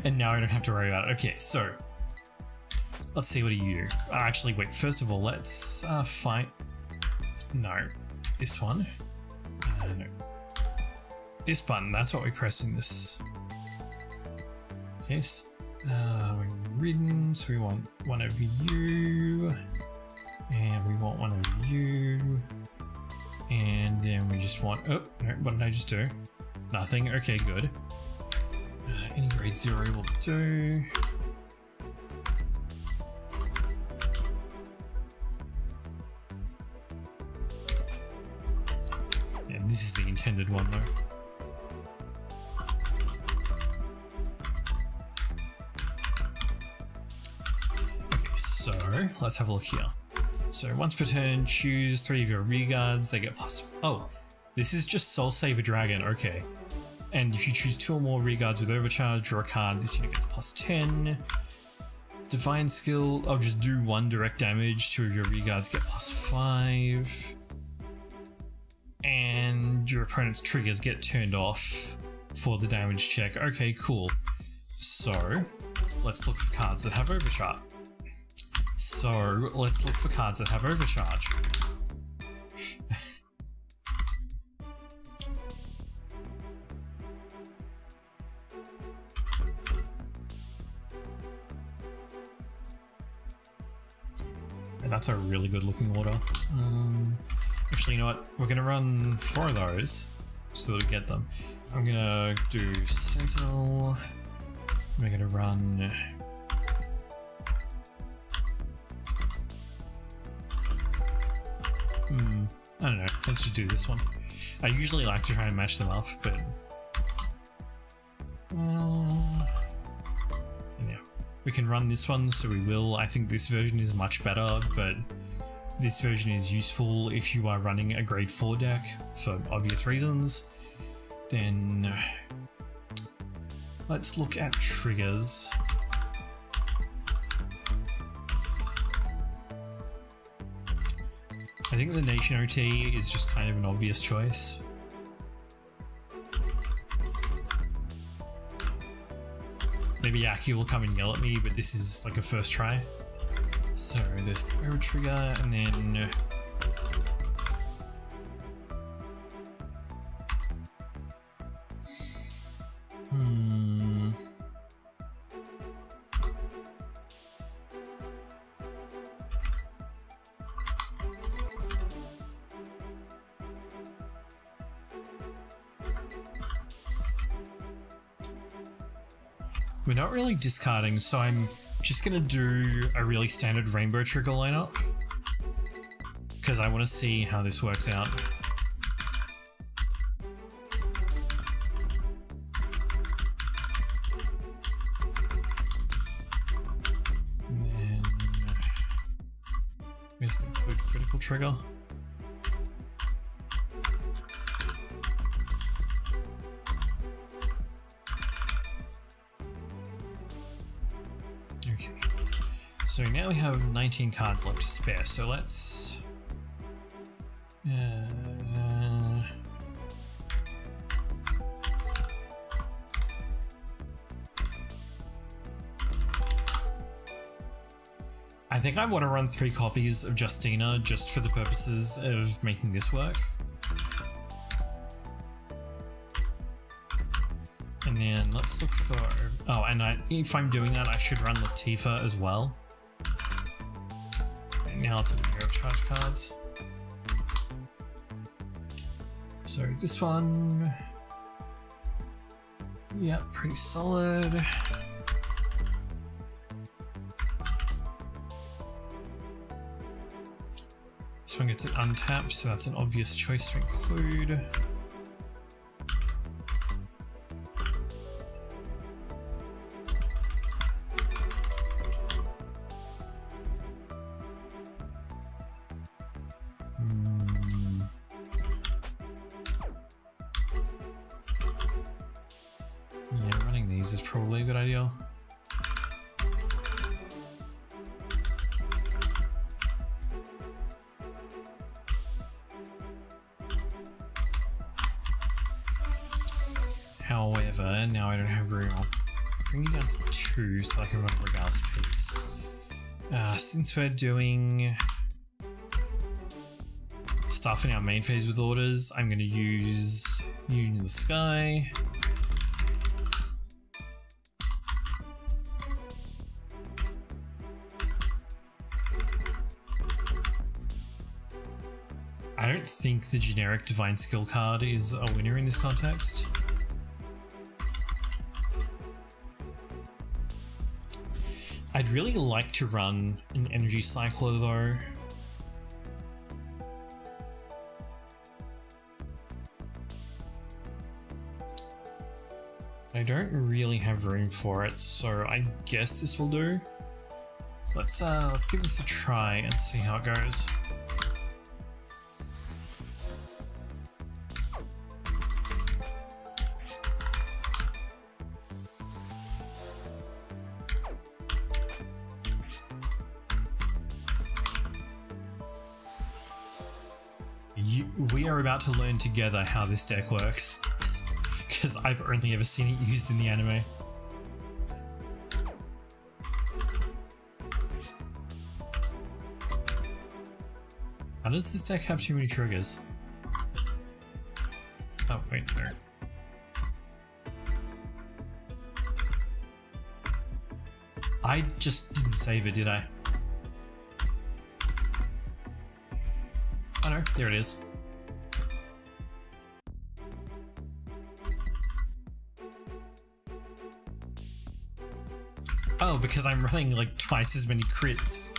And now I don't have to worry about it. Okay, so let's see, what do you do? Actually, wait, first of all, let's fight. No, this one. No. This button, that's what we press in this case. We're ridden, so we want one over you, and we want one over you, and then we just want, oh, no, what did I just do? Nothing, okay, good. Any grade 0 will do. Yeah, this is the intended one though. Okay, so let's have a look here. So once per turn, choose 3 of your rear guards, they get plus, oh, this is just Soul Saver Dragon, okay. And if you choose 2 or more rear guards with overcharge, draw a card, this unit gets plus 10. Divine Skill, I'll just do 1 direct damage, 2 of your rear guards get plus 5. And your opponent's triggers get turned off for the damage check. Okay, cool. So, let's look for cards that have overcharge. So let's look for cards that have overcharge. And that's a really good looking order. Actually, you know what? We're gonna run 4 of those so that we get them. I'm gonna do Sentinel. We're gonna run. I don't know. Let's just do this one. I usually like to try and match them up, but yeah, we can run this one, so we will. I think this version is much better, but this version is useful if you are running a grade 4 deck for obvious reasons. Then let's look at triggers. I think the Nation OT is just kind of an obvious choice. Maybe Aki will come and yell at me, but this is like a first try. So there's the arrow trigger, and then we're not really discarding, so I'm just gonna do a really standard rainbow trigger lineup because I want to see how this works out. And then where's the good critical trigger? Okay, so now we have 19 cards left to spare, so let's I think I want to run 3 copies of Justina just for the purposes of making this work. And then let's look for... Oh, and if I'm doing that, I should run Latifah as well. And now let's look at overcharge cards. So this one... yeah, pretty solid. This one gets it untapped, so that's an obvious choice to include. Yeah, running these is probably a good idea. However, now I don't have room. I'll bring it down to 2 so I can run Regal's piece. Since we're doing stuff in our main phase with orders, I'm going to use Union of the Sky. I don't think the generic Divine Skill card is a winner in this context. I'd really like to run an Energy Cycler though. I don't really have room for it, so I guess this will do. Let's give this a try and see how it goes. We are about to learn together how this deck works, because I've only ever seen it used in the anime. How does this deck have too many triggers? Oh, wait, no. I just didn't save it, did I? Oh no, there it is. Oh, because I'm running like twice as many crits.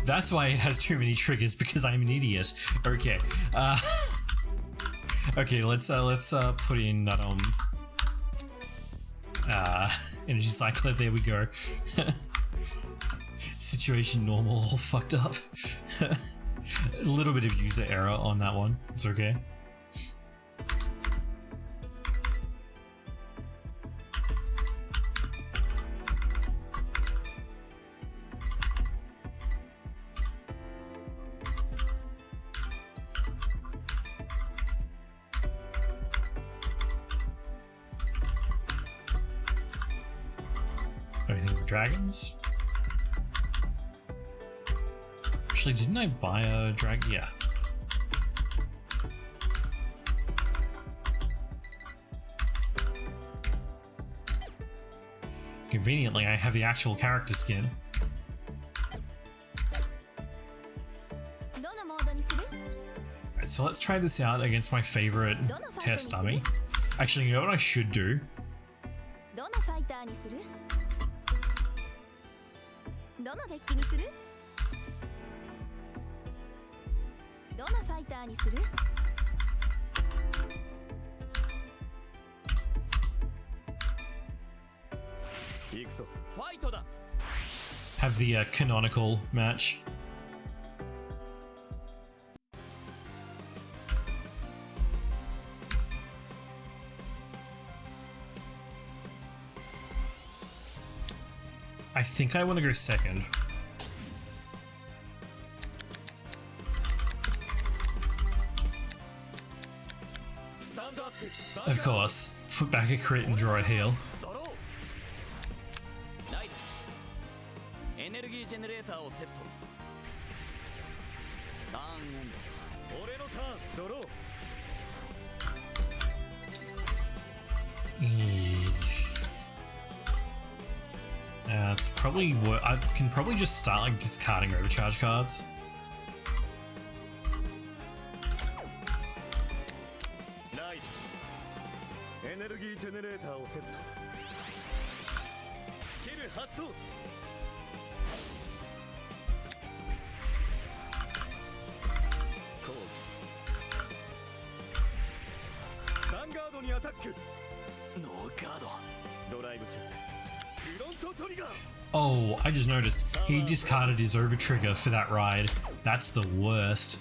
That's why it has too many triggers, because I'm an idiot. Okay. Okay, let's put in that energy cycler. There we go. Situation normal, all fucked up. A little bit of user error on that one. It's okay. Anything for dragons? Actually, didn't I buy a drag? Yeah. Conveniently, I have the actual character skin. Alright, so let's try this out against my favorite test dummy. Actually, you know what I should do? Have the canonical match. I think I want to go second. Of course, put back a crit and draw a heal. It's probably what I can probably just start like discarding overcharge cards. Oh, I just noticed he discarded his over trigger for that ride. That's the worst.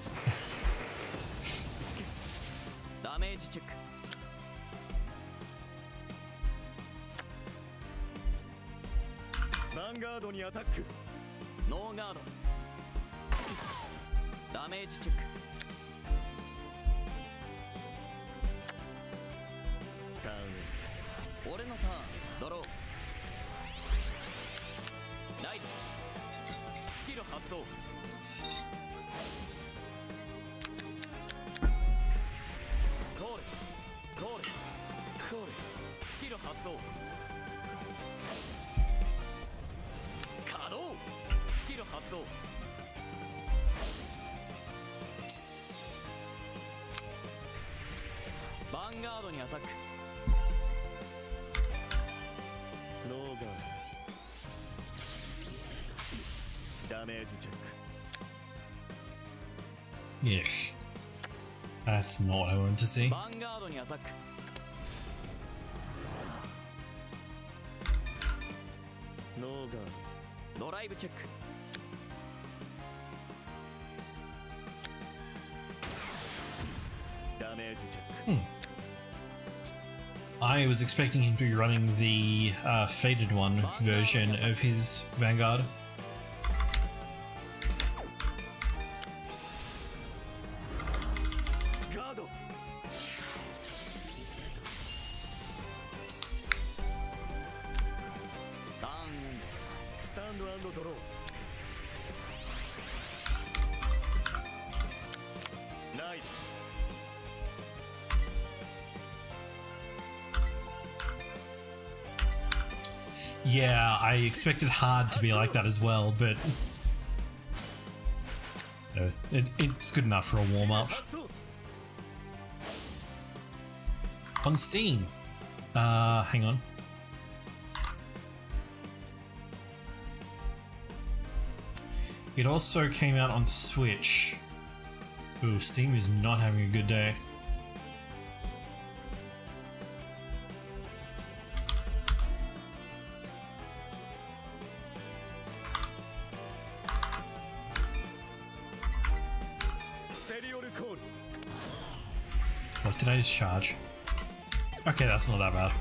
Vanguardにアタック。ノーガード。ダメージチェック。Yeah. That's not what I wanted to see. ヴァンガードにアタック。ノーガード。ドライブチェック。ダメージチェック。I was expecting him to be running the faded one version of his Vanguard. Yeah, I expected hard to be like that as well, but it's good enough for a warm-up. On Steam. Hang on. It also came out on Switch. Ooh, Steam is not having a good day. What did I just charge? Okay, that's not that bad.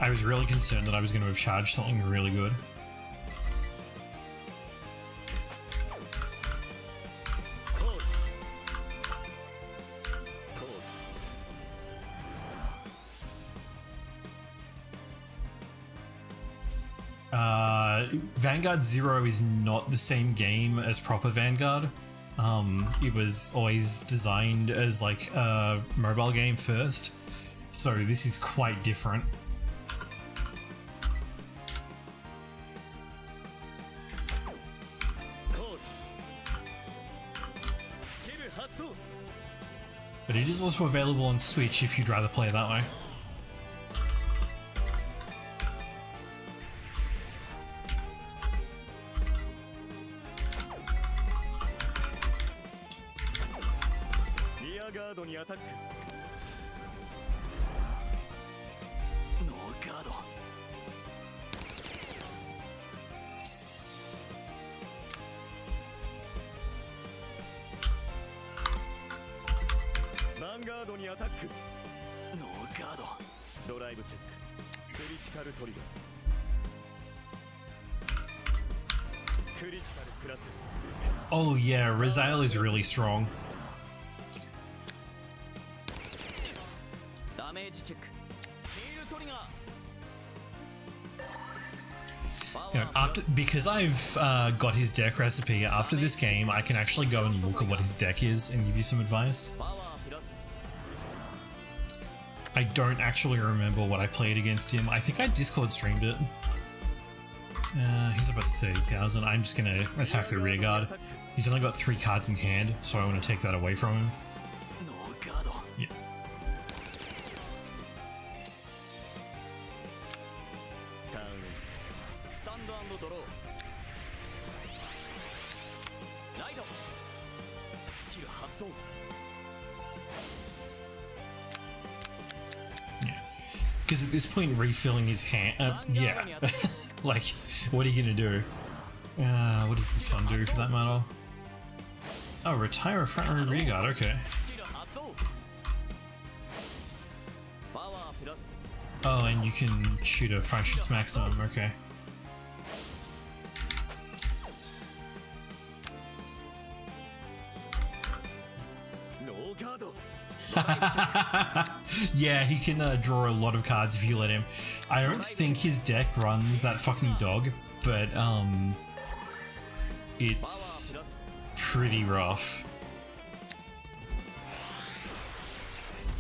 I was really concerned that I was going to have charged something really good. Vanguard 0 is not the same game as proper Vanguard. It was always designed as like a mobile game first, so this is quite different. But it is also available on Switch if you'd rather play it that way. Oh yeah, Rizal is really strong. You know, because I've got his deck recipe, after this game I can actually go and look at what his deck is and give you some advice. I don't actually remember what I played against him. I think I Discord streamed it. He's about 30,000. I'm just gonna attack the rear guard. He's only got 3 cards in hand, so I want to take that away from him. Yeah. Because at this point, refilling his hand, yeah. Like, what are you gonna do? What does this one do for that matter? Oh, retire a front row rear guard, okay. Oh, and you can shoot a front shoots maximum, okay. Yeah, he can draw a lot of cards if you let him. I don't think his deck runs that fucking dog, but it's pretty rough.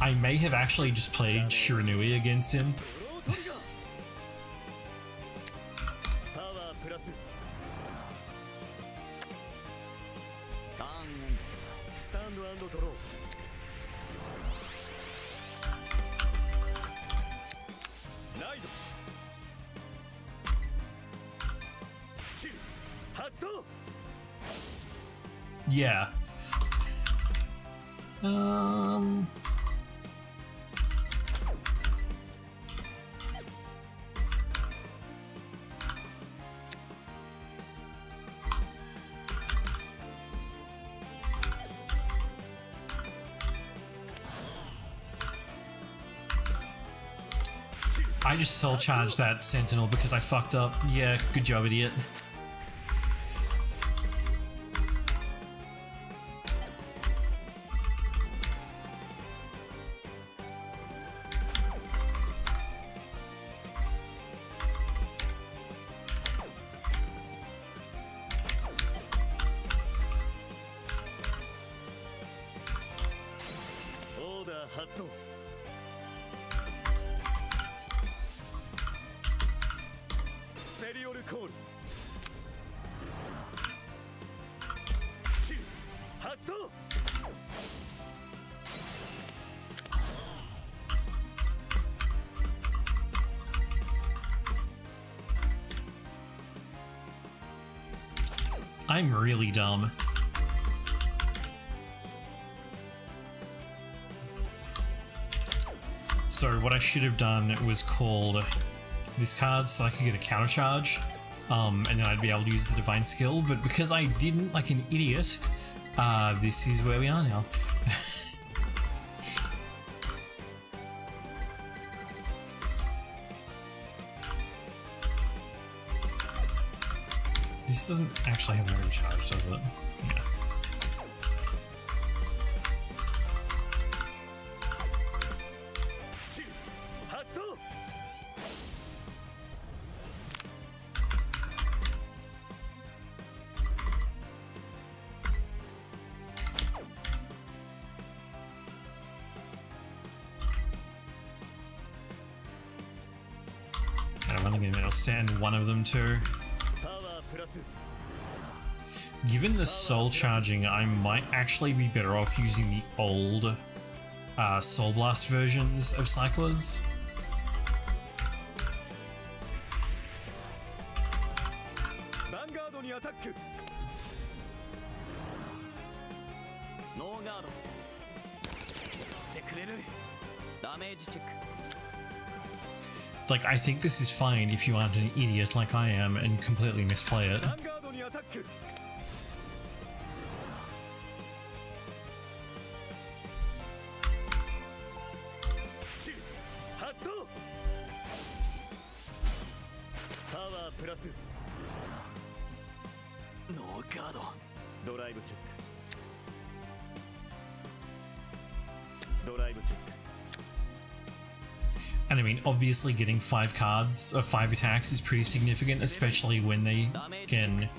I may have actually just played Shiranui against him. Yeah. I just soul charged that Sentinel because I fucked up. Yeah, good job, idiot. 発動スペリオルコールスキル発動I'm really dumb. So what I should have done was called this card so I could get a counter charge, and then I'd be able to use the divine skill, but because I didn't, like an idiot, this is where we are now. This doesn't actually have no charge, does it? Yeah. And I'm only going to be able to stand one of them too. Given the soul charging, I might actually be better off using the old Soul Blast versions of Cyclers. Vanguardにアタック ノーガードってくれるダメージチェック Like, I think this is fine if you aren't an idiot like I am and completely misplay it. ヴァンガードにアタック スキル発動パワープラスノーガードドライブチェックドライブチェック And I mean, obviously getting 5 cards of 5 attacks is pretty significant, especially when they can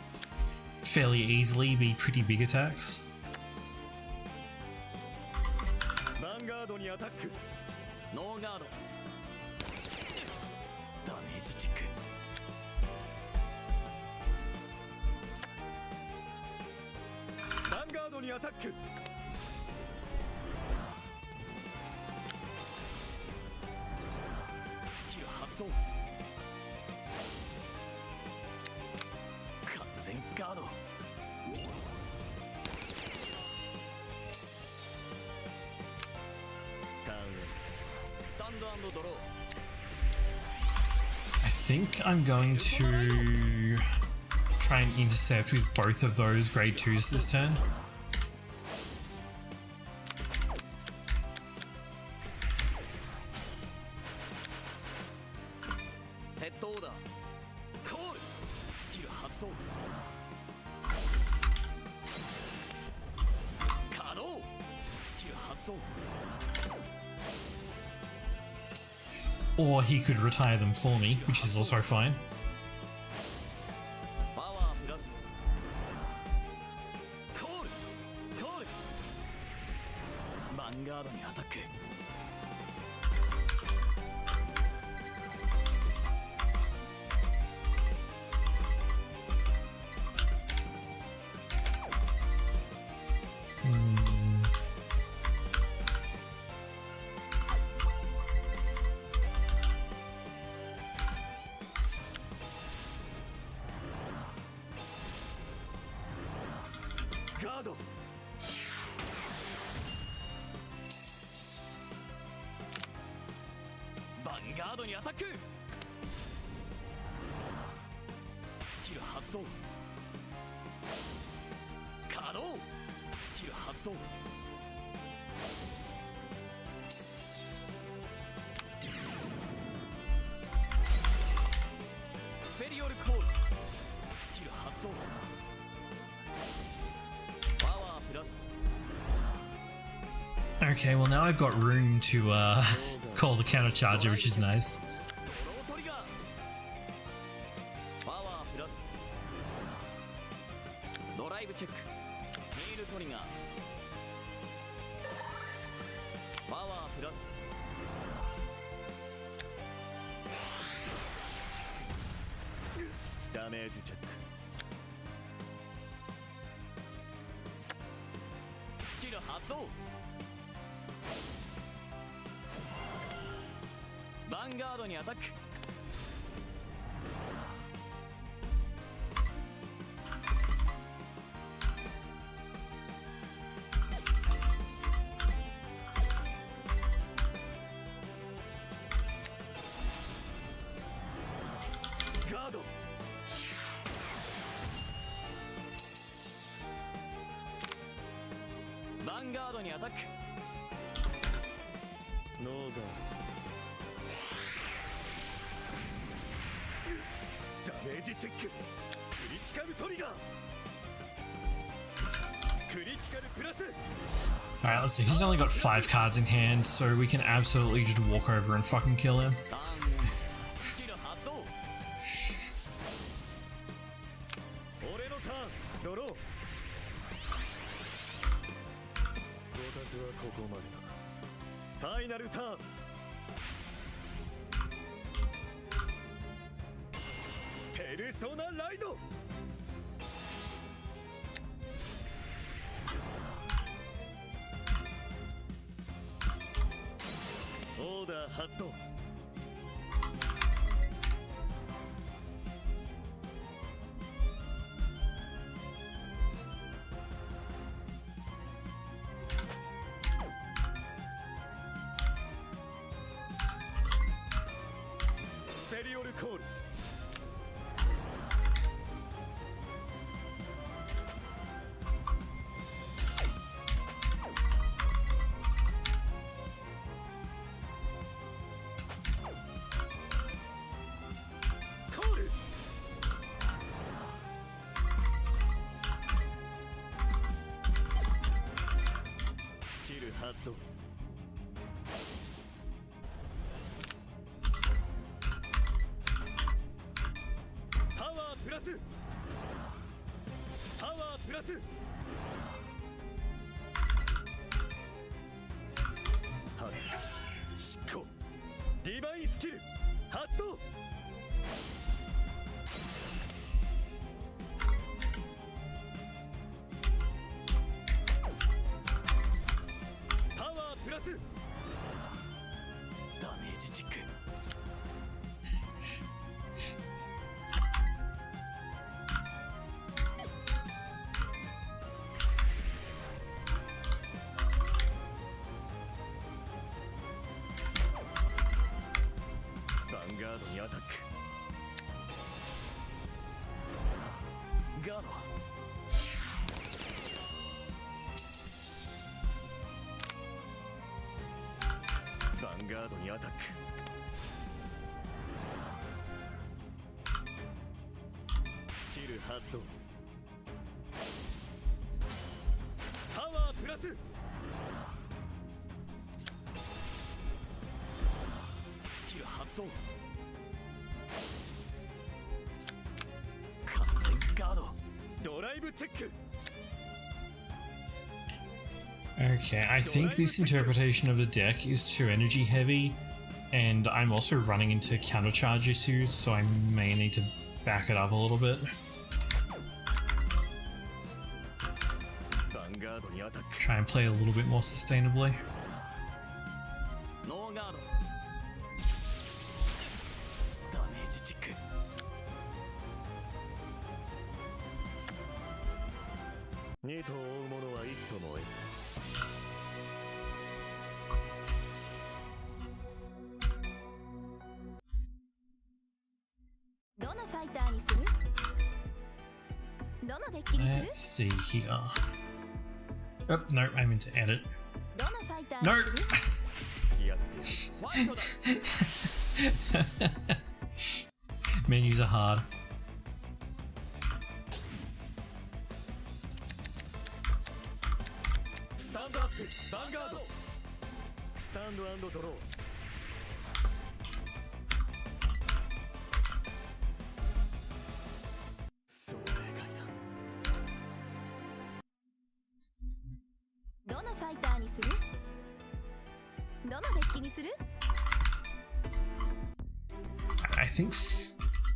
fairly easily be pretty big attacks. ヴァンガードにアタックノーガードダメージチェックヴァンガードにアタックスキル発動完全ガードスタンド&ドロー I think I'm going to try and intercept with both of those grade 2s this turn. セットオーダーコールスキル発動稼働スキル発動 Or he could retire them for me, which is also fine. パワープラスコールコールヴァンガードにアタック ガードヴァンガードにアタックスキル発動稼働スキル発動スペリオルコールスキル発動 Okay, well now I've got room to call the counter charger, which is nice. パワープラスドライブチェックヒールトリガーパワープラスダメージチェックスキル発動ヴァンガードにアタックガードヴァンガードにアタックノーガードダメージチェッククリティカルトリガークリティカルプラス Alright, let's see. He's only got 5 cards in hand, so we can absolutely just walk over and fucking kill him. スキル発動俺のターンドロー到達はここまでだファイナルターンペルソナライドオーダー発動ステリオルコール発動パワープラスパワープラスはい執行ディバインスキル発動ダメージチェックヴァンガードにアタックガードヴァンガードにアタックスキル発動パワープラススキル発動完全ガードドライブチェックOkay, I think this interpretation of the deck is too energy heavy, and I'm also running into countercharge issues, so I may need to back it up a little bit. Try and play a little bit more sustainably. Let's see here. Oh, no, I meant to edit. No! Menus are hard. Stand up, Vanguard! Stand and draw. どのファイターにする？ I think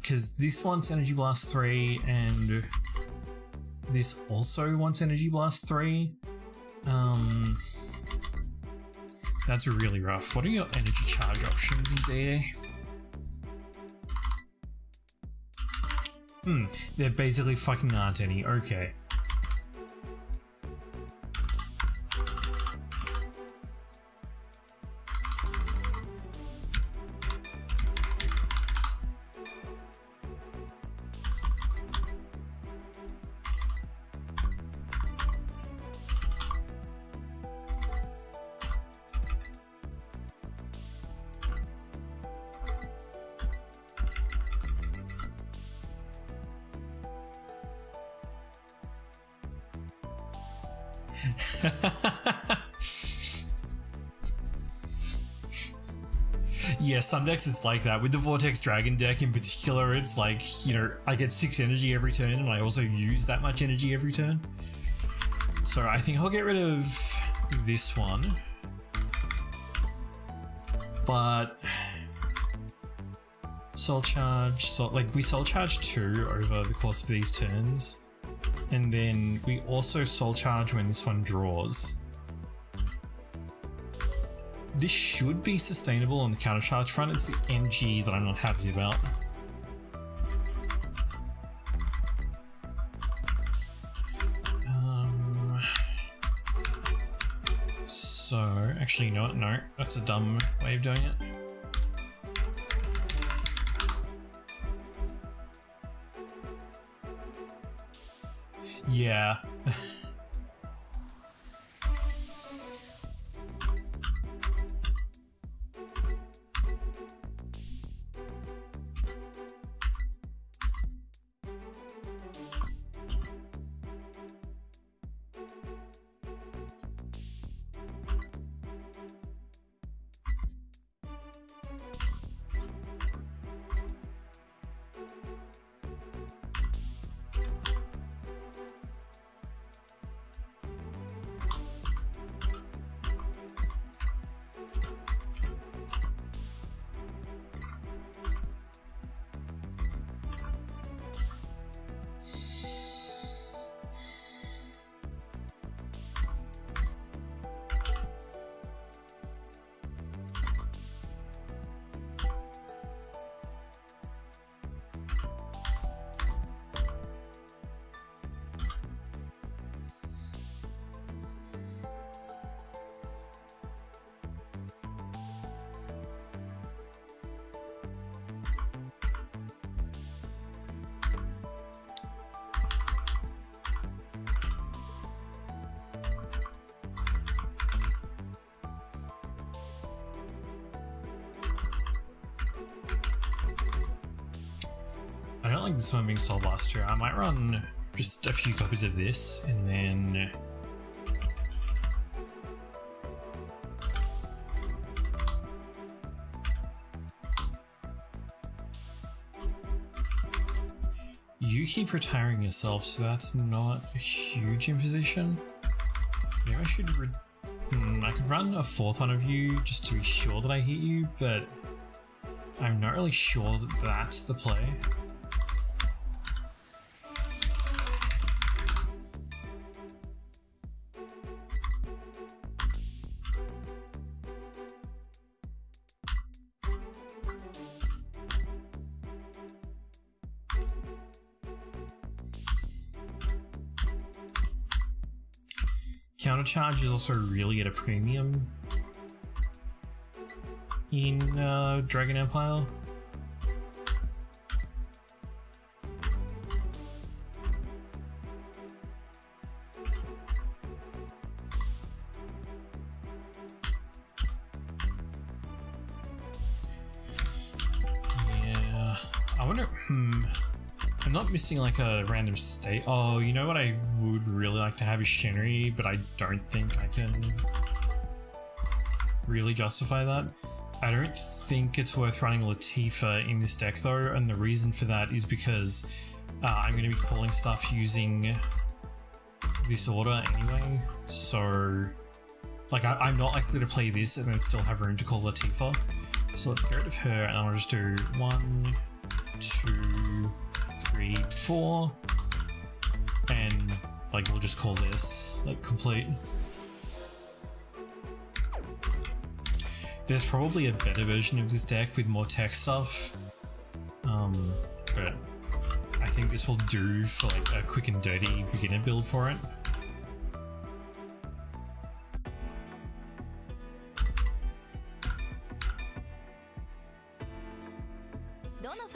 because this wants Energy Blast 3 and this also wants Energy Blast 3. That's really rough. What are your energy charge options in DA? There basically fucking aren't any. Okay. Yeah, some decks it's like that. With the Vortex Dragon deck in particular, it's like, you know, I get 6 energy every turn and I also use that much energy every turn. So I think I'll get rid of this one. But Soul Charge, like we Soul Charge 2 over the course of these turns. And then we also Soul Charge when this one draws. This should be sustainable on the counter charge front. It's the NG that I'm not happy about. So, actually, you know what? No, that's a dumb way of doing it. Yeah. I don't like this one being Soul Blast 2. I might run just a few copies of this and then you keep retiring yourself, so that's not a huge imposition. Maybe I should I could run a 4th one of you just to be sure that I hit you, but I'm not really sure that that's the play. Counter charge is also really at a premium in Dragon Empire. Yeah, I wonder. I'm not missing like a random state. Oh, you know what I would really like to have is Shenry, but I don't think I can really justify that. I don't think it's worth running Latifah in this deck though, and the reason for that is because I'm going to be calling stuff using this order anyway, so Like, I'm not likely to play this and then still have room to call Latifah. So let's get rid of her, and I'll just do 1, 2, 3, 4. And, like, we'll just call this, like, complete. There's probably a better version of this deck with more tech stuff. But I think this will do for, like, a quick and dirty beginner build for it.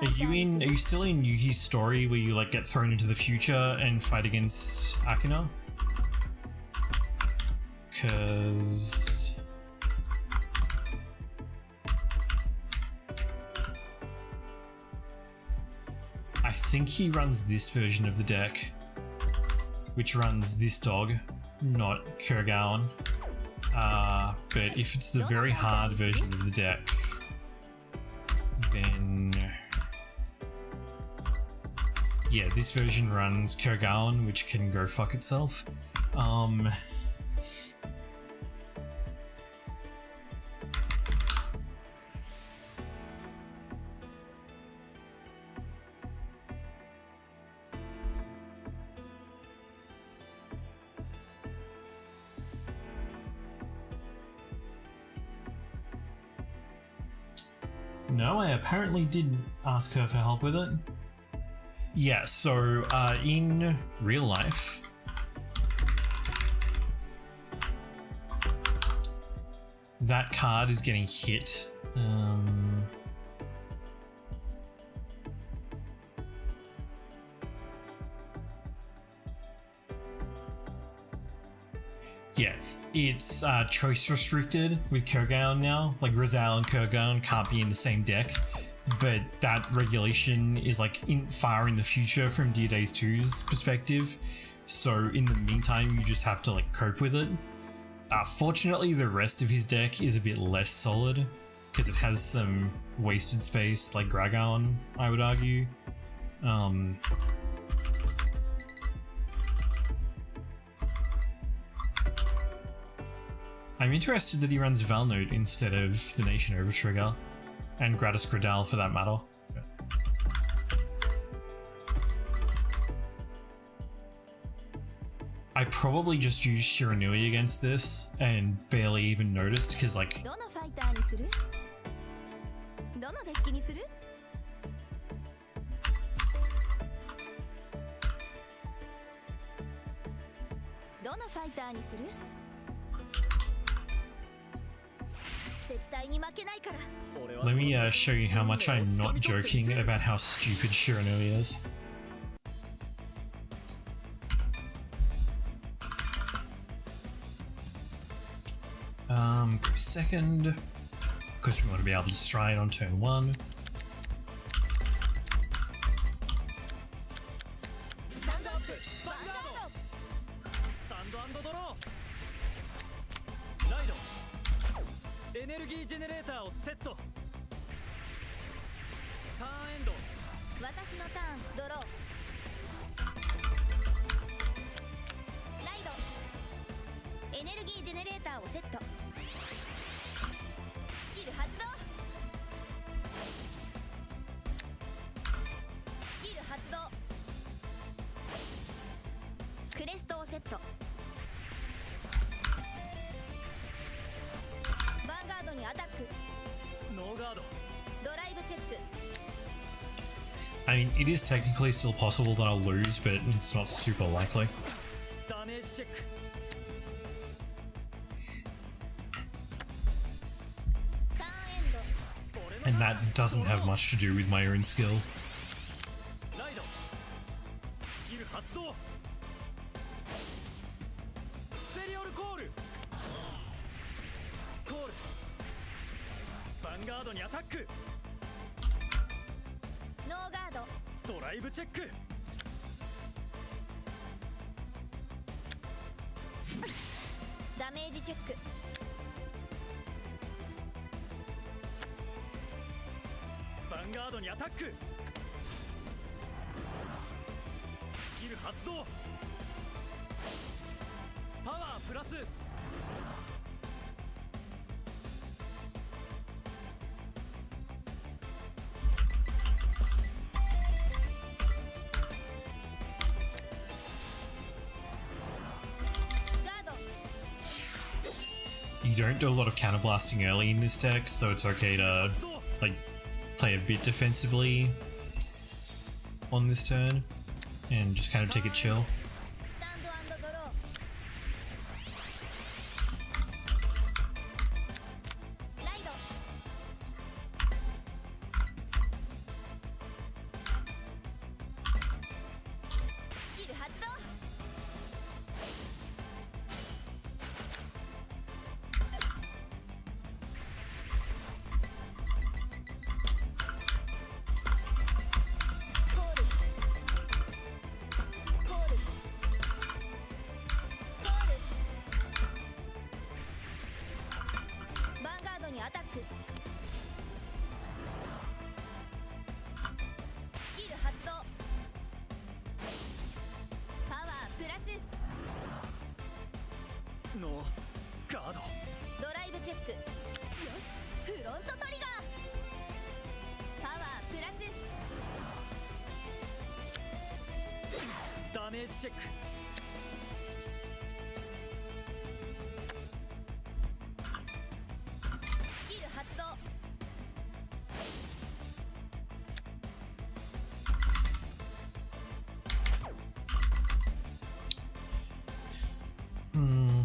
Are you still in Yuki's story where you, like, get thrown into the future and fight against Akina? Cause I think he runs this version of the deck, which runs this dog, not Kurgaon. But if it's the very hard version of the deck, then yeah, this version runs Kurgaon, which can go fuck itself. No, I apparently did ask her for help with it. Yeah, so in real life, that card is getting hit. Yeah, it's choice restricted with Kurgaon now. Like, Rizal and Kurgaon can't be in the same deck, but that regulation is like far in the future from Dear Days 2's perspective. So in the meantime, you just have to like cope with it. Fortunately, the rest of his deck is a bit less solid because it has some wasted space, like Gragon, I would argue. I'm interested that he runs Valnote instead of the Nation Overtrigger, and Gratis Gradal for that matter. I probably just used Shiranui against this and barely even noticed because, like, let me show you how much I'm not joking about how stupid Shiranui is. Second, because we want to be able to stride on turn 1. I mean, it is technically still possible that I'll lose, but it's not super likely. And that doesn't have much to do with my own skill. you don't do a lot of counterblasting early in this deck, so it's okay to like play a bit defensively on this turn and just kind of take it chill.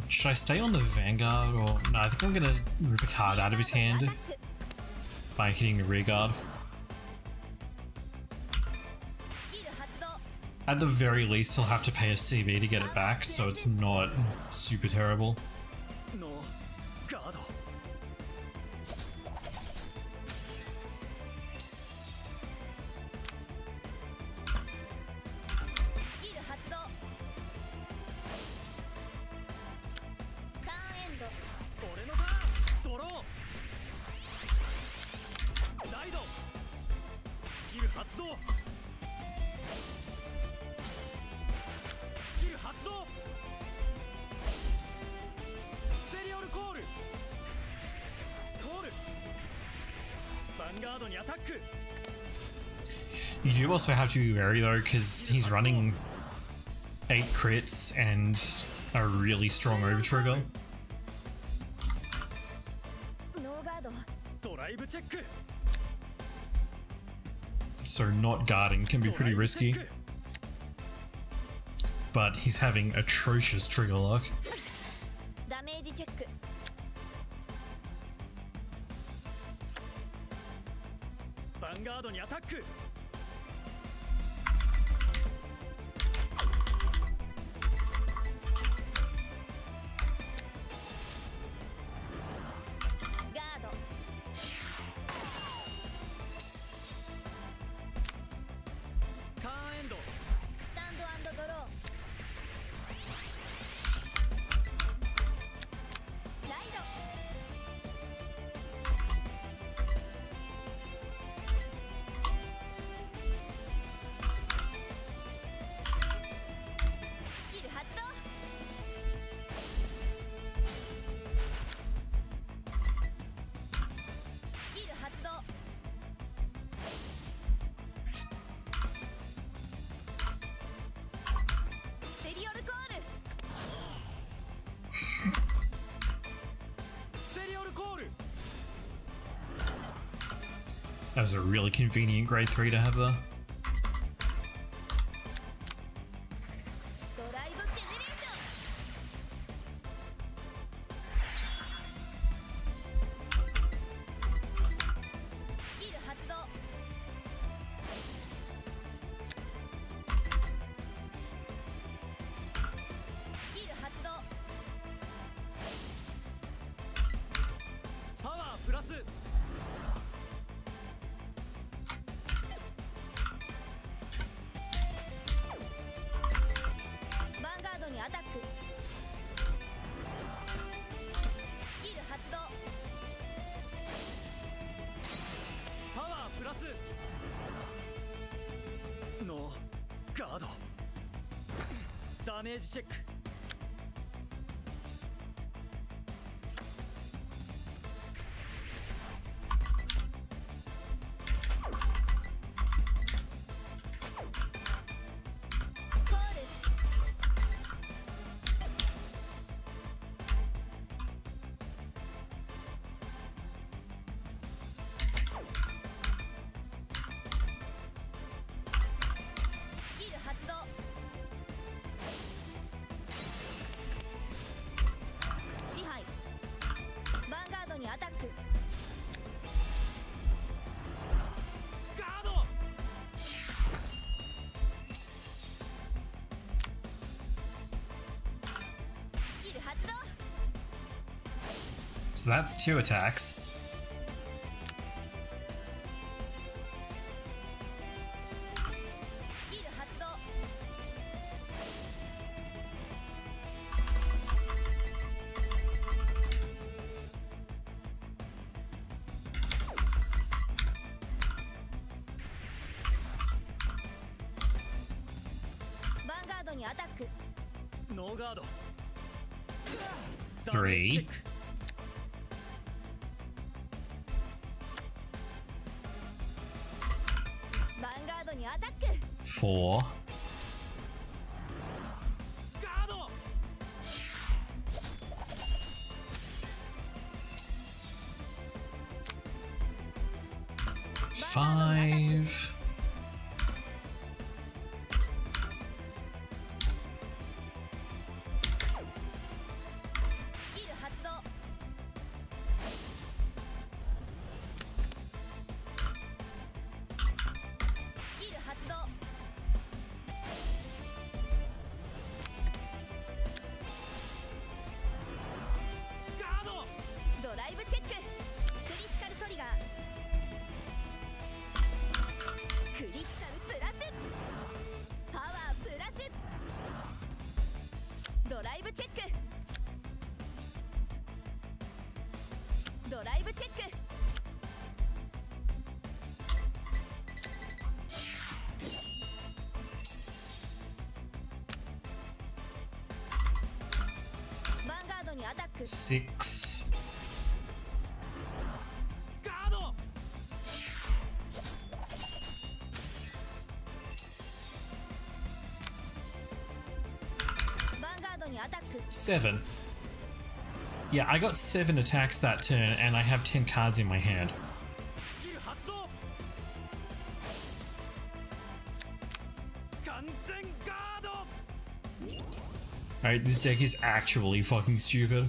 Should I stay on the Vanguard or no? I think I'm gonna rip a card out of his hand by hitting the rear guard. At the very least, he'll have to pay a CB to get it back, so it's not super terrible. You do also have to be wary though, because he's running 8 crits and a really strong over trigger. So not guarding can be pretty risky. But he's having atrocious trigger luck. That was a really convenient grade 3 to have there. So that's 2 attacks. Three. Four. Five. Six. Seven. Yeah, I got 7 attacks that turn, and I have 10 cards in my hand. Alright, this deck is actually fucking stupid.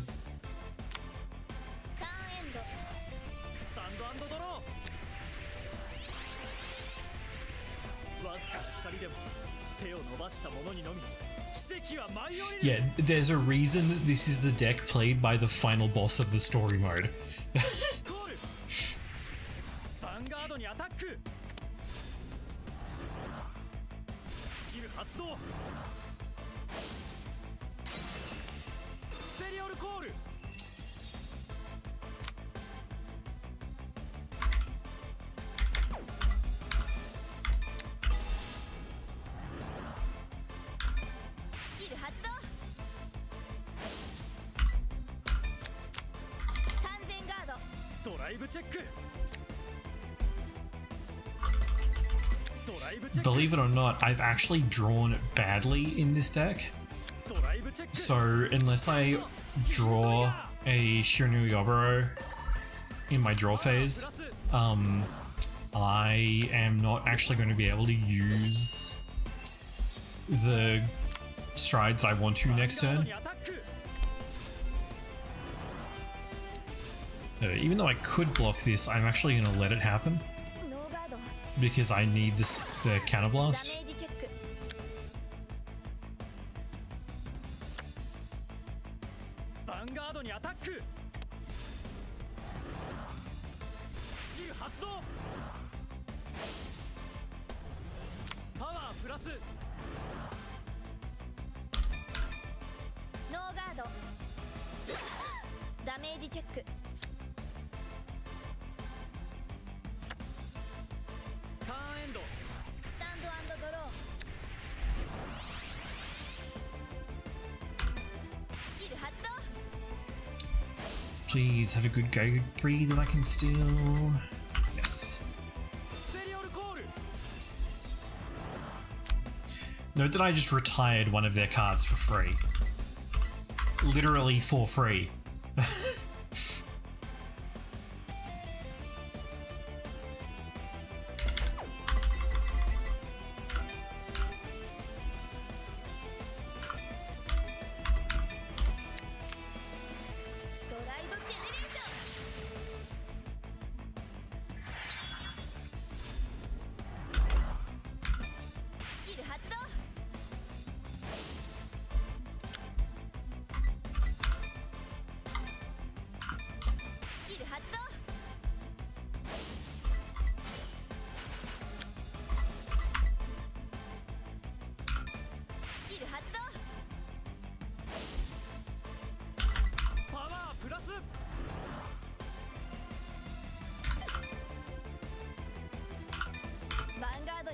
Yeah, there's a reason that this is the deck played by the final boss of the story mode. Believe it or not, I've actually drawn badly in this deck. So unless I draw a Shirinu Yoboro in my draw phase, I am not actually going to be able to use the stride that I want to next turn. Even though I could block this, I'm actually going to let it happen because I need this, the counterblast. Please have a good go. Breathe and I can steal. Yes. Note that I just retired one of their cards for free. Literally for free.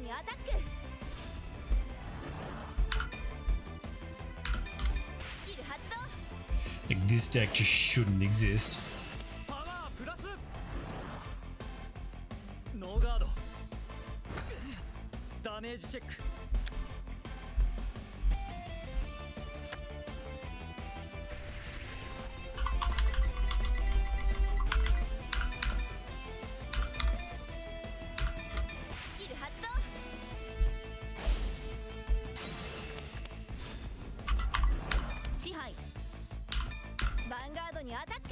にアタック。スキル発動。 Like, this deck just shouldn't exist. パワープラスノーガードダメージチェックスキル発動。支配。ヴァンガードにアタック。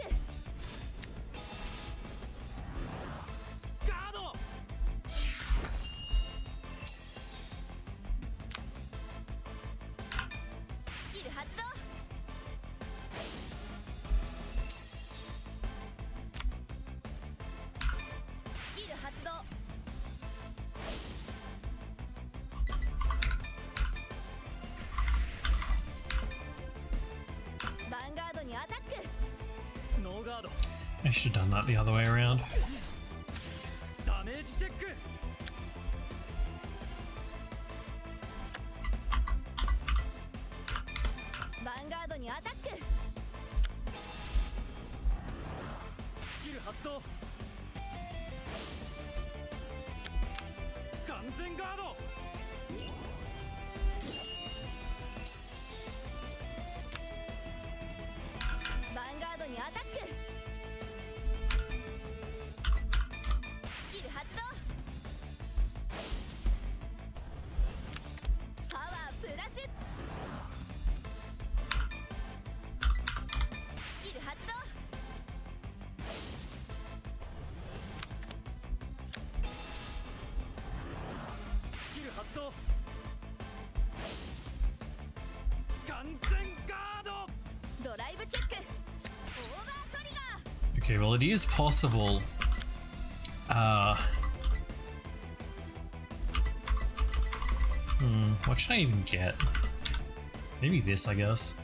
ガードスキル発動。スキル発動。ヴァンガードにアタック。ノーガード I should have done that the other way around. ダメージチェックヴァンガードにアタック。スキル発動完全ガードヴァンガードにアタック。スキル発動。パワープラス。スキル発動。スキル発動完全ガードドライブチェック。オーバートリガー。 Okay, well, it is possible. What should I even get? Maybe this, I guess.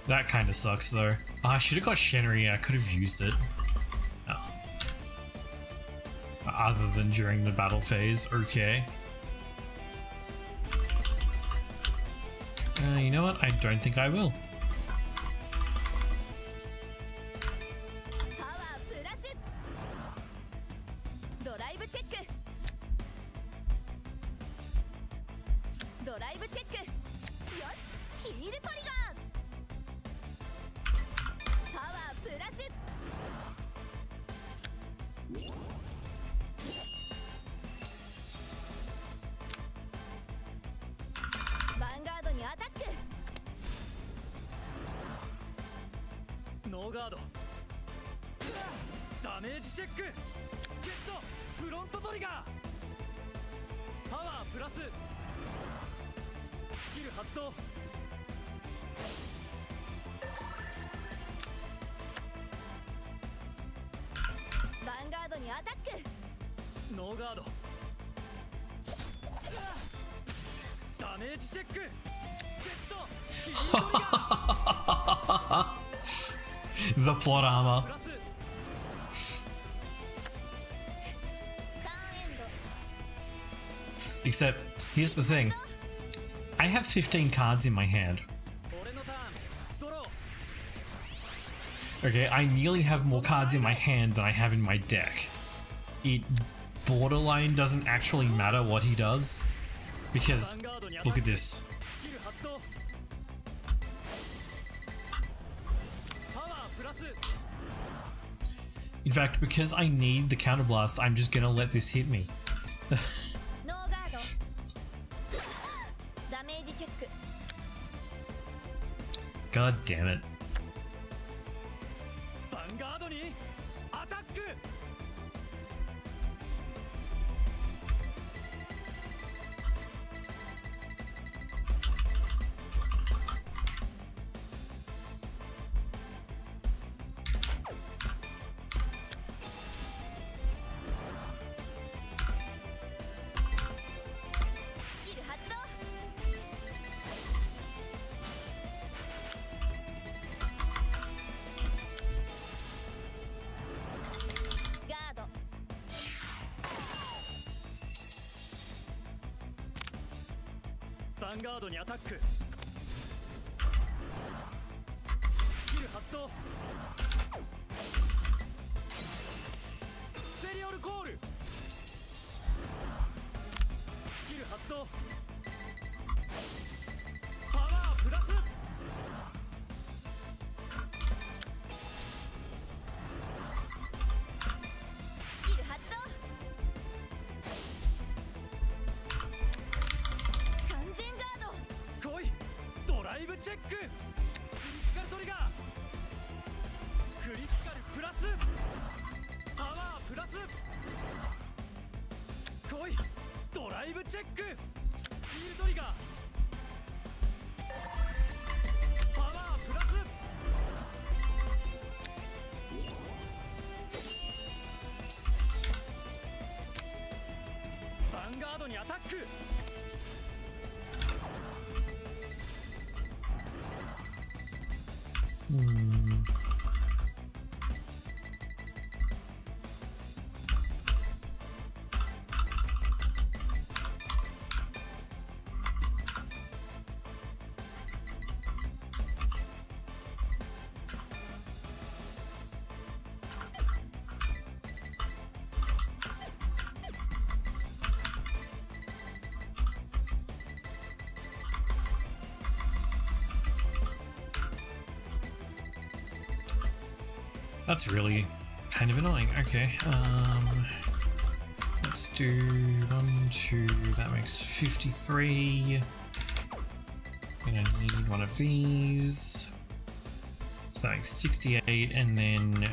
That kind of sucks, though. I should have got Shenry. I could have used it. Oh. Other than during the battle phase. Okay. You know what? I don't think I will. パワープラス。ドライブチェック。ドライブチェック。よし、ヒールトリガー。パワープラス。ヴァンガードにアタック。ノーガードダメージチェックゲットフロントトリガーパワープラススキル発動ヴァンガードにアタック。ノーガードダメージチェックゲットヒールトリガー The plot armor. プラス ターンエンド。 Except, here's the thing. I have 15 cards in my hand. 俺のターンドロー Okay, I nearly have more cards in my hand than I have in my deck. It borderline doesn't actually matter what he does. Because, look at this. スキル発動パワープラス In fact, because I need the counterblast, I'm just gonna let this hit me. ノーガード。ダメージチェック。 God damn it. ヴァンガードにアタック スンガードにアタック。スキル発動。ステリオルコール。スキル発動。パワープラス。スキル発動。完全ガード。来い。ドライブチェック。クリティカルトリガー。クリティカルプラス。パワープラス。来い。ドライブチェック。フィールトリガー。パワープラス。ヴァンガードにアタック。That's really kind of annoying. Okay, let's do 1, 2, that makes 53. Gonna need one of these. So that makes 68, and then ブ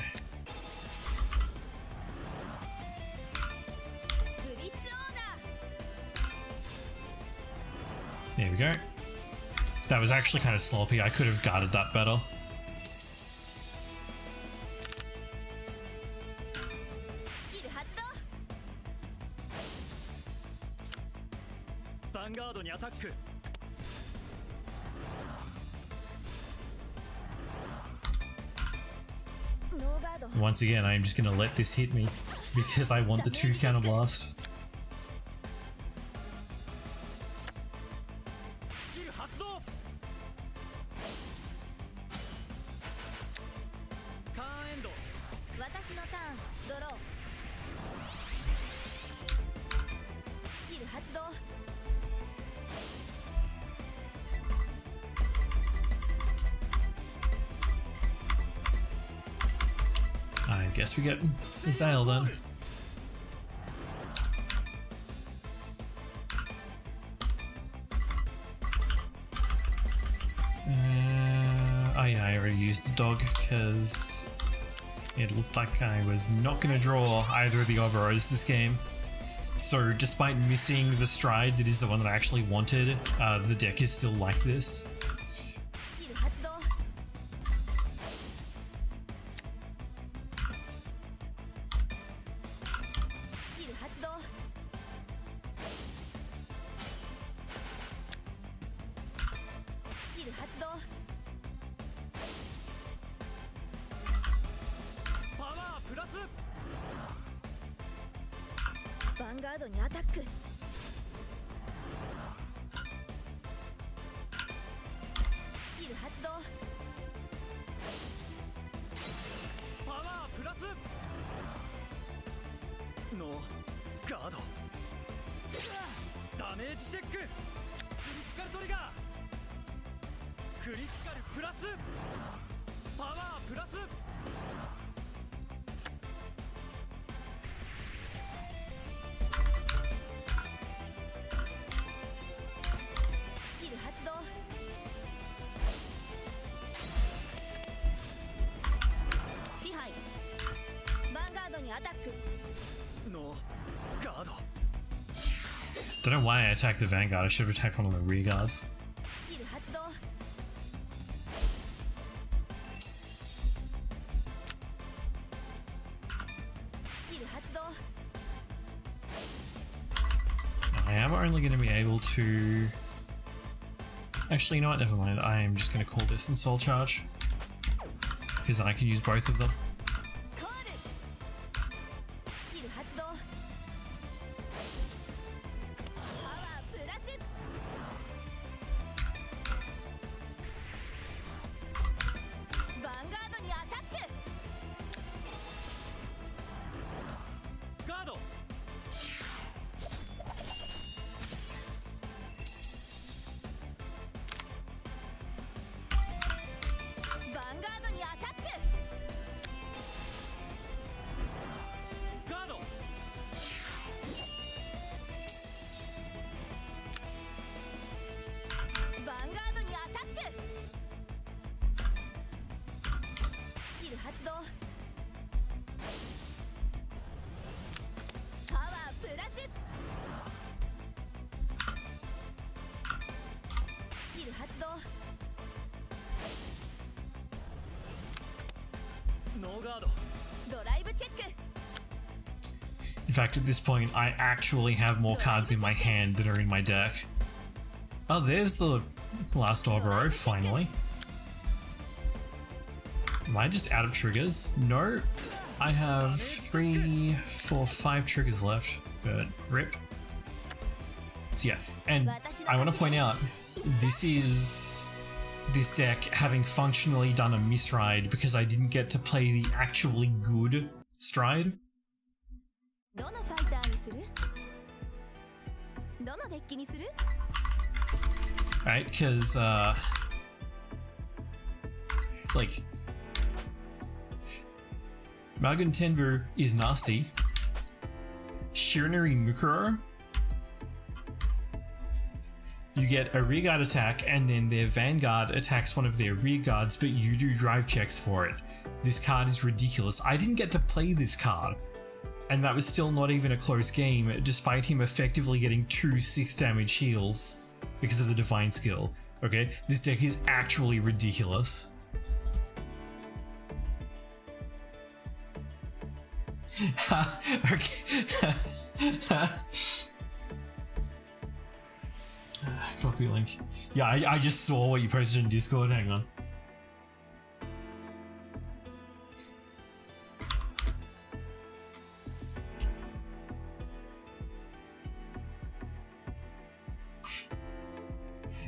リッツオーダー。 there we go. That was actually kind of sloppy. I could have guarded that better. スキル発動。ヴァンガードにアタック。ノーガード。 Once again, I'm just gonna let this hit me because I want the 2 counter blast. スキル発動。ターンエンド。私のターン。ドロー。スキル発動。 I guess we get Zale then. Oh yeah, I already used the dog because it looked like I was not going to draw either of the Oberos this game. So despite missing the stride that is the one that I actually wanted, the deck is still like this. スキル発動。 スキル発動。 スキル発動。 パワープラス。ヴァンガードにアタック。スキル発動。 パワープラス。ノーガード。ダメージチェック。クリティカルトリガー。クリティカルプラス。パワープラス。スキル発動。 支配。ヴァンガードにアタック。 ノーガード。 Don't know why I attacked the Vanguard. I should have attacked one of the rear guards. スキル発動。 スキル発動。 I am only going to be able to... Actually, you know what? Never mind. I am just going to call this in Soul Charge. Because then I can use both of them. コール。スキル発動。パワープラス。ガード ドライブチェック In fact, at this point, I actually have more cards in my hand than are in my deck. Oh, there's the last Ogro, finally. Am I just out of triggers? No. I have 3, 4, 5 triggers left, but rip. So yeah, and I want to point out, this is this deck having functionally done a misride because I didn't get to play the actually good stride. どのファイターにするどのデッキにする Right, because like Magun Tenbu is nasty. Shiranui Mukuro, you get a rear guard attack and then their Vanguard attacks one of their rear guards, but you do drive checks for it. This card is ridiculous. I didn't get to play this card, and that was still not even a close game, despite him effectively getting 2 6 damage heals because of the Divine skill. Okay, this deck is actually ridiculous. Okay. Copy link. Yeah, I just saw what you posted in Discord. Hang on.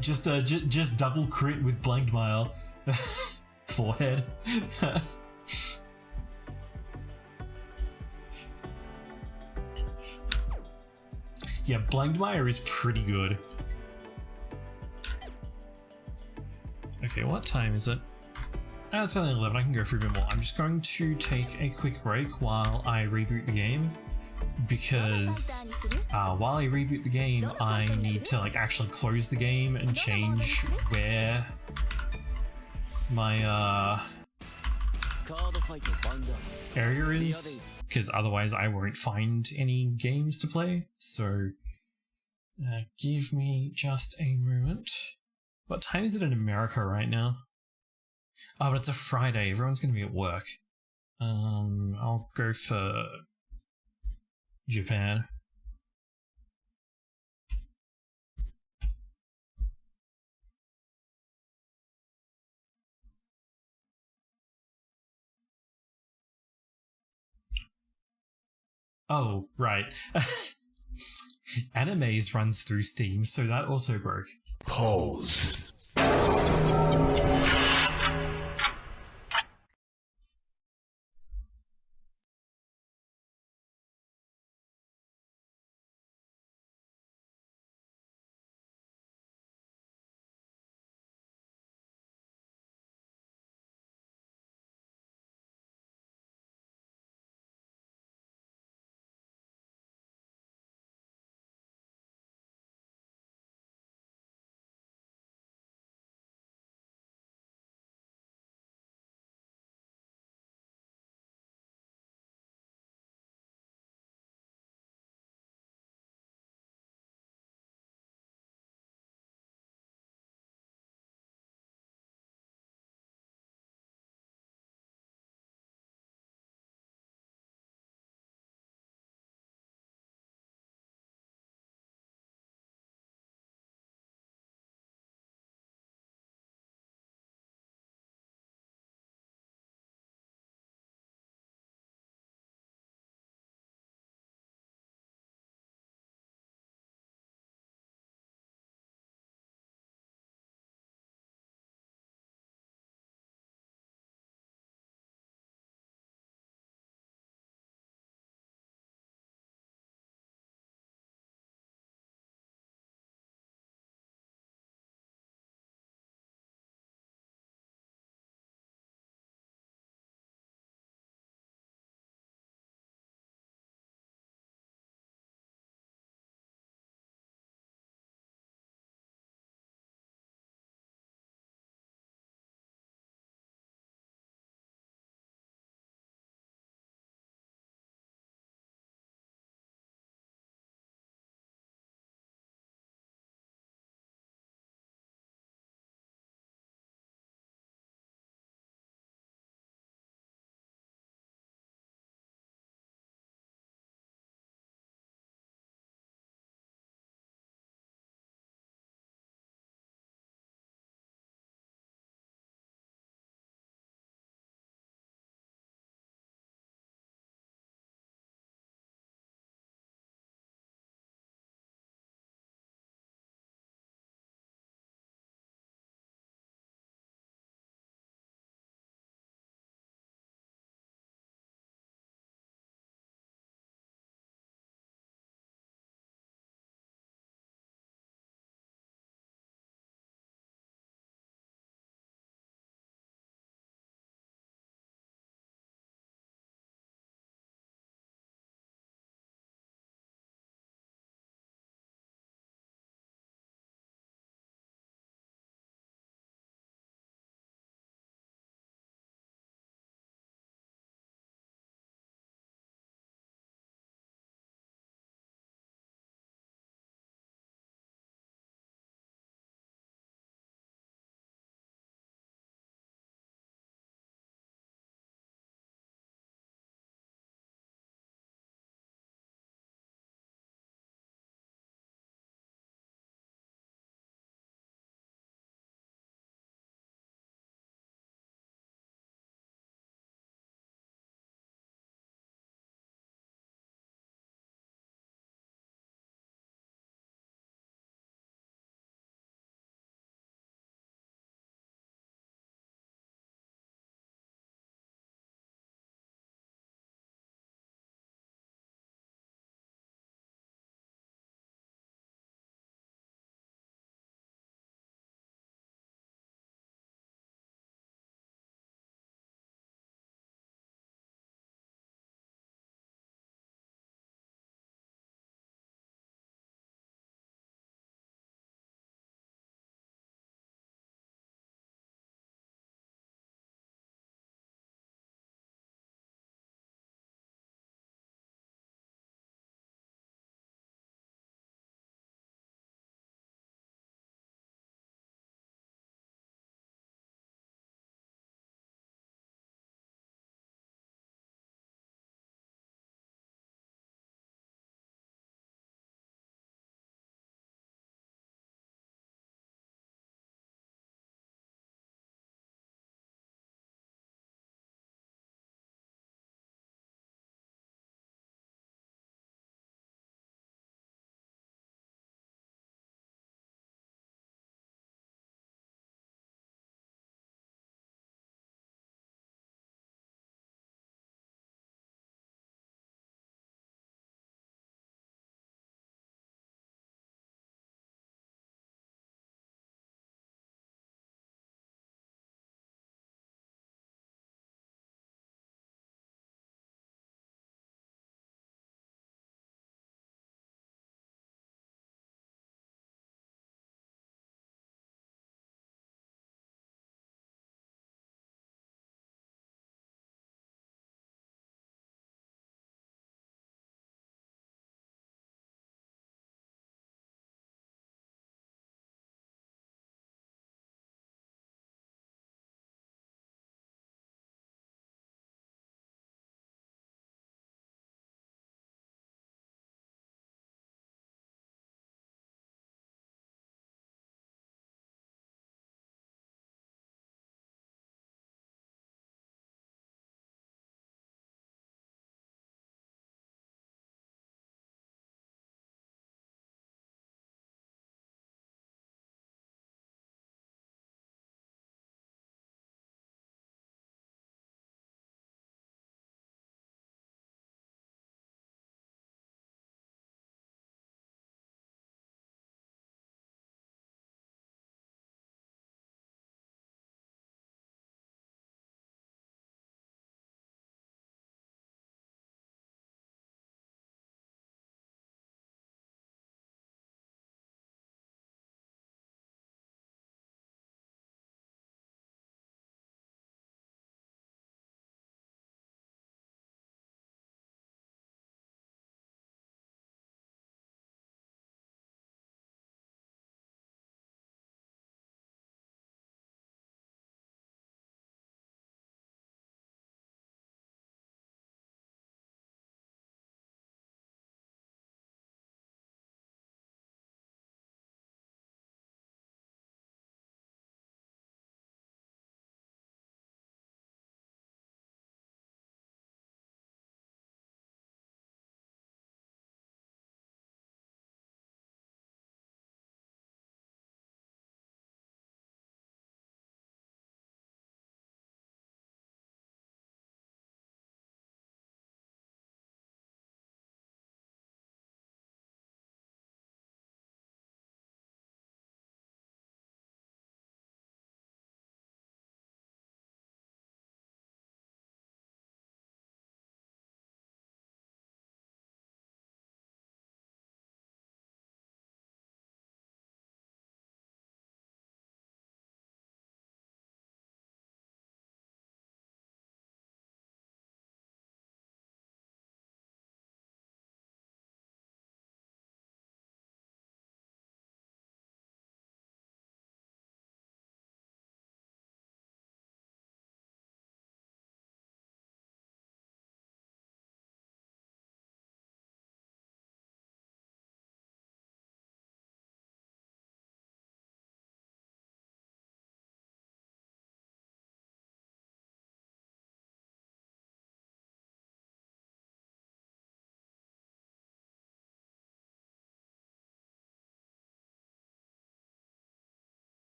Just double crit with blanked mile. Forehead. Yeah, Blangmire is pretty good. Okay, what time is it? Oh, it's only 11, I can go for a bit more. I'm just going to take a quick break while I reboot the game, because while I reboot the game, I need to like actually close the game and change where my CARDFIGHT VANGUARD area is, because otherwise I won't find any games to play. So give me just a moment. What time is it in America right now? Oh, but it's a Friday. Everyone's going to be at work. I'll go for Japan. Oh, right. Animes runs through Steam, so that also broke. Pose.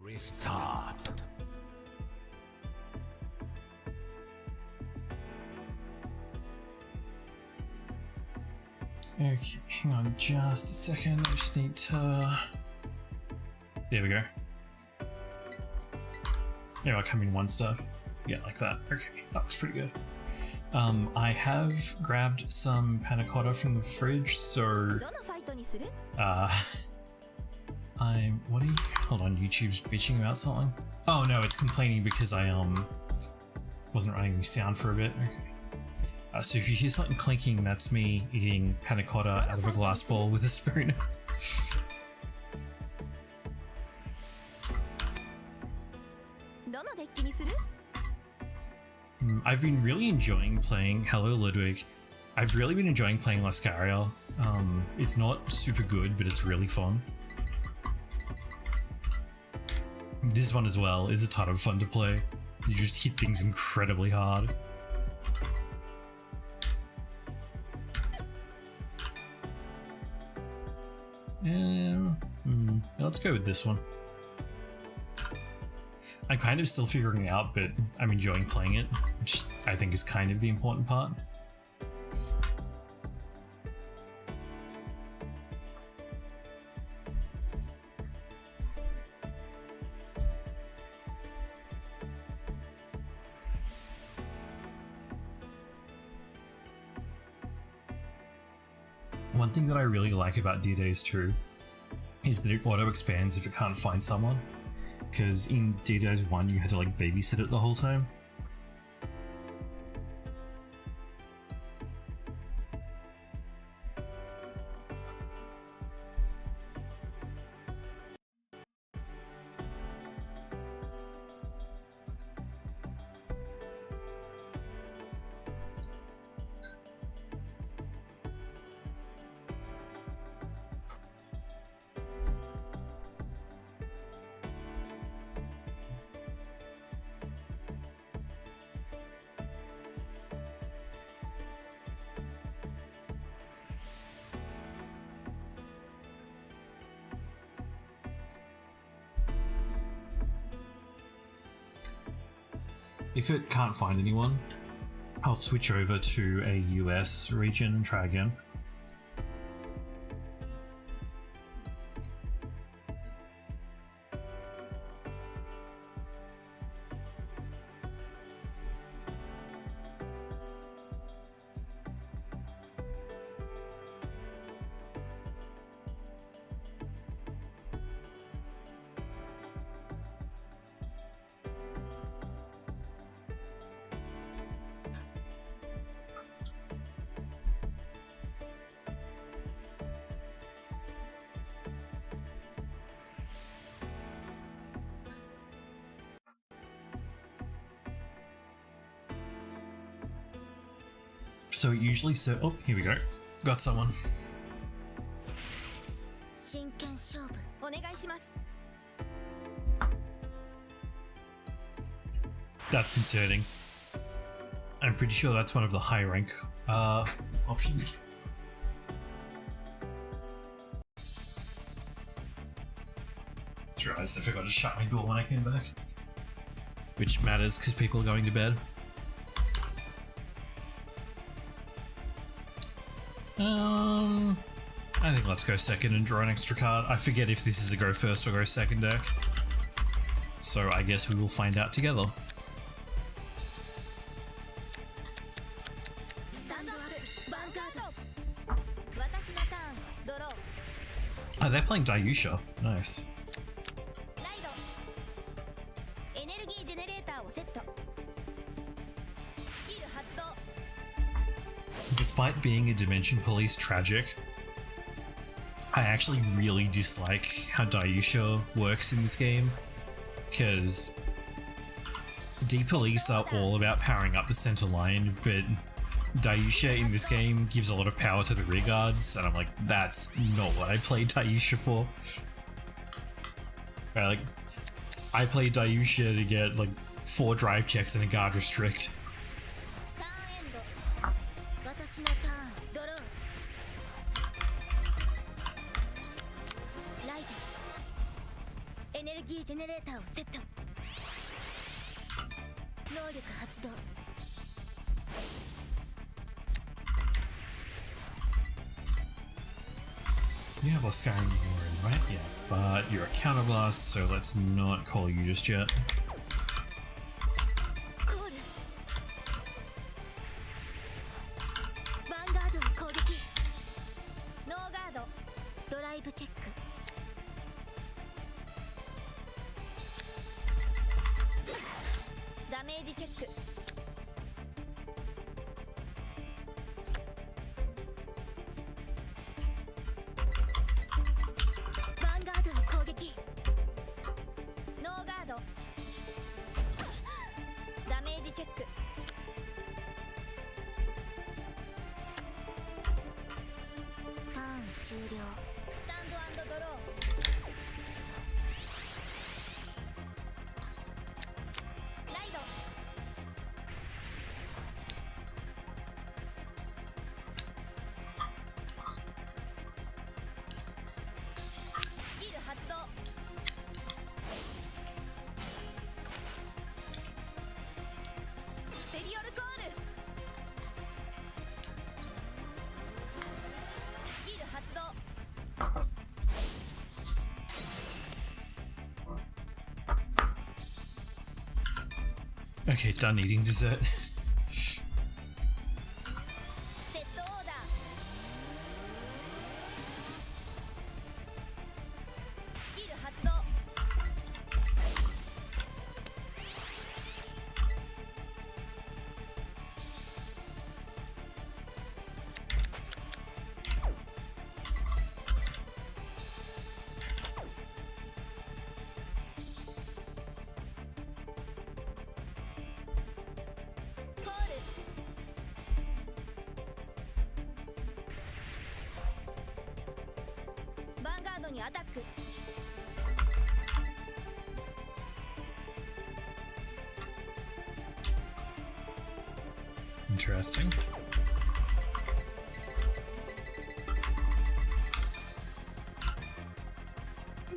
Restart. Okay, hang on just a second. I just need to. There we go. Yeah, I'll come in one star. Yeah, like that. Okay, that was pretty good. I have grabbed some panna cotta from the fridge, so どのファイトにする？ what are you? Hold on, YouTube's bitching about something. Oh no, it's complaining because I wasn't running sound for a bit. Okay. So if you hear something clinking, that's me eating panna cotta out of a glass bowl with a spoon. I've been really enjoying playing. Hello, Ludwig. I've really been enjoying playing Lascaria. It's not super good, but it's really fun. This one as well is a ton of fun to play. You just hit things incredibly hard. Let's go with this one. I'm kind of still figuring it out, but I'm enjoying playing it, which I think is kind of the important part. One thing that I really like about Dear Days 2 is that it auto-expands if it can't find someone. Because in Dear Days 1 you had to like babysit it the whole time. If it can't find anyone, I'll switch over to a US region and try again. So it usually oh, here we go. Got someone. 真剣勝負お願いします。 That's concerning. I'm pretty sure that's one of the high rank options. Just realized I forgot to shut my door when I came back. Which matters because people are going to bed. I think let's go second and draw an extra card. I forget if this is a go first or go second deck. So I guess we will find out together. Oh, they're playing Dayusha. Nice. Despite being a Dimension Police tragic, I actually really dislike how Dayusha works in this game, because D-Police are all about powering up the center line, but Dayusha in this game gives a lot of power to the rear guards, and I'm like, that's not what I played Dayusha for. Right, like, I played Dayusha to get like 4 drive checks and a guard restrict. ギージェネレーターをセット。能力発動。 You have less Skyrim Warren, right? Yeah. But you're a counterblast, so let's not call you just yet. コール。ヴァンガードを攻撃。ノーガード。ドライブチェック。ダメージチェック。ヴァンガードを攻撃。ノーガード。ダメージチェック。ターン終了。スタンド&ドロー。ライド。スキル発動。スペリオルコール。スキル発動。 Okay, done eating dessert. セットオーダー。スキル発動。コール。ヴァンガードにアタック。 Interesting.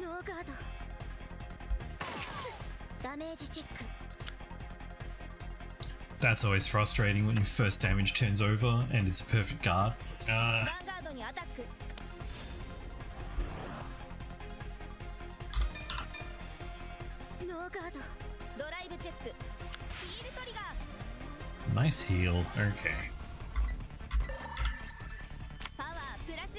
ノーガード。ダメージチェック。 That's always frustrating when your first damage turns over and it's a perfect guard. It's like, ヴァンガードにアタック。ノーガード。ドライブチェック。ヒールトリガー。 nice heal. Okay. パワープラス。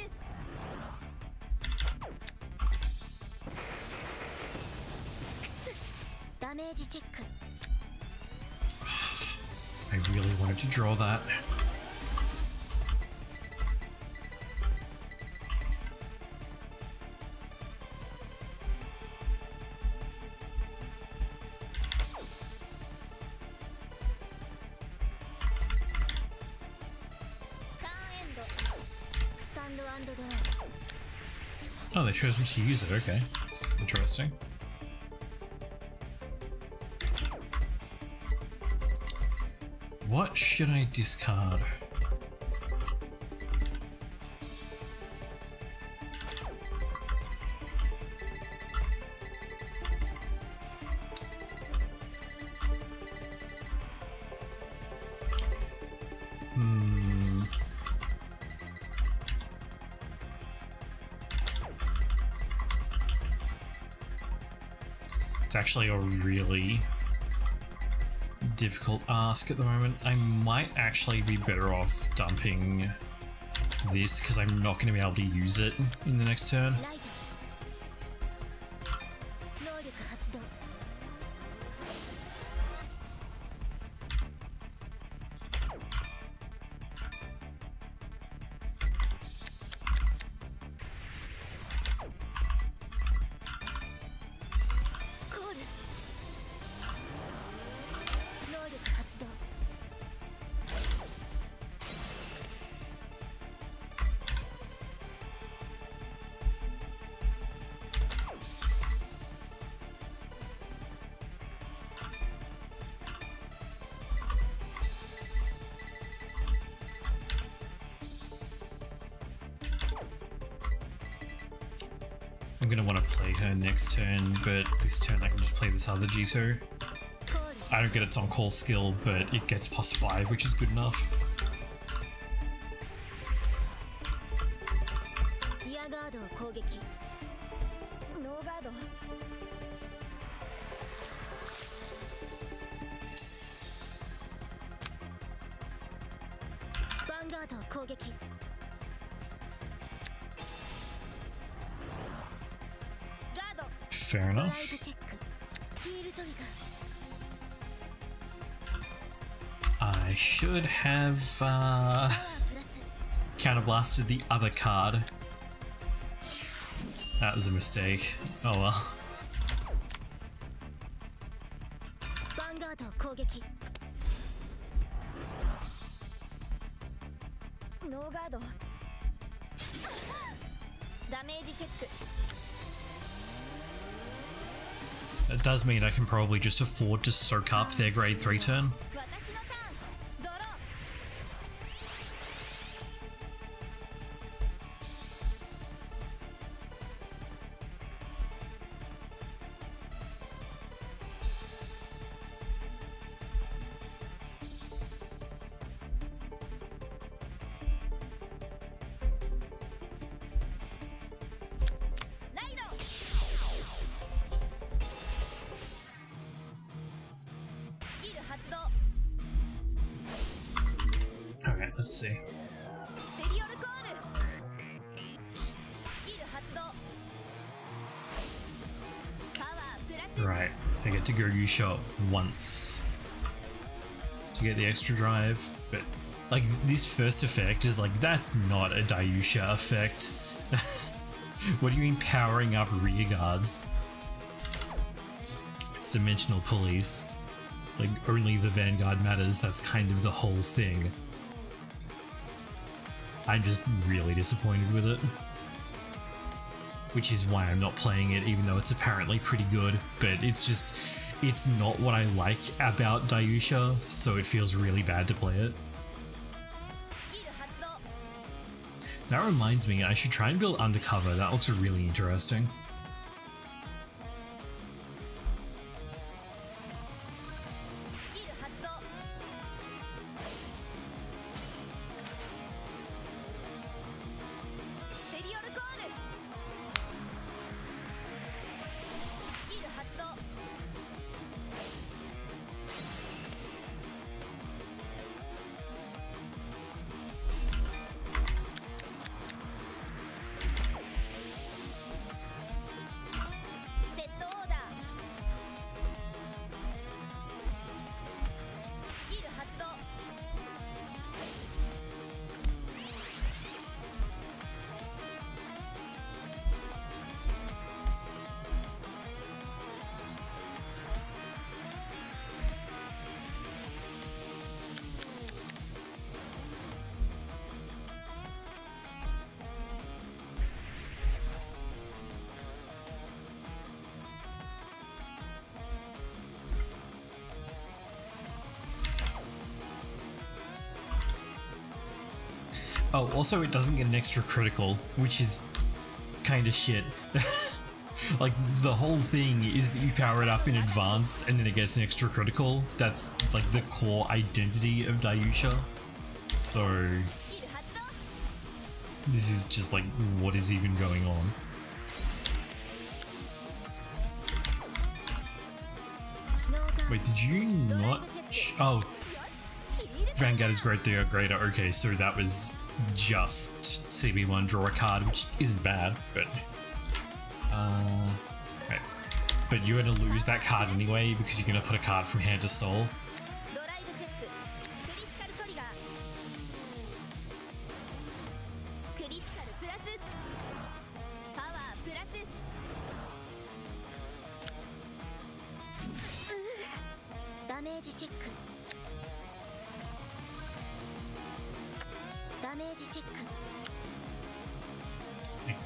ダメージチェック。 I really wanted to draw that. ターンエンド。スタンド&ドロー。 Oh, they chose me to use it. Okay. That's interesting. What should I discard? It's actually a really difficult ask at the moment. I might actually be better off dumping this because I'm not going to be able to use it in the next turn. ライト。能力発動。コール。能力発動。I'm gonna want to play her next turn, but this turn I can just play this other G2. I don't get its on-call skill, but it gets +5, which is good enough. リアガードを攻撃。ノーガード。ヴァンガードを攻撃。ガード。 Fair ドライブ enough. チェック。ヒールトリガー。 I should have プラス。 counterblasted the other card. That was a mistake. Oh well. ヴァンガードを攻撃。ノーガード。ダメージチェック。 That does mean I can probably just afford to soak up their grade 3 turn. 私のターン。ドロー。 ライド。スキル発動。 Alright, let's see. スペリオルコール。スキル発動。パワープラス。 Right, I get to go Yusha once to get the extra drive, but like this first effect is like, that's not a Dayusha effect. What do you mean powering up rear guards? It's dimensional pulleys. Like only the Vanguard matters, that's kind of the whole thing. I'm just really disappointed with it. Which is why I'm not playing it, even though it's apparently pretty good, but it's not what I like about Dayusha, so it feels really bad to play it. スキル発動。 That reminds me, I should try and build Undercover, that looks really interesting. スキル発動。スペリオルコール。スキル発動。セットオーダー。スキル発動。 Oh, also it doesn't get an extra critical, which is kinda shit. Like, the whole thing is that you power it up in advance and then it gets an extra critical. That's like the core identity of Dayusha. So スキル発動。 this is just like, what is even going on? ノーガード。 Wait, did you not? Oh, ヒール。 Vanguard is great, they are greater. Okay, so that was just CB1 draw a card, which isn't bad, but right. But you're gonna lose that card anyway because you're gonna put a card from hand to soul. ドライブチェック。クリティカルトリガー。クリティカルプラス。パワープラス。ダメージチェック。ダメージチェック。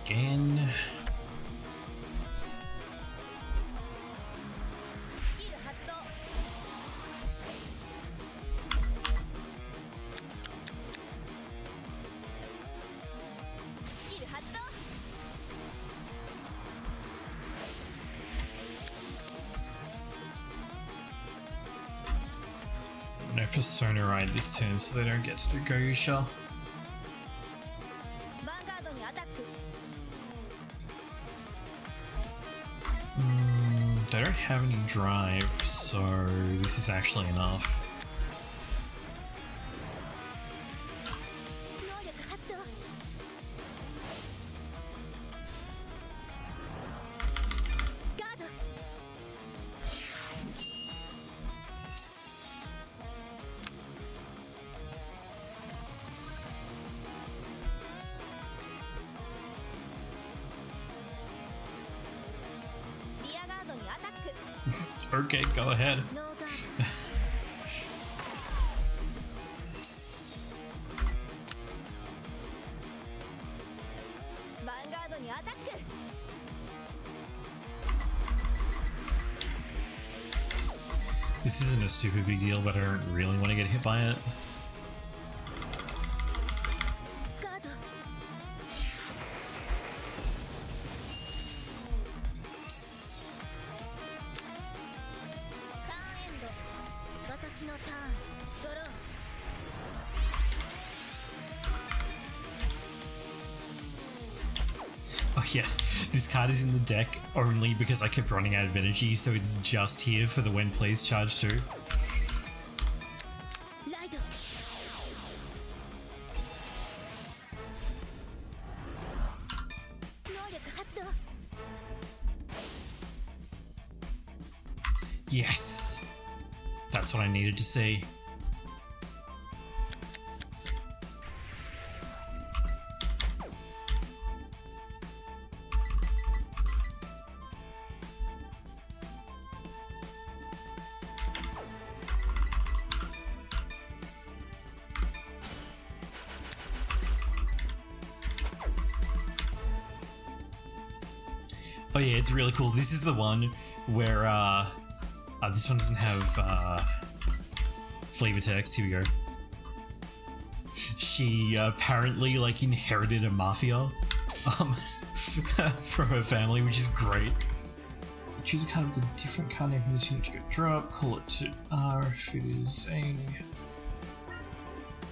Again. スキル発動。スキル発動。Persona right this turn so they don't get to do Goyusha. ヴァンガードにアタック They don't have any drive, so this is actually enough. 能力発動ガード リアガードにアタック Okay, go ahead. ノーガード ヴァンガードにアタック This isn't a super big deal, but I don't really want to get hit by it. ガード ターンエンド私のターンドロー Oh yeah, this card is in the deck only because I kept running out of energy, so it's just here for the when plays charge too. ライド能力発動 Yes! That's what I needed to see. Oh yeah, it's really cool. This is the one where, this one doesn't have, flavor text. Here we go. She apparently, like, inherited a mafia, from her family, which is great. Choose a card with a different card name from this unit to get drop, call it to R if it is a...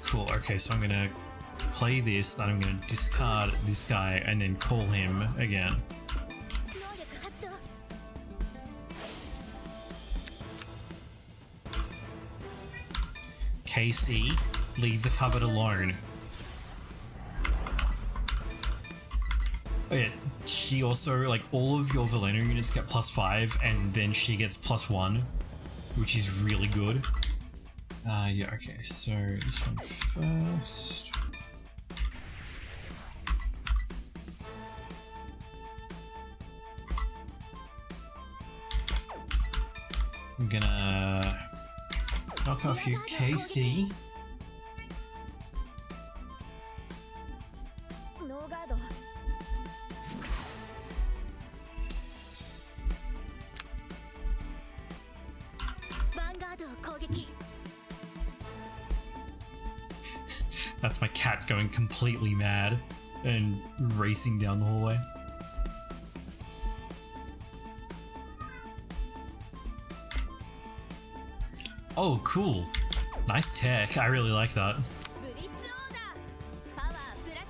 Cool, okay, so I'm gonna play this, then I'm gonna discard this guy, and then call him again. 能力発動 KC, leave the cupboard alone. Oh yeah, she also, like, all of your Valeno units get +5, and then she gets +1, which is really good. Yeah, okay, so this one first. I'm gonna knock off your KC. ノーガード ヴァンガードを攻撃 That's my cat going completely mad and racing down the hallway. Oh, cool. Nice tech. I really like that. ブリッツオーダーパワープラス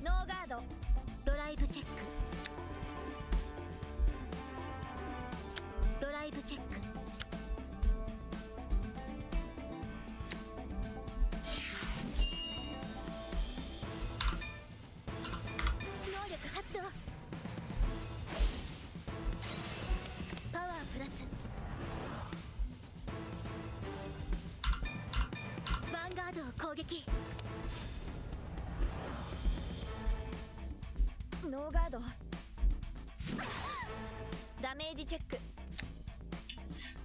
ノーガードドライブチェックドライブチェック能力発動パワープラスヴァンガードを攻撃ノーガードダメージチェック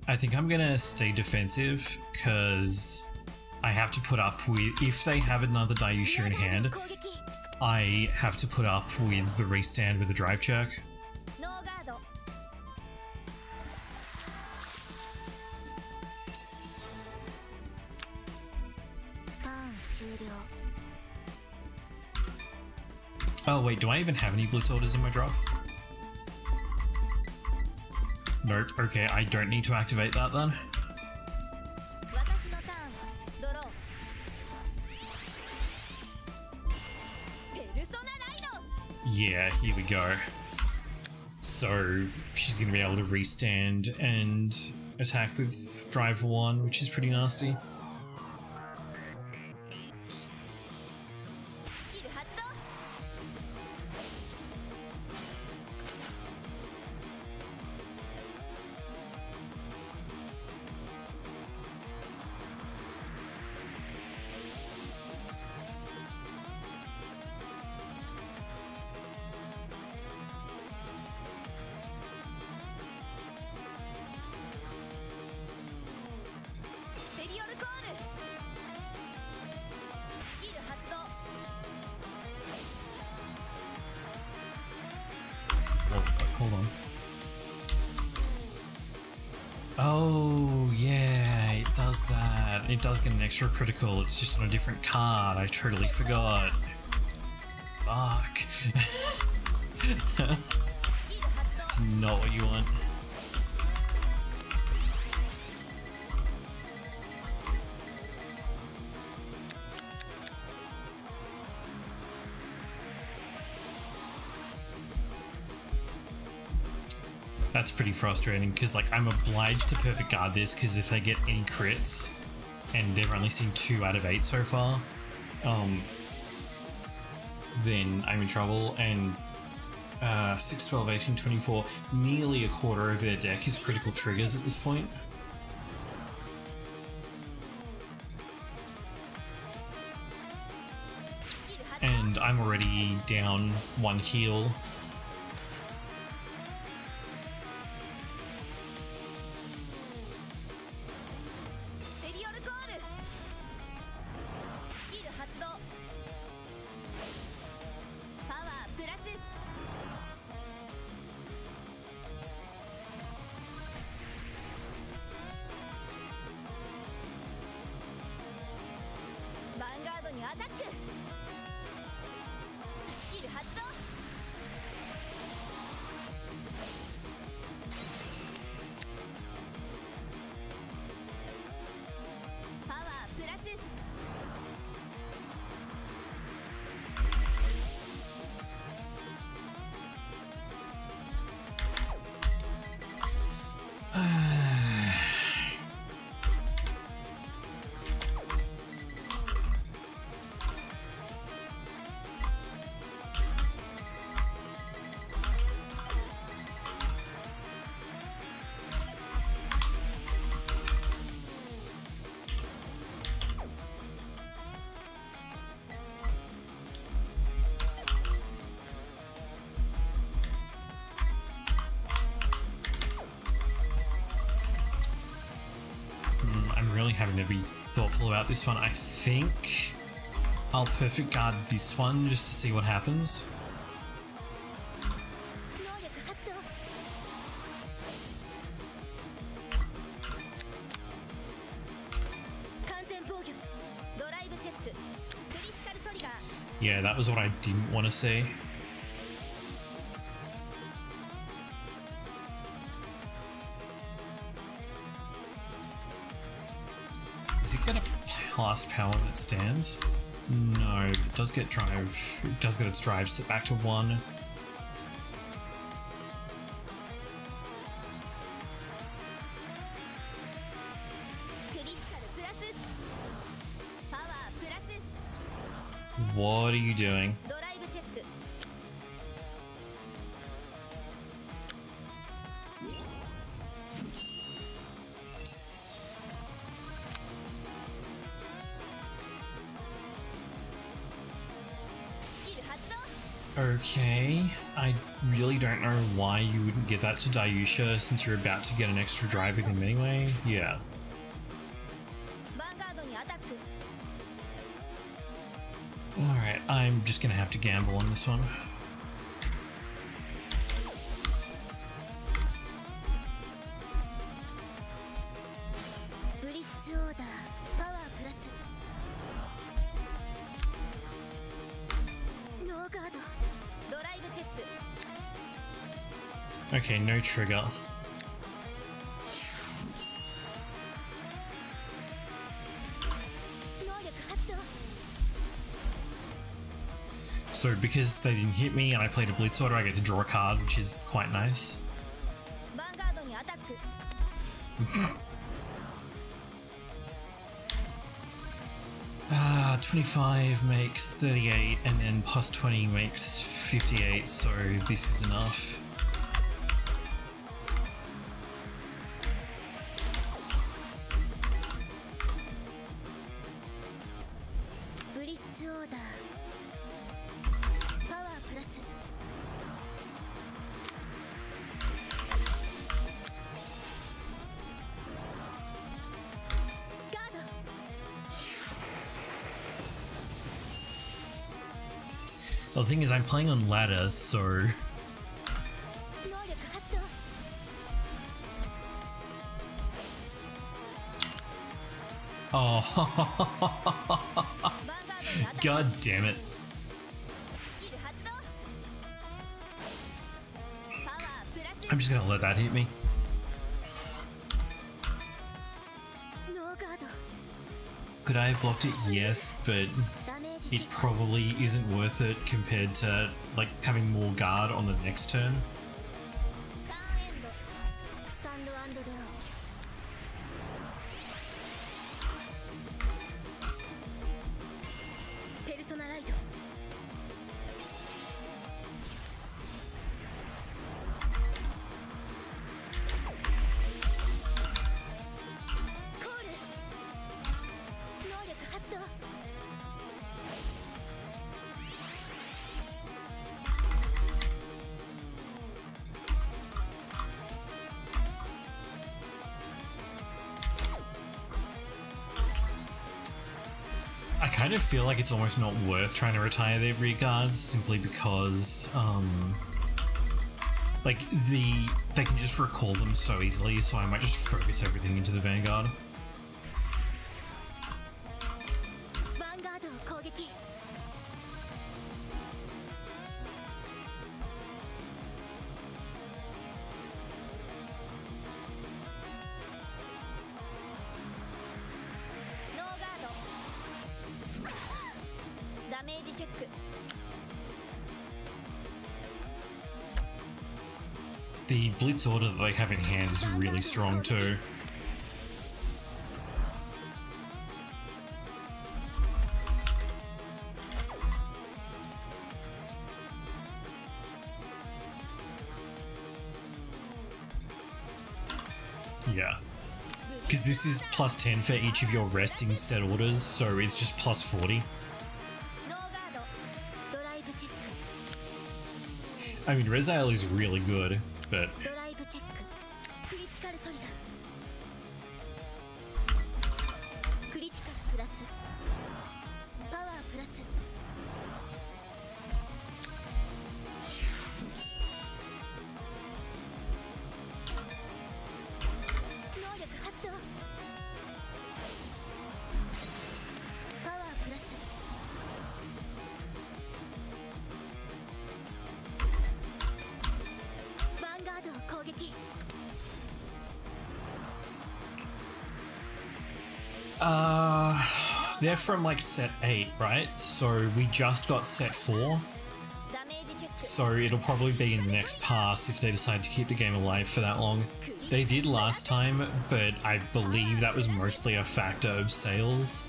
I think I'm gonna stay defensive because I have to put up with, if they have another Dayusha in hand, 攻撃 I have to put up with the restand with a drive check. ノーガードターン終了 Oh wait, do I even have any blitz orders in my drop? Nope, okay, I don't need to activate that then. 私のターンドローペルソナライド Yeah, here we go. So she's going to be able to restand and attack with Driver 1, which is pretty nasty. スキル発動 スペリオルコールスキル発動 Hold on. Oh, yeah, it does that. It does get an extra critical. It's just on a different card. I totally forgot. Fuck. スキル発動 That's not what you want. That's pretty frustrating because, like, I'm obliged to perfect guard this because if they get any crits, and they've only seen 2 out of 8 so far, then I'm in trouble. And 6, 12, 18, 24, nearly a quarter of their deck is critical triggers at this point. And I'm already down 1 heal. VANGUARD にアタックスキル発動 パワープラス I'm really having to be thoughtful about this one. I think I'll perfect guard this one just to see what happens. 能力発動 完全防御ドライブチェッククリティカルトリガー Yeah, that was what I didn't want to see. Does it get a plus power when it stands? No, it does get drive. It does get its drive set back to 1. What are you doing? ドライブチェック スキル発動 Okay, I really don't know why you wouldn't give that to Dayusha since you're about to get an extra drive with him anyway. Yeah. ヴァンガードにアタック Alright, I'm just gonna have to gamble on this one. ブリッジオーダーパワープラスノーガードドライブチェック Okay, no trigger. So because they didn't hit me and I played a Blitz order, I get to draw a card, which is quite nice. ヴァンガードにアタック 25 makes 38 and then plus 20 makes 58, so this is enough. Blitz order パワープラス ガード Well, the thing is, I'm playing on ladder, so 能力発動 oh, ヴァンガードにアタック god damn it! スキル発動パワープラス I'm just gonna let that hit me. ノーガード Could I have blocked it? Yes, but ダメージチェ it ック probably isn't worth it compared to like having more guard on the next turn. ターンエンドスタンドアンドドローペルソナライトコール能力発動 I kind of feel like it's almost not worth trying to retire their rear guards simply because, like they can just recall them so easily. So I might just focus everything into the Vanguard. ヴァンガードを攻撃 ノーガードダメージチェック The Blitz order that they have in hand is really strong too. Yeah. Because this is plus 10 for each of your resting set orders, so it's just plus 40. ノーガードドライブチェッ I mean, Rezail is really good, but クドライブチェッククリティカルトリガークリティカルプラスパワープラス 能力発動パワープラスヴァンガードを攻撃 they're from like set 8, right? So we just got set 4, ダメージチェック so it'll probably be in the next pass if they decide to keep the game alive for that long. They did last time, but I believe that was mostly a factor of sales.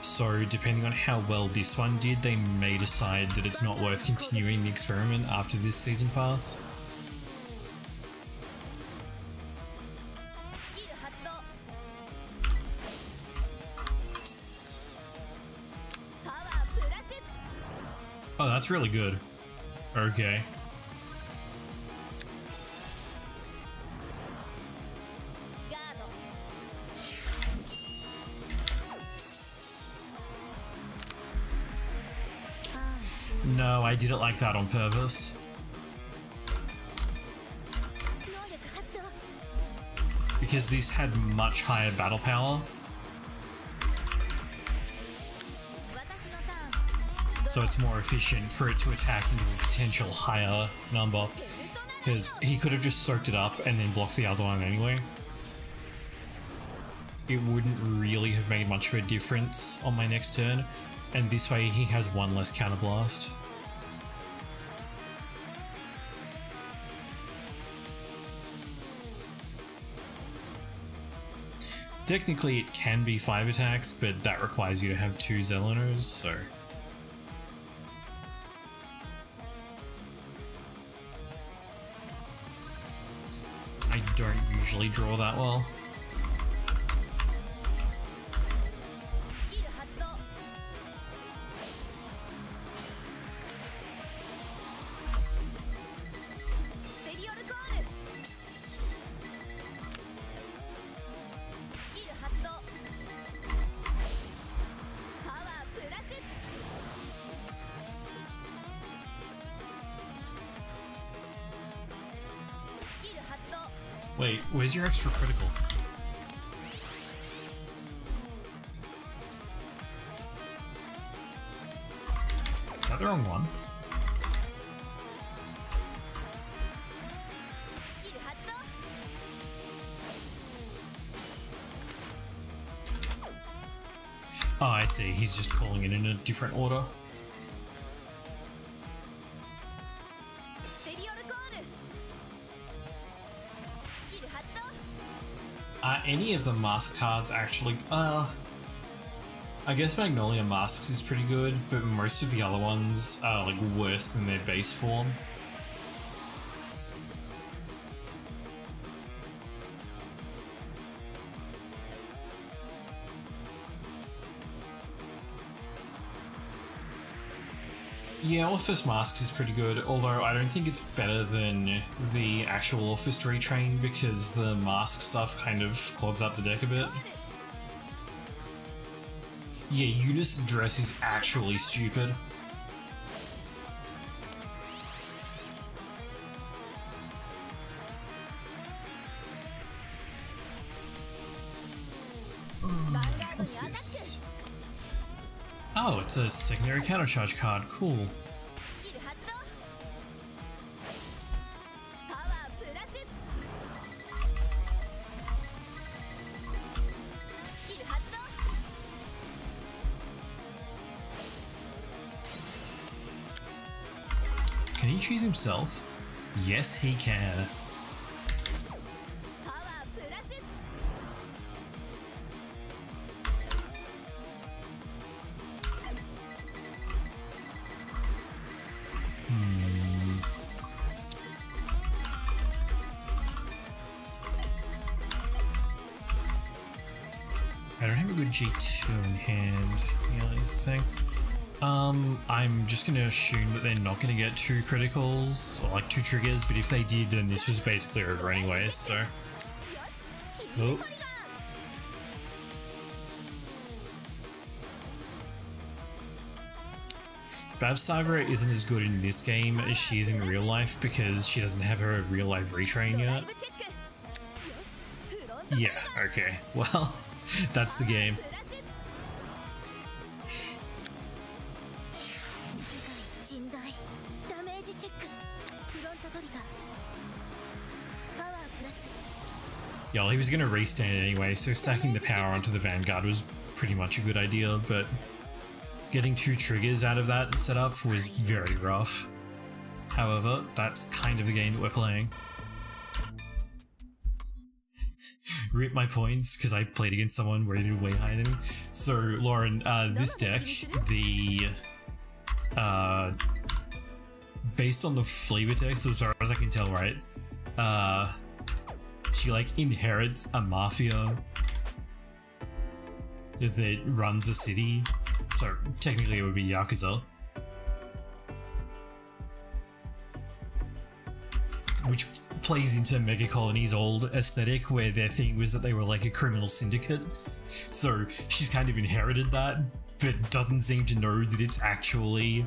So depending on how well this one did, they may decide that it's not worth continuing the experiment after this season pass. スキル発動パワープラス Oh, that's really good. Okay. ガード No, I did it like that on purpose. 能力発動 Because this had much higher battle power, 私のターン so it's more efficient for it to attack into a potential higher number. Because he could have just soaked it up and then blocked the other one anyway. It wouldn't really have made much of a difference on my next turn, and this way he has one less counterblast. Technically it can be 5 attacks, but that requires you to have 2 Zeleners, so... I don't usually draw that well. Wait, where's your extra critical? Is that the wrong one? Oh, I see. He's just calling it in a different order. Any of the mask cards actually, I guess Magnolia Masks is pretty good, but most of the other ones are like worse than their base form. Yeah, Orphist Masks is pretty good, although I don't think it's better than the actual Orphist Retrain because the mask stuff kind of clogs up the deck a bit. Yeah, Unison Dress is actually stupid. What's this? Oh, it's a secondary countercharge card. Cool. Can he choose himself? Yes, he can. I don't have a good G2 in hand, yeah, is the thing. I'm just gonna assume that they're not gonna get 2 criticals, or like 2 triggers, but if they did, then this was basically over anyway, so... Oh. Babsagra isn't as good in this game as she is in real life because she doesn't have her real life retrain yet. Yeah, okay, well... That's the game. Yeah, well, he was going to restand anyway, so stacking the power onto the Vanguard was pretty much a good idea, but getting 2 triggers out of that setup was very rough. However, that's kind of the game that we're playing. Rip my points because I played against someone rated way higher than me. So, Lauren, this deck, the based on the flavor text, as far as I can tell, right? She like inherits a mafia that runs a city. So technically, it would be Yakuza, which plays into Mega Colony's old aesthetic where their thing was that they were like a criminal syndicate. So she's kind of inherited that, but doesn't seem to know that it's actually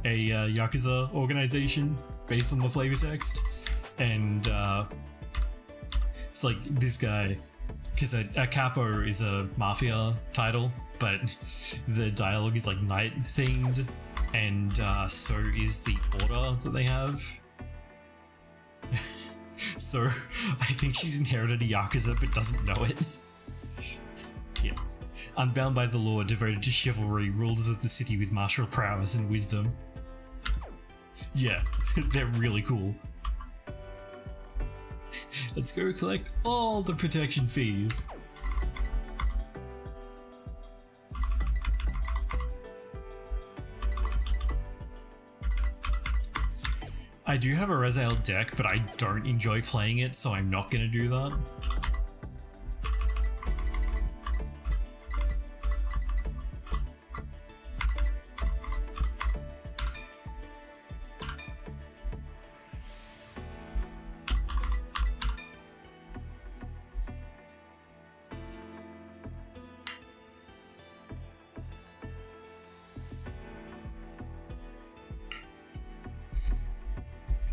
a Yakuza organization based on the flavor text. And it's like this guy, because a capo is a mafia title, but the dialogue is like night themed, and so is the order that they have. So, I think she's inherited a Yakuza but doesn't know it. Yeah. Unbound by the law, devoted to chivalry, rulers of the city with martial prowess and wisdom. Yeah, they're really cool. Let's go collect all the protection fees. I do have a Rezail deck, but I don't enjoy playing it, so I'm not going to do that.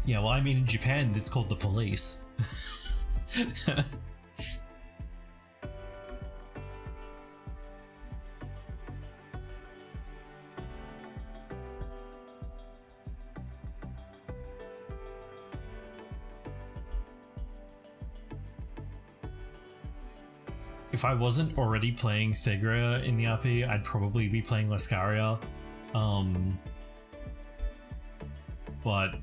Yeah, well, I mean, in Japan, it's called the police. If I wasn't already playing Thegra in the RP, I'd probably be playing Lascaria. But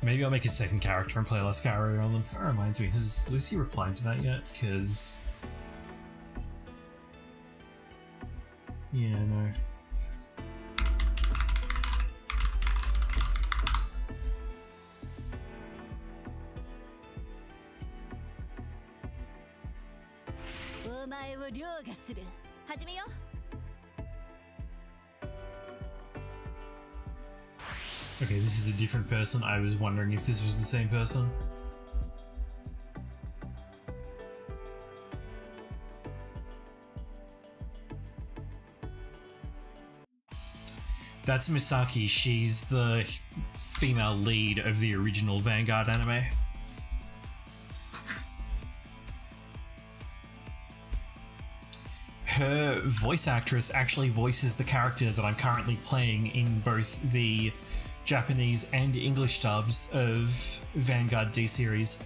maybe I'll make a second character and play Lascaria on them. That reminds me, has Lucy replied to that yet? Because... yeah, no. Okay, this is a different person. I was wondering if this was the same person. That's Misaki. She's the female lead of the original Vanguard anime. Her voice actress actually voices the character that I'm currently playing in both the Japanese and English dubs of Vanguard D-Series.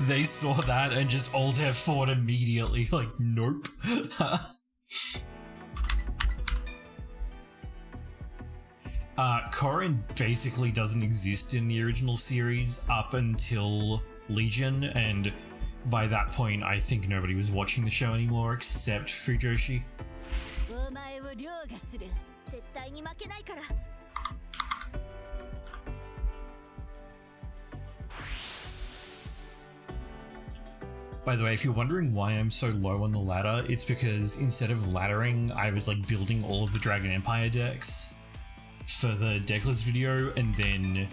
They saw that and just Alt F4'd immediately, like, nope. Corrin basically doesn't exist in the original series up until Legion, and by that point I think nobody was watching the show anymore except Fujoshi. By the way, if you're wondering why I'm so low on the ladder, it's because instead of laddering, I was like building all of the Dragon Empire decks for the Decklist video, and then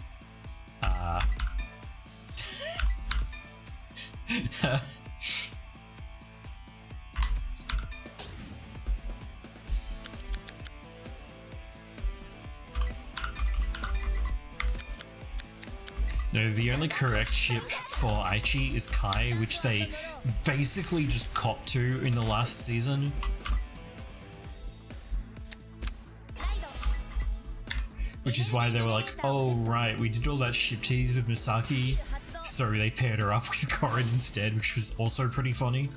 no, the only correct ship for Aichi is Kai, which they basically just copped to in the last season. Which is why they were like, oh right, we did all that ship tease with Misaki, so they paired her up with Corrin instead, which was also pretty funny.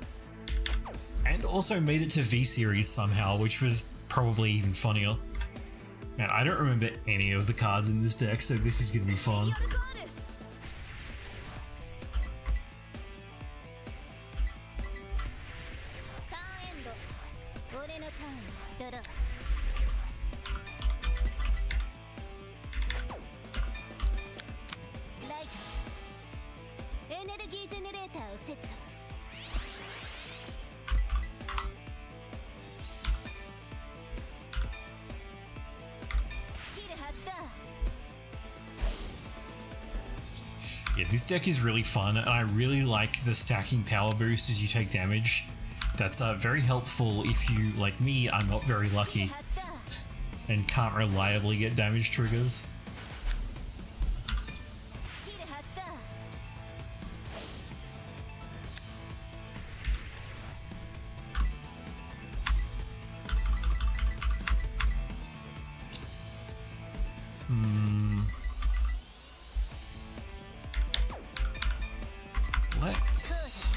And also made it to V-Series somehow, which was probably even funnier. Man, I don't remember any of the cards in this deck, so this is gonna be fun. Yeah, this deck is really fun, and I really like the stacking power boost as you take damage. That's very helpful if you, like me, are not very lucky and can't reliably get damage triggers. Let's...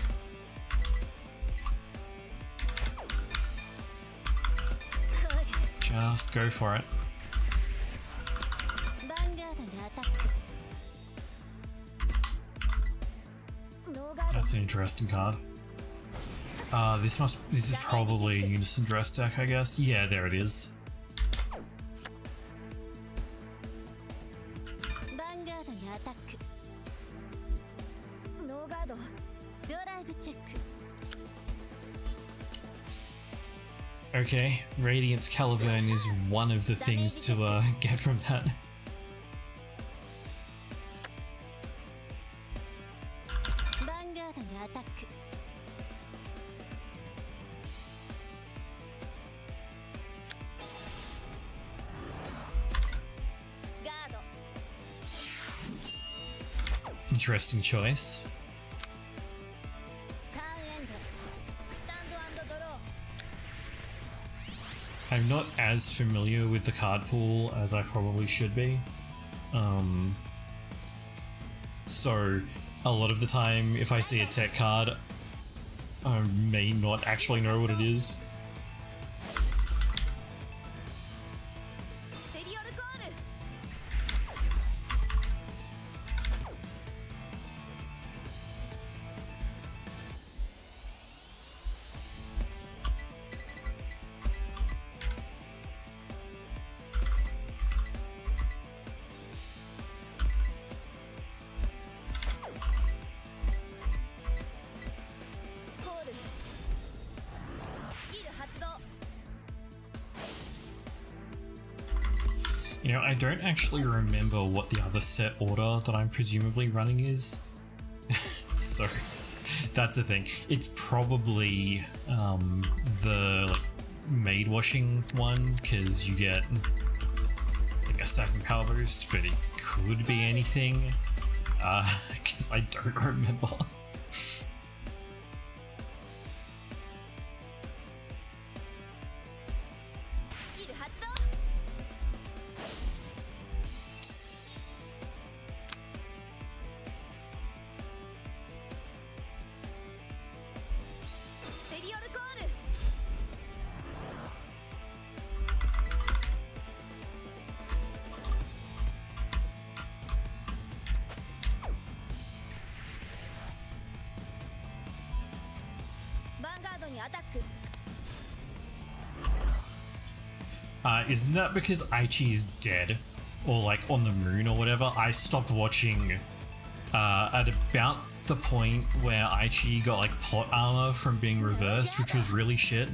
just go for it. That's an interesting card. This is probably a Unison Dress deck, I guess. Yeah, there it is. Okay, Radiance Caliburn is one of the things to get from that. Vanguard にアタック ガード Interesting choice. ターンエンドスタンド&ドロ I'm not as familiar with the card pool as I probably should be. So a lot of the time if I see a tech card, I may not actually know what it is. ースペリオルコール コールスキル発動 You know, I don't actually remember what the other set order that I'm presumably running is. So that's the thing. It's probably the like, maid washing one, because you get like a stacking power boost, but it could be anything, because I don't remember. スキル発動 スペリオルコール ヴァンガードにアタック Isn't that because Aichi is dead? Or like on the moon or whatever? I stopped watching at about the point where Aichi got like plot armor from being reversed, which was really shit.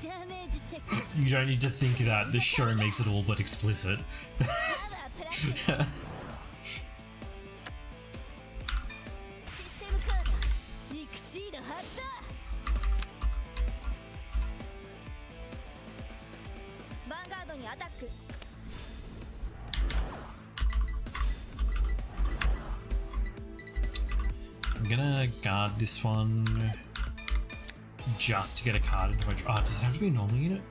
ダメージチェック You don't need to think that, this show makes it all but explicit. パワープラスシステムカードミクシード発動ヴァンガードにアタック I'm gonna guard this one just to get a card into my draw. Does it have to be a normal unit?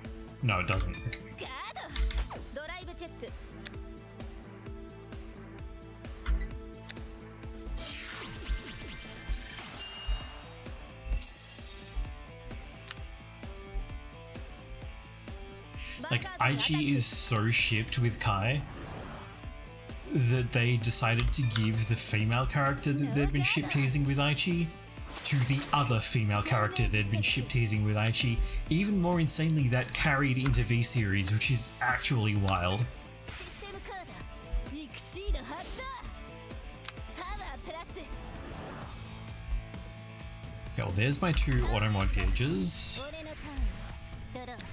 No, it doesn't. Okay. ガードドライブチェック Like, Aichi is so shipped with Kai that they decided to give the female character that they've been ship teasing with Aichi to the other female character they'd been ship teasing with Aichi. Even more insanely, that carried into V-Series, which is actually wild. システムカードミクシード発動パワープラス Okay, well, there's my two automod gauges. 俺のターンドロー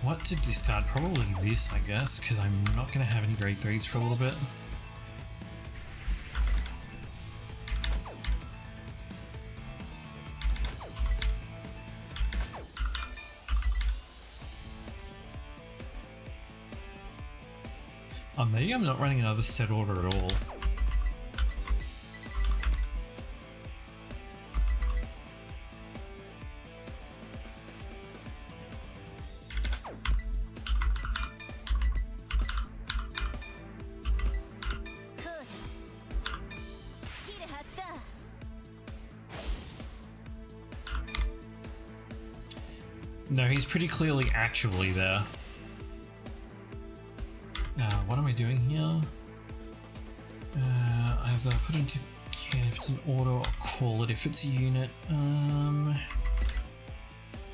What to discard? Probably this, I guess, because I'm not going to have any grade 3s for a little bit. Oh, maybe I'm not running another set order at all. No, he's pretty clearly actually there. What am I doing here? Either put into can if it's an auto, or call it if it's a unit.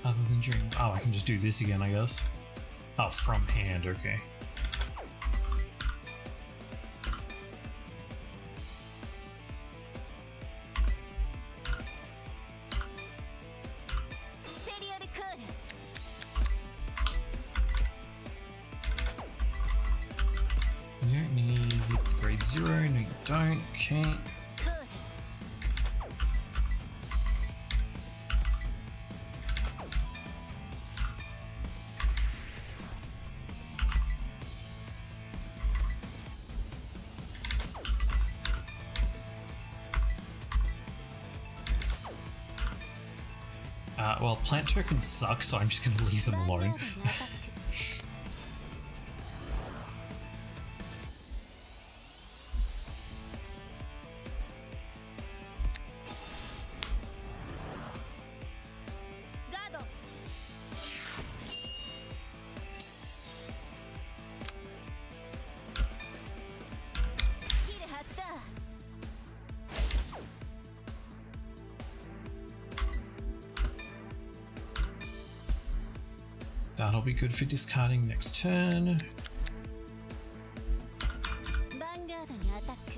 Other than during... Oh, I can just do this again, I guess. Oh, from hand, okay. 0. No, you don't. Okay. Well, plant tokens suck, so I'm just gonna leave them alone. That'll be good for discarding next turn. Vanguard にアタック。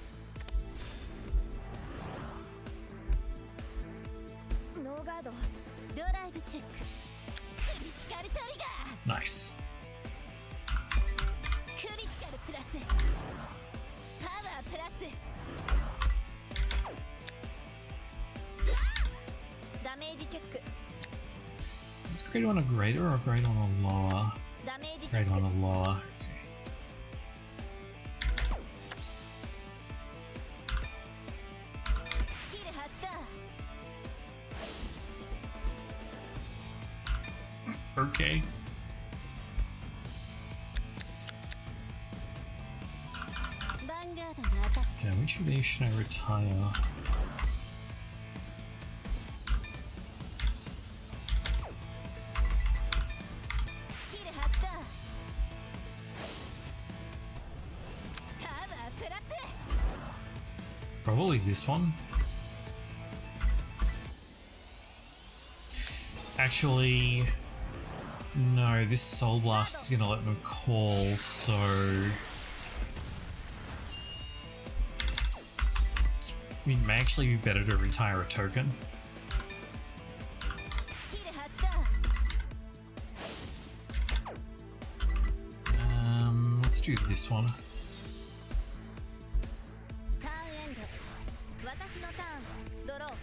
ノーガード、ドライブチェック。クリティカルトリガー。 Nice. クリティカルプラス。パワープラス。ダメージチェック。 Is this grade on a greater or a grade on a lower? ダメージチェ Grade ッ on ク。 a lower. Okay. スキル発動。 Okay. バンガードにアタック。 Yeah, which of these should I retire? スキル発動。パワープラス。 Probably this one. Actually, no, this Soul Blast is gonna let them call, so... I mean, it may actually be better to retire a token. スキル発動。 Let's do this one. ターンエンド。私のターン。ドロー。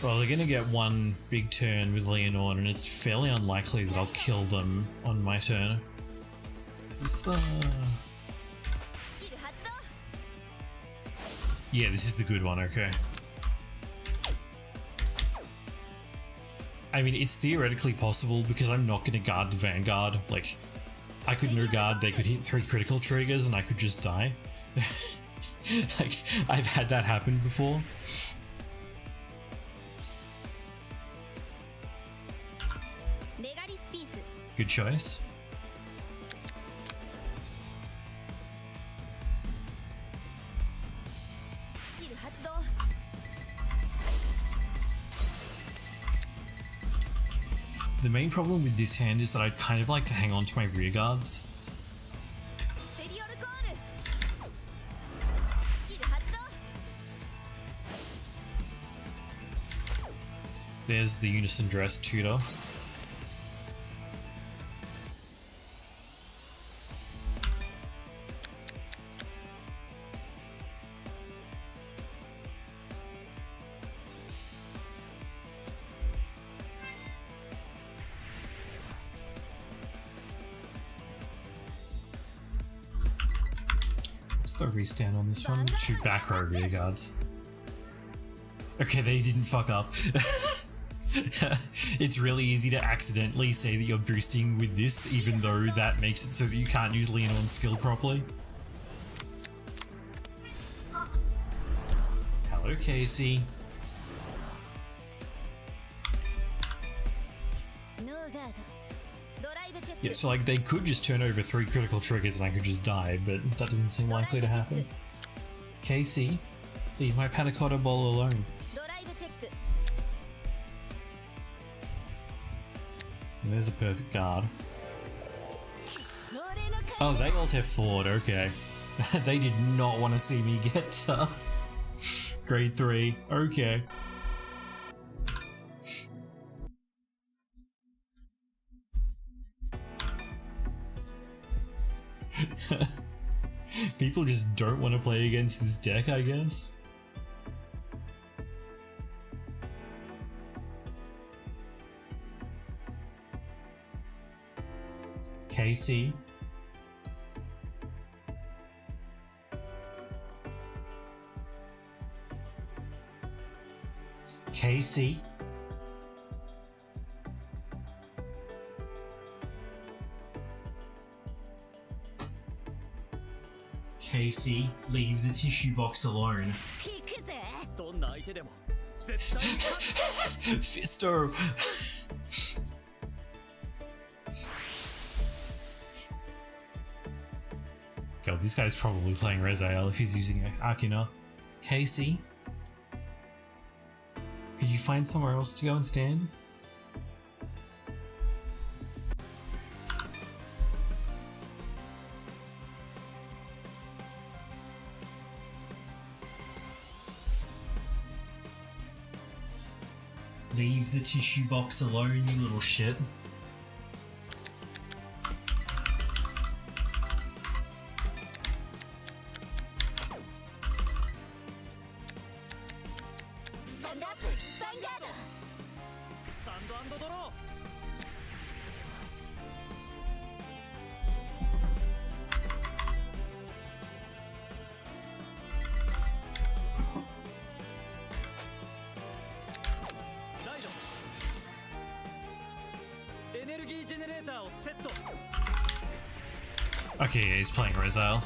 Well, they're gonna get one big turn with Leonore, and it's fairly unlikely that I'll kill them on my turn. Is this the... スキル発動。 Yeah, this is the good one, okay. I mean, it's theoretically possible because I'm not gonna guard the Vanguard. Like, I could no guard, they could hit 3 critical triggers, and I could just die. Like, I've had that happen before. レガリスピース。 Good choice. The main problem with this hand is that I'd kind of like to hang on to my rear guards. スペリオルコール。スキル発動。 There's the Unison Dress Tutor. What's the restand on this one? 2 back row rear guards. Okay, they didn't fuck up. It's really easy to accidentally say that you're boosting with this, even though that makes it so that you can't use Leonor's skill properly. Hello, Casey. ノーガード。ドライブチェック。 Yeah, so like they could just turn over 3 critical triggers and I could just die, but that doesn't seem likely to happen. Casey, leave my panna cotta bowl alone. ドライブチェック。 And there's a perfect guard. 俺の勝ち。 Oh, they alt F4'd, okay. They did not want to see me get grade 3, okay. People just don't want to play against this deck, I guess. Casey. Casey. Casey, leave the tissue box alone. 聞くぜ。どんな相手でも絶対に勝つ。 Fisto! God, this guy's probably playing Rezael if he's using Akina. Casey? Could you find somewhere else to go and stand? Leave the tissue box alone, you little shit. Stand up, Vanguard! スタンド&ドロー。ライド。エネルギージェネレーターをセット。 Okay, yeah, he's playing Rezael.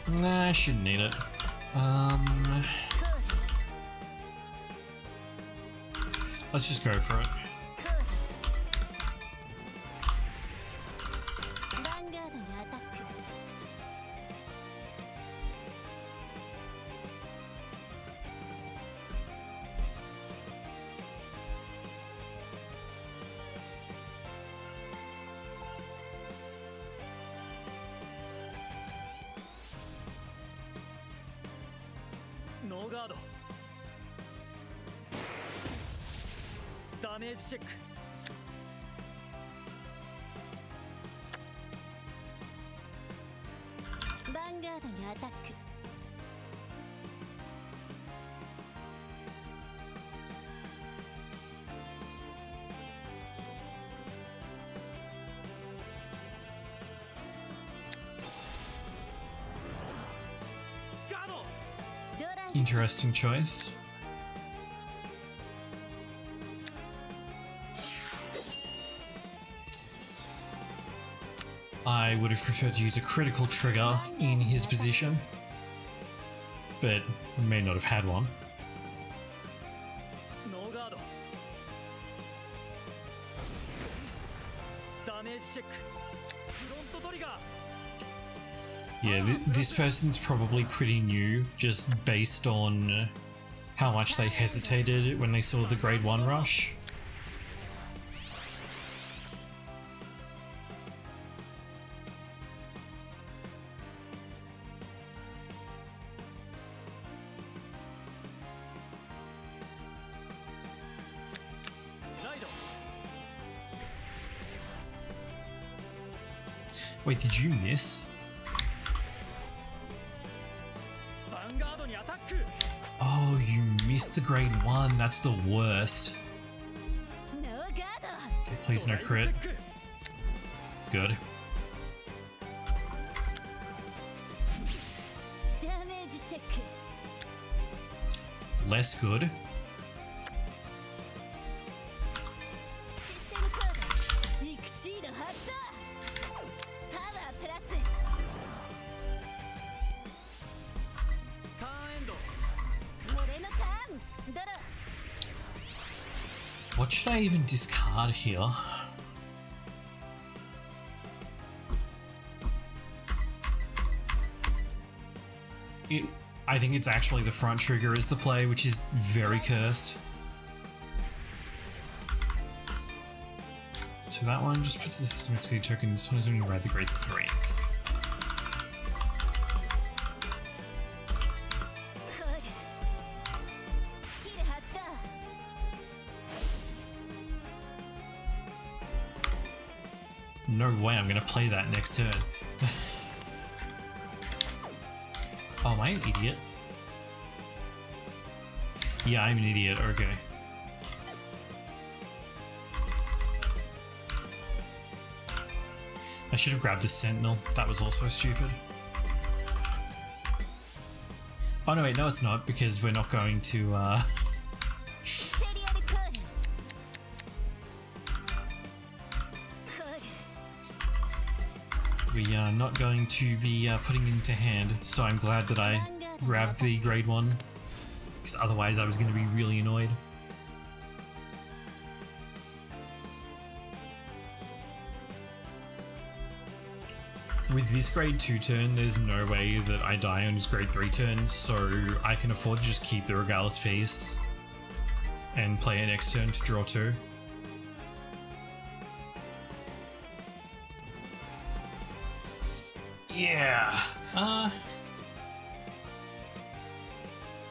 Nah, I shouldn't need it. Let's just go for it. No guard. Damage check. Vanguard にアタック。Interesting choice. I would have preferred to use a critical trigger in his position, but may not have had one. No guard. Damage check. Front trigger. Yeah, this person's probably pretty new, just based on how much they hesitated when they saw the grade 1 rush. Wait, did you miss? Oh, you missed the grade 1. That's the worst. Okay, please no crit. Good. Less good. what should I even discard here? I think it's actually the front trigger is the play, which is very cursed. So that one just puts the systemic seed token. This one is when you ride the grade 3. No way I'm gonna play that next turn. Oh, am I an idiot? Yeah, I'm an idiot, okay. I should have grabbed the Sentinel. That was also stupid. Oh no, wait, no it's not, because we're not going to, we are not going to be putting into hand, so I'm glad that I grabbed the grade 1, because otherwise I was going to be really annoyed. With this grade 2 turn, there's no way that I die on his grade 3 turn, so I can afford to just keep the Regardless piece and play it next turn to draw 2. Yeah,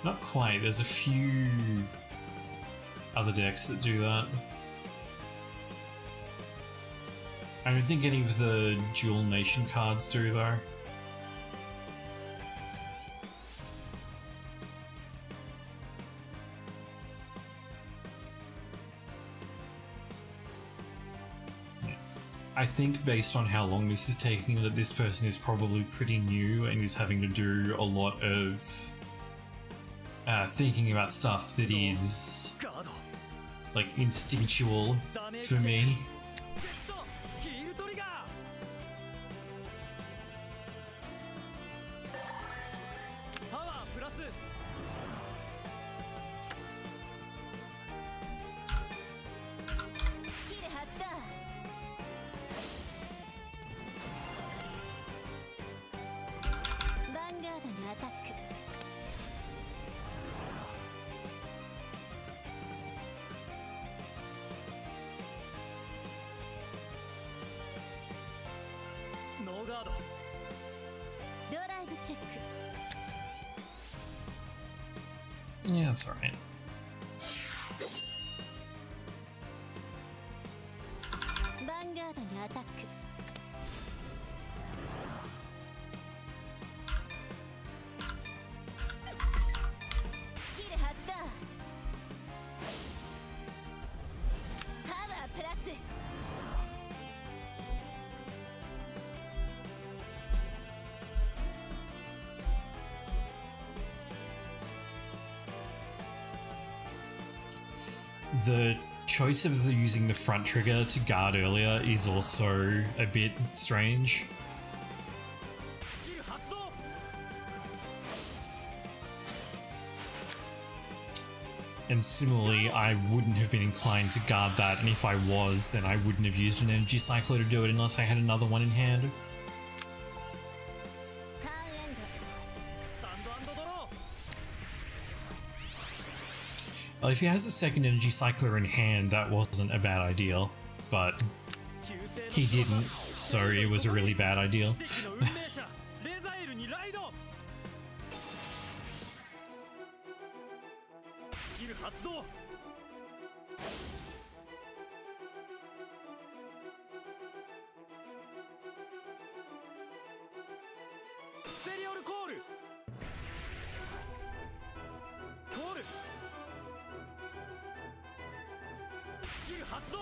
not quite. There's a few other decks that do that. I don't think any of the Dual Nation cards do though. I think based on how long this is taking, that this person is probably pretty new and is having to do a lot of thinking about stuff that is like instinctual for me. Yeah, that's alright. The choice of using the front trigger to guard earlier is also a bit strange. And similarly, I wouldn't have been inclined to guard that, and if I was, then I wouldn't have used an energy cycler to do it unless I had another one in hand. Well, if he has a second energy cycler in hand, that wasn't a bad idea, but he didn't, so it was a really bad idea.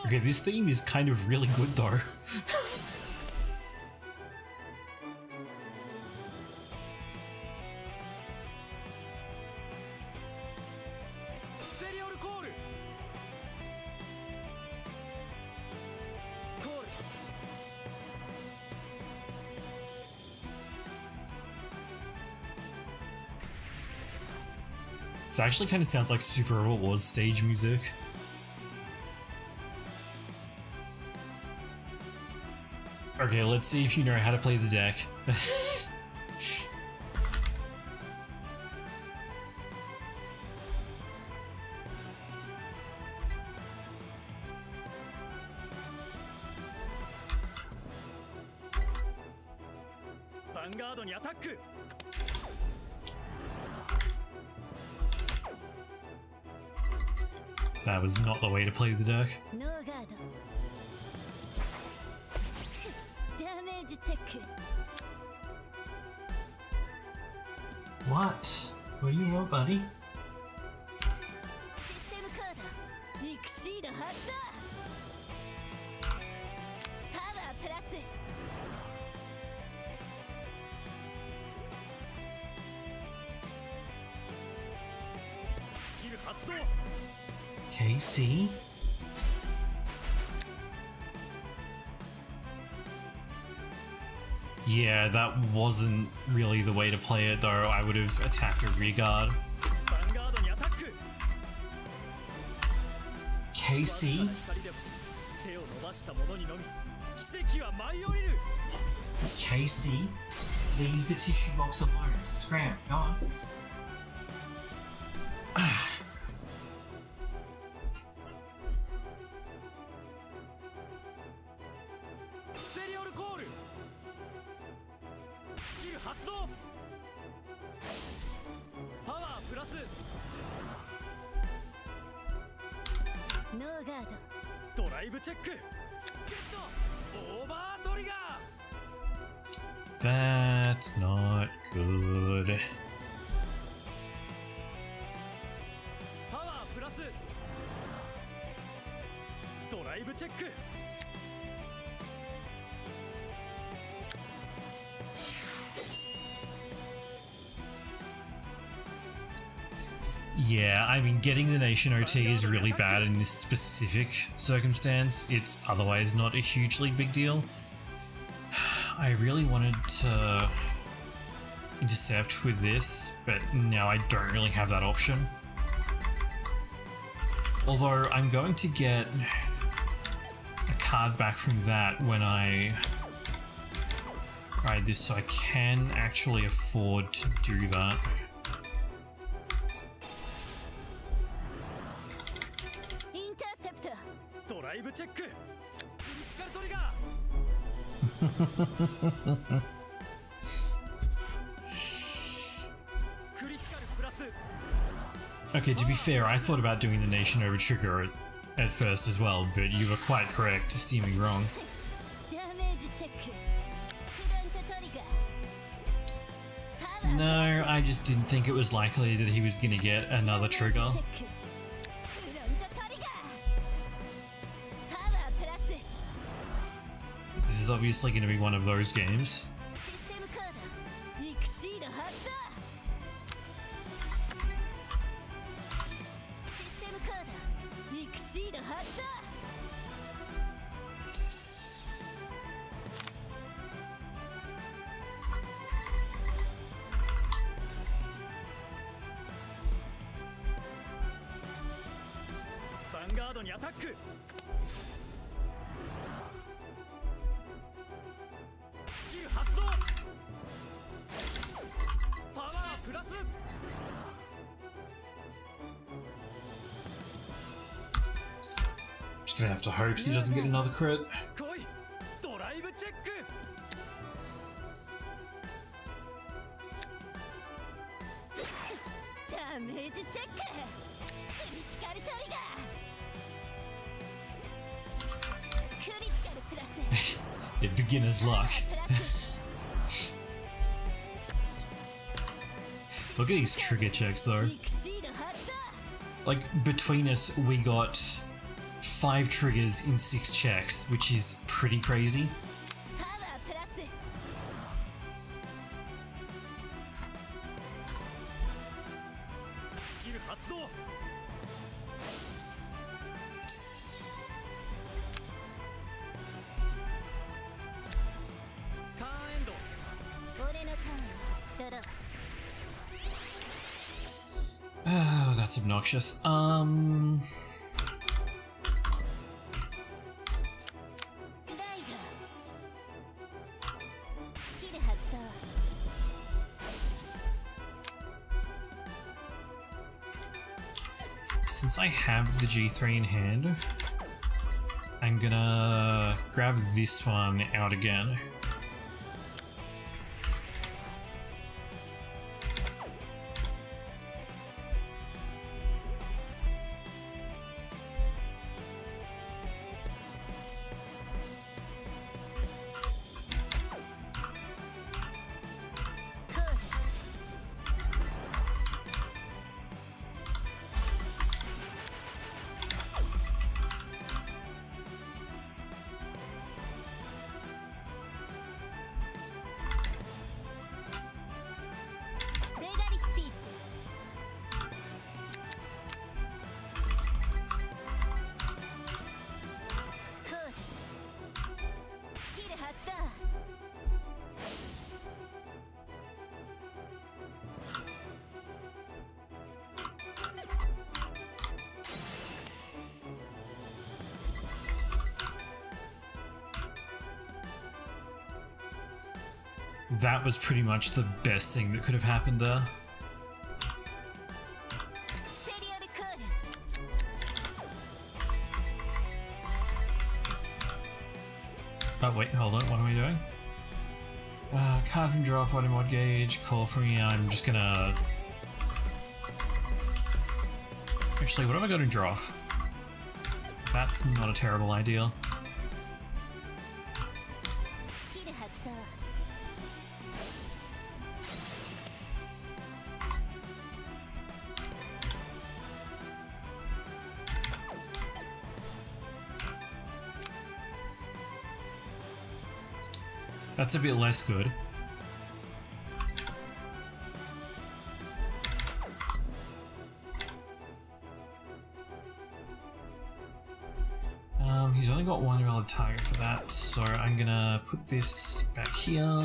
Okay, this theme is kind of really good though. This actually kind of sounds like Super Robot Wars stage music. Okay, let's see if you know how to play the deck. Vanguard にアタック That was not the way to play the deck. ノーガードダメージチェック What? What do you want, buddy? システムカードエクシード発動パワープラス スキル発動 KC? Yeah, that wasn't really the way to play it though. I would have attacked a rear guard. ヴァンガードにアタック KC? 光でも手を伸ばした者にのみ奇跡は舞い降りる KC? Leave the tissue box alone. Scram, go on. ステリオルコールスキル発動パワープラスノーガードライブチェックゲットオーバートリガー That's not good. パワープラスドライブチェック Yeah, I mean, getting the Nation OT is really bad in this specific circumstance. It's otherwise not a hugely big deal. I really wanted to intercept with this, but now I don't really have that option. Although I'm going to get a card back from that when I ride this, so I can actually afford to do that. インターセプトドライブチェッククリティカルトリガー クリティカルプラス Okay, to be fair, I thought about doing the Nation over trigger at first as well, but you were quite correct to see me wrong. ダメージチェックフロントトリガーパワー No, I just didn't think it was likely that he was gonna get another trigger. チェックフロントトリガーパワープラス This is obviously gonna be one of those games. システムカードエクシード発動システムカードエクシード発動 ヴァンガードにアタックスキル発動パワープラス Just gonna have to hope he doesn't get another crit. 来いドライブチェックダメージチェッククリティカルトリガークリティカルプラス Yeah, beginner's luck. プラス Look at these trigger checks though. エクシード発動 Like, between us, we got 5 triggers in 6 checks, which is pretty crazy. パワープラススキル発動ターンエンド俺のターンドロー Oh, that's obnoxious. ライダ since I have the G3 in hand, I'm gonna grab this one out again. That was pretty much the best thing that could have happened there. Oh wait, hold on, what am I doing? Card from drop, auto mod gauge, call from here, I'm just gonna... Actually, what have I got to draw? That's not a terrible idea. That's a bit less good. He's only got one valid target for that, so I'm gonna put this back here.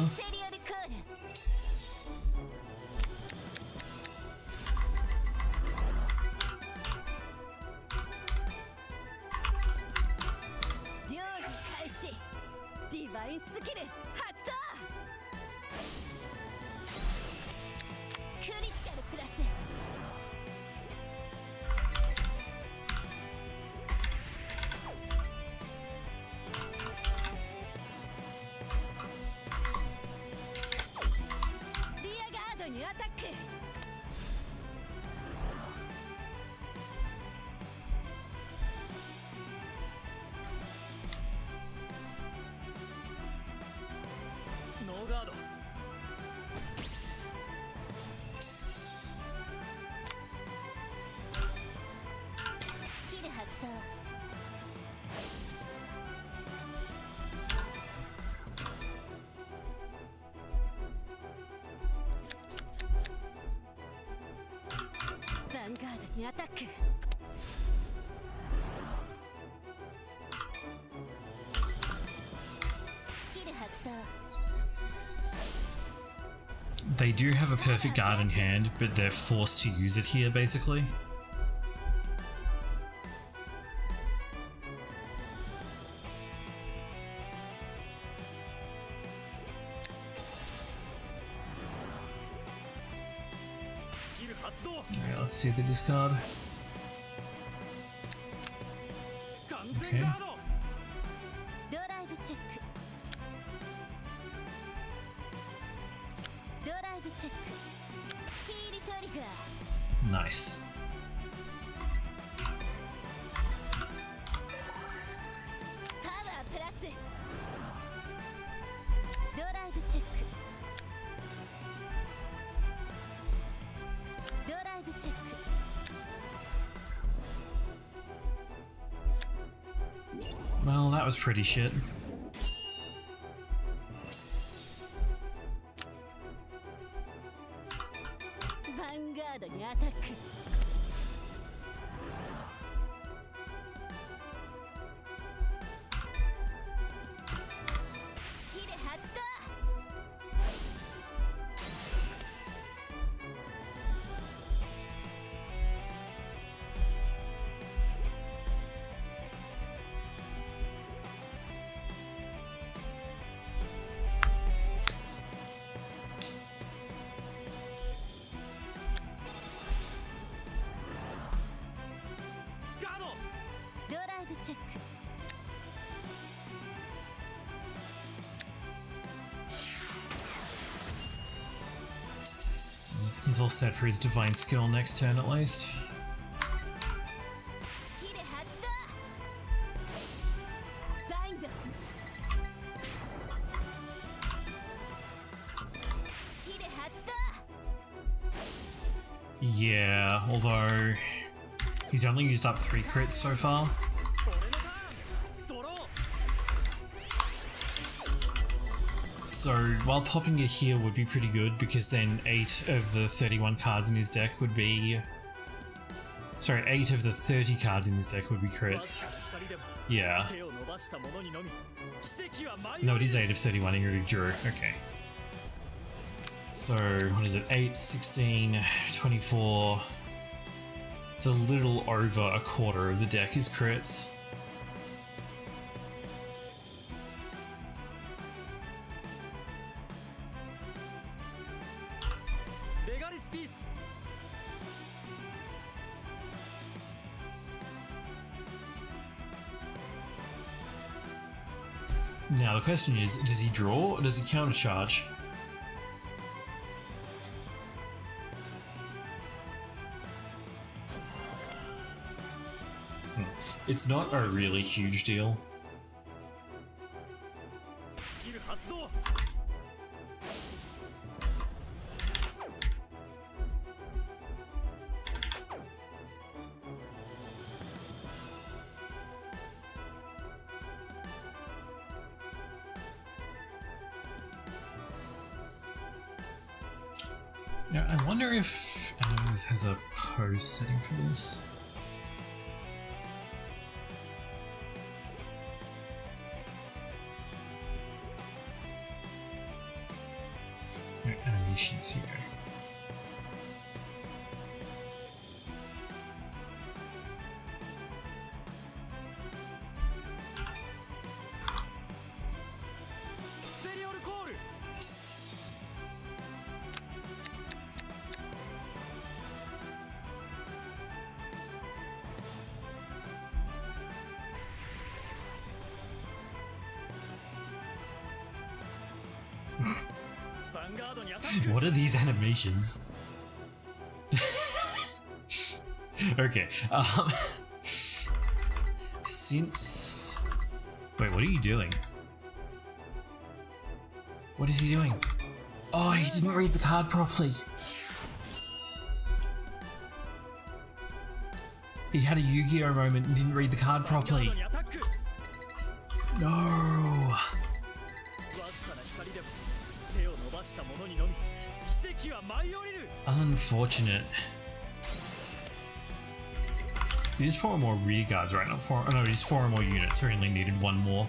Vanguard にアタック。スキル発動。 They do have a perfect guard in hand, but they're forced to use it here, basically. Alright, let's see the discard. Okay. Nice. Well, that was pretty shit. Vanguard にアタック。スキル発動。He's all set for his divine skill next turn at least. キレ発動バインドキレ発動 Yeah, although he's only used up 3 crits so far. 俺のターンドロー So while popping it here would be pretty good because then 8 of the 31 cards in his deck would be... Sorry, 8 of the 30 cards in his deck would be crits. 光でも Yeah. 手を伸ばした者にのみ奇跡は舞い No, 降 it り is る 8 of 31, he already drew. Okay. So, what is it? 8, 16, 24... It's a little over a quarter of the deck is crits. ベガリスピース Now the question is, does he draw or does he countercharge? It's not a really huge deal. スキル発動 Now, I wonder if this has a pose setting for this. No animations here. What are these animations? Okay, since... Wait, what are you doing? What is he doing? Oh, he didn't read the card properly. He had a Yu-Gi-Oh moment and didn't read the card properly. No. Unfortunate. It is 4 more rear guards, right? Not 4. Oh no, it is 4 more units. I only needed 1 more.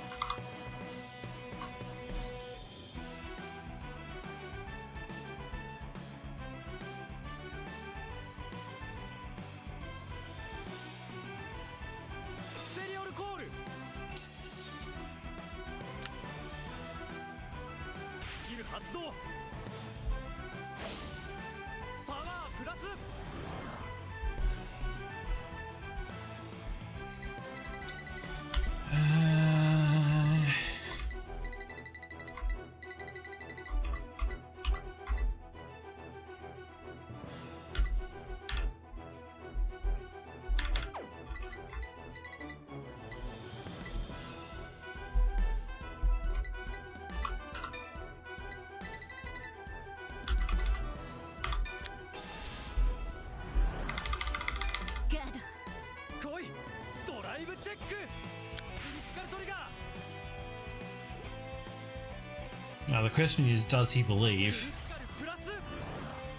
Now the question is, does he believe?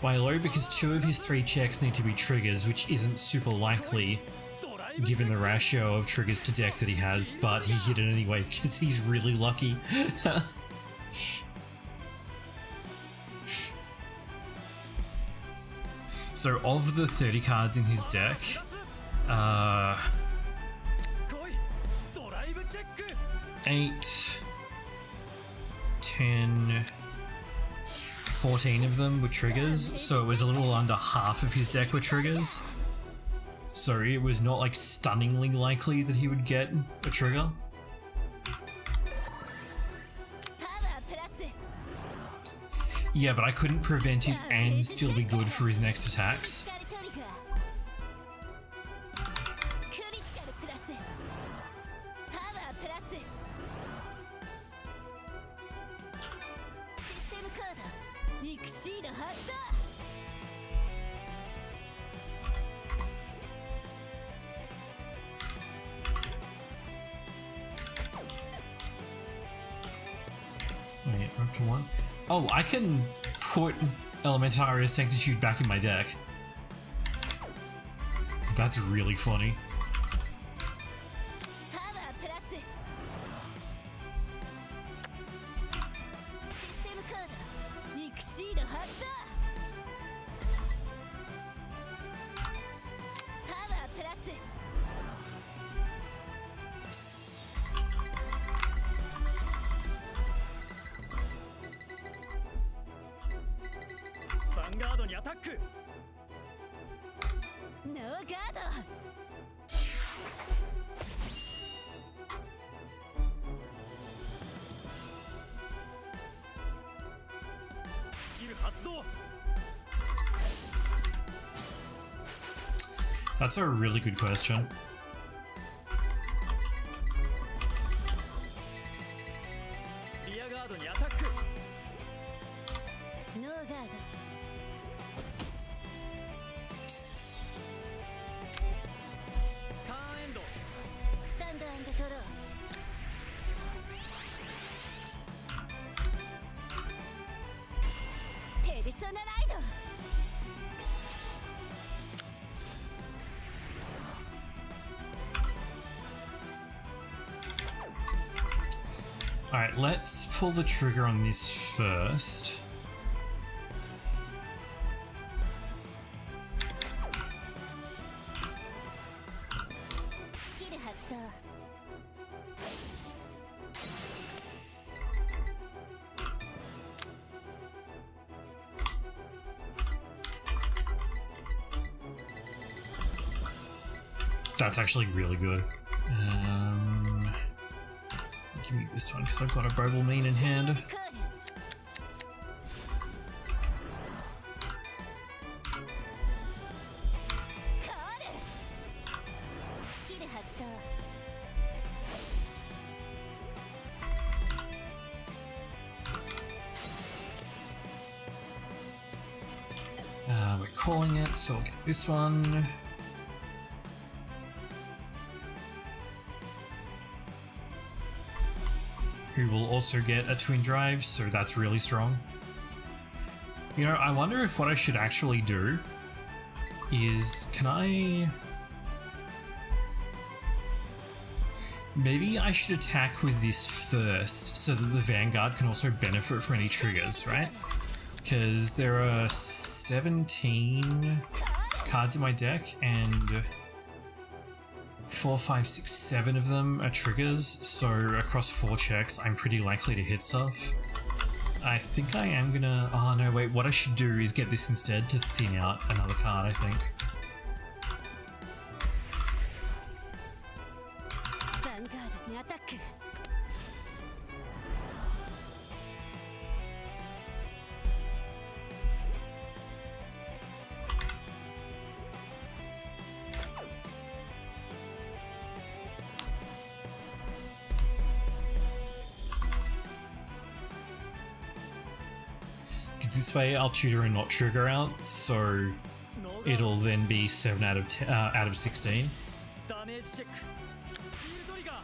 Why low? Because 2 of his 3 checks need to be triggers, which isn't super likely given the ratio of triggers to deck that he has, but he hit it anyway because he's really lucky. So of the 30 cards in his deck, 8, 10, 14 of them were triggers, so it was a little under half of his deck were triggers. So it was not like stunningly likely that he would get a trigger. Yeah, but I couldn't prevent it and still be good for his next attacks. 光トリガークリティカルプラスパワープラスシステムカードミクシード発動 Wait, up to one. Oh, I can put Elementarius Sanctitude back in my deck. That's really funny. パワープラスシステムカードミクシード発動パワープラス ヴァンガードにアタック。ノーガード スキル発動。 That's a really good question. リアガードにアタック。ノーガード ターンエンド。スタンドアンドドローペルソナライド Alright, let's pull the trigger on this first. Skill 発動 That's actually really good. Give me this one because I've got a Bobble Mean in hand. コール コールスキル発動 We're calling it, so I'll get this one. Who will also get a twin drive, so that's really strong. You know, I wonder if what I should actually do is, can I... Maybe I should attack with this first, so that the Vanguard can also benefit from any triggers, right? Because there are 17 cards in my deck, and 4, 5, 6, 7 of them are triggers, so across 4 checks I'm pretty likely to hit stuff. I think I am gonna... Oh no, wait, what I should do is get this instead to thin out another card, I think. ヴァンガードにアタック Because this way I'll tutor and not trigger out, so ノーガード。 it'll then be 7 out of 10, out of 16. ダメージチェック。フィールドリガー。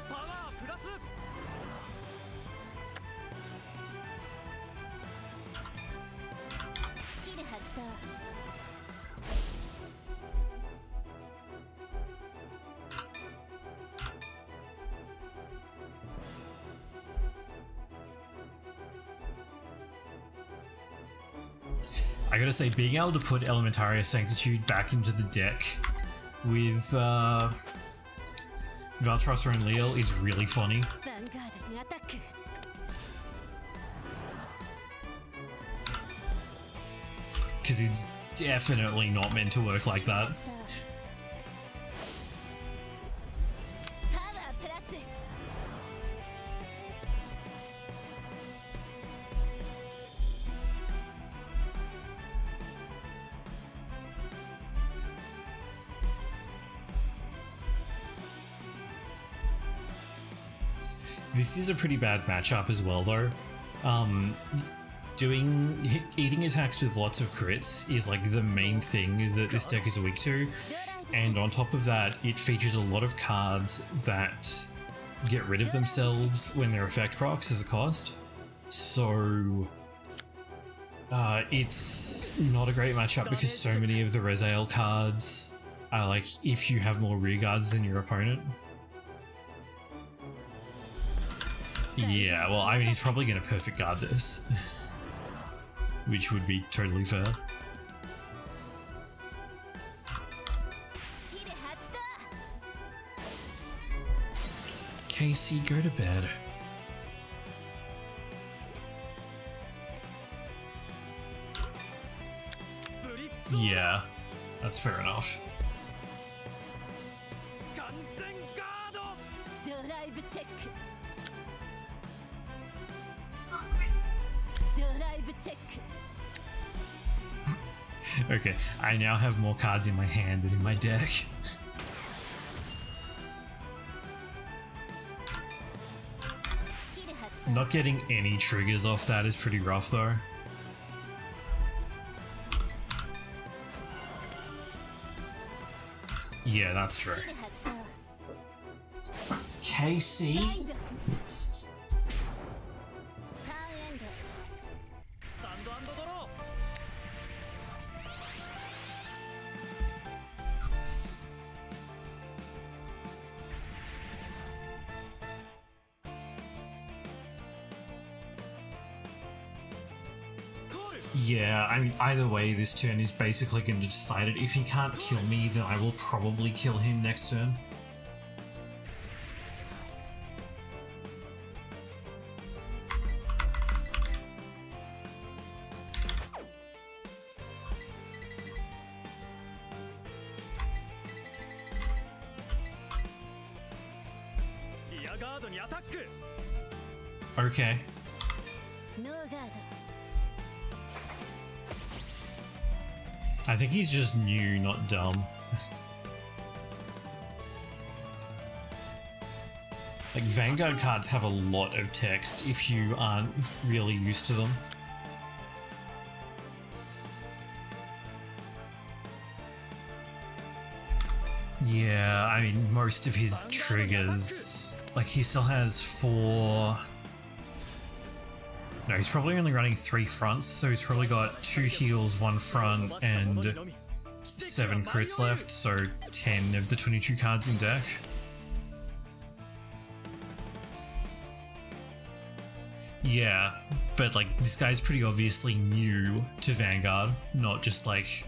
パワープラス。スキル発動 I gotta say, being able to put Elementarius Sanctitude back into the deck with Valtrosser and Leal is really funny. ヴァンガードにアタック Because it's definitely not meant to work like that. パワープラス This is a pretty bad matchup as well, though. Eating attacks with lots of crits is like the main thing that this deck is weak to, and on top of that, it features a lot of cards that get rid of themselves when their effect procs as a cost. So it's not a great matchup because so many of the Rezael cards are like if you have more rear guards than your opponent. Yeah, well, I mean, he's probably going to perfect guard this, which would be totally fair. Casey, go to bed. Yeah, that's fair enough. 完全ガード ドライブチェックドライブチェック Okay, I now have more cards in my hand than in my deck. Not getting any triggers off that is pretty rough though. Yeah, that's true. Casey? スタンド&ドロ Yeah, I mean, either way, this turn is basically going to decide it. If he can't kill me, then I will probably kill him next turn. Okay. ノーガード I think he's just new, not dumb. Like, Vanguard cards have a lot of text if you aren't really used to them. Yeah, I mean, most of his triggers... Like, he still has 4... No, he's probably only running 3 fronts, so he's probably got 2 heals, 1 front, and 7 crits left, so 10 of the 22 cards in deck. Yeah, but like, this guy's pretty obviously new to Vanguard, not just like...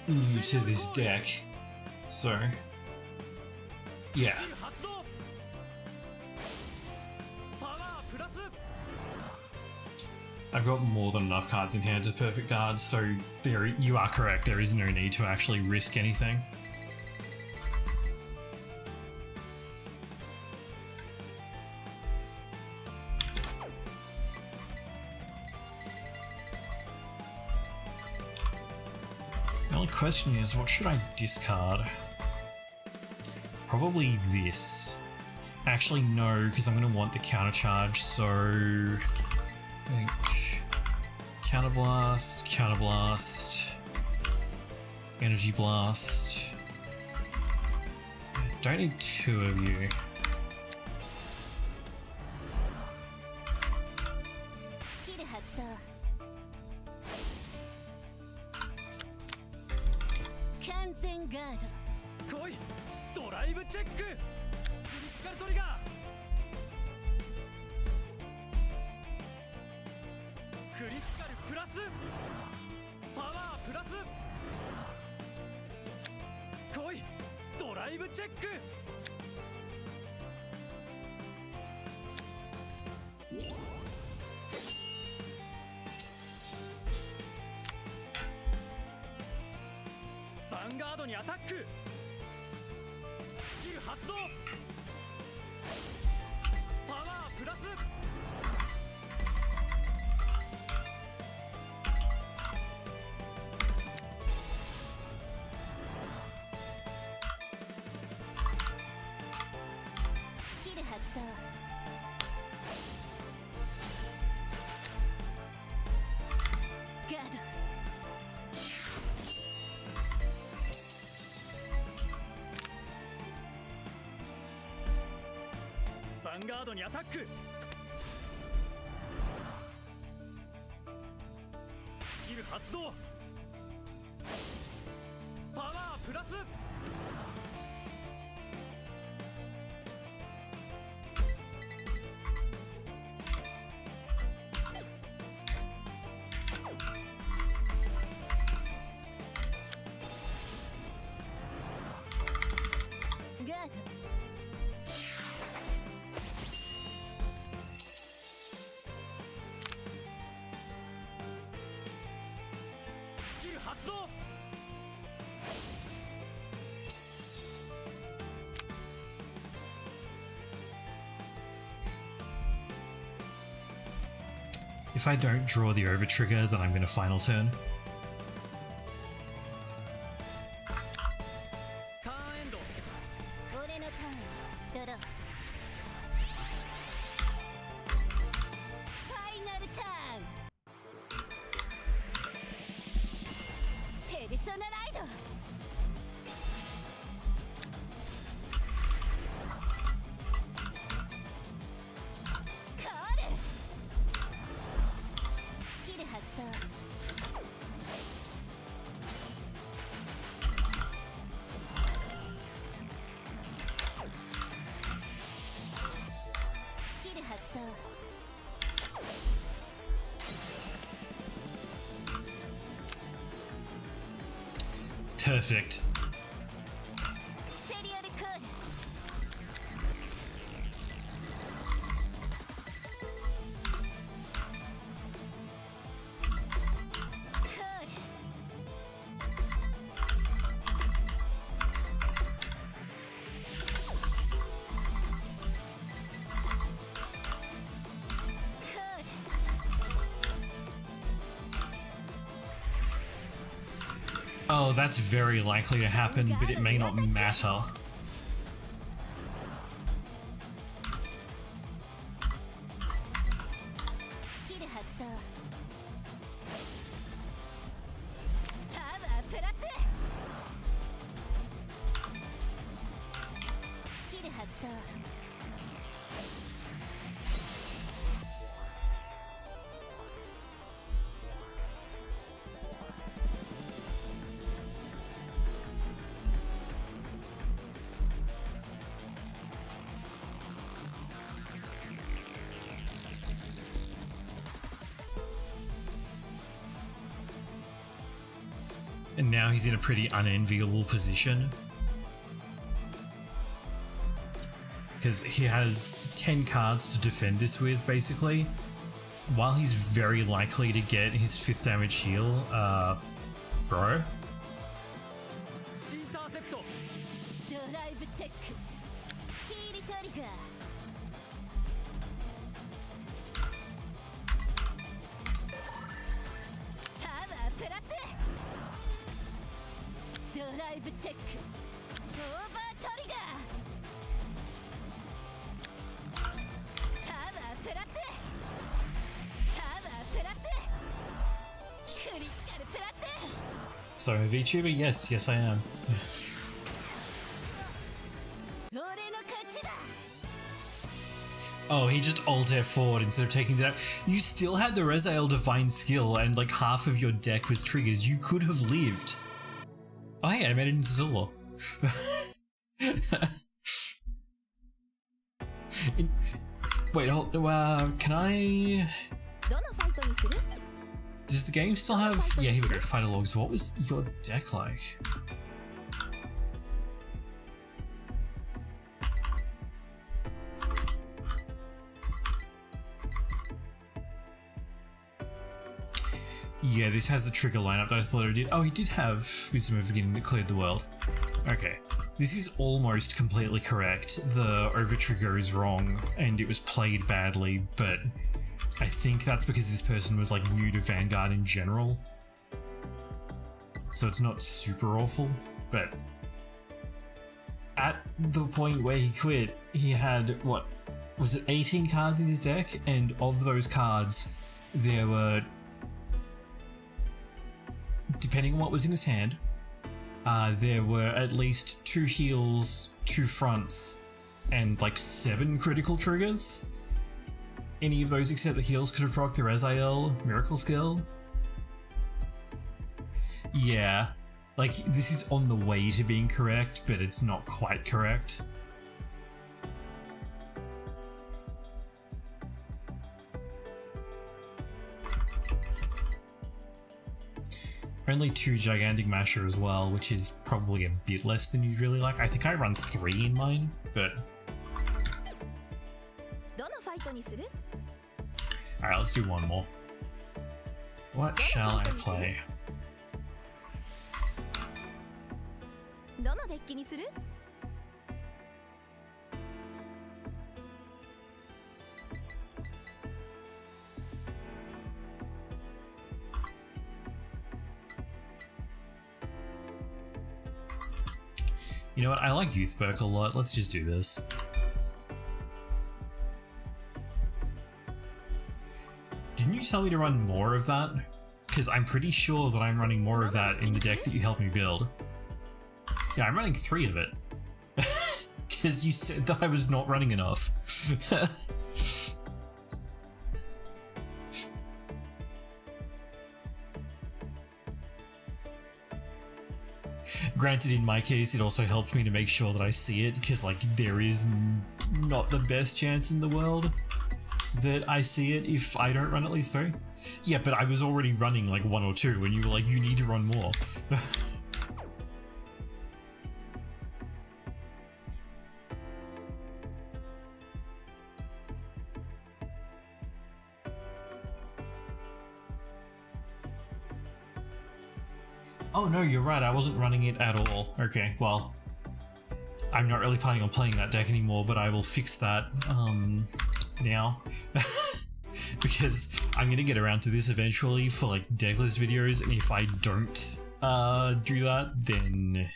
new to this deck. So... yeah. I've got more than enough cards in hand to perfect guard, so you are correct, there is no need to actually risk anything. The only question is, what should I discard? Probably this. Actually, no, because I'm going to want the counter charge, so... I think... Counterblast, Counterblast, Energy Blast. I don't need 2 of you. VANGUARD にアタックスキル発動パワープラス ドヴァンガードにアタック。スキル発動。パワープラス。ガードスキル発動。If I don't draw the over trigger, then I'm going to final turn. ターンエンド。俺のターンドローファイナルターンペルソナライドコールスキル発動スキル発動 Perfect. ステリオルコールコールコール Oh, that's very likely to happen, but it may not matter. スキル発動パワープラススキル発動And now he's in a pretty unenviable position. Because he has 10 cards to defend this with, basically. While he's very likely to get his 5th damage heal, bro. インターセプト。ドライブチェックヒールトリガーパワープラスドライブチェックオーバートリガーパワープラスパワープラスクリティカルプラス So, a VTuber? Yes, yes I am. 俺の勝ちだ Oh, he just Alt F4'd instead of taking that. You still had the Rezael Divine skill and like half of your deck was triggers. You could have lived. Oh hey, I made it into Zor. Wait, hold, can I... どのファイトにする Does the game still have... Yeah, here we go, Fighter Logs. What was your deck like? Yeah, this has the trigger lineup that I thought it did. Oh, he did have Wisdom of Beginning that cleared the world. Okay. This is almost completely correct. The over trigger is wrong and it was played badly, but I think that's because this person was like new to Vanguard in general. So it's not super awful, but at the point where he quit, he had, what, was it 18 cards in his deck? And of those cards, there were, depending on what was in his hand, there were at least 2 heals, 2 fronts, and like 7 critical triggers. Any of those except the heals could have procced the Res-IL miracle skill. Yeah, like this is on the way to being correct, but it's not quite correct. Only 2 gigantic masher as well, which is probably a bit less than you'd really like. I think I run 3 in mine, but... Alright, let's do one more. What shall I play? You know what, I like Youth Perk a lot, let's just do this. Didn't you tell me to run more of that? Because I'm pretty sure that I'm running more of that in the deck that you helped me build. Yeah, I'm running 3 of it. Because you said that I was not running enough. Granted, in my case, it also helped me to make sure that I see it, because, like, there is not the best chance in the world that I see it if I don't run at least 3. Yeah, but I was already running, like, 1 or 2, and you were like, you need to run more. Oh no, you're right, I wasn't running it at all. Okay, well, I'm not really planning on playing that deck anymore, but I will fix that now. Because I'm gonna get around to this eventually for like decklist videos, and if I don't do that, then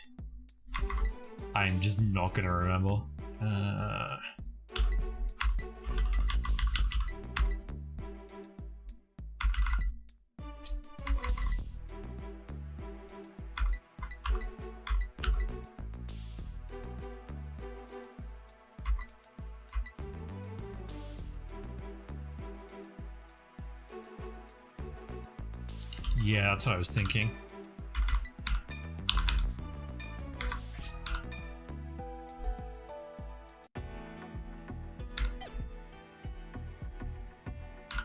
I'm just not gonna remember. Yeah, that's what I was thinking.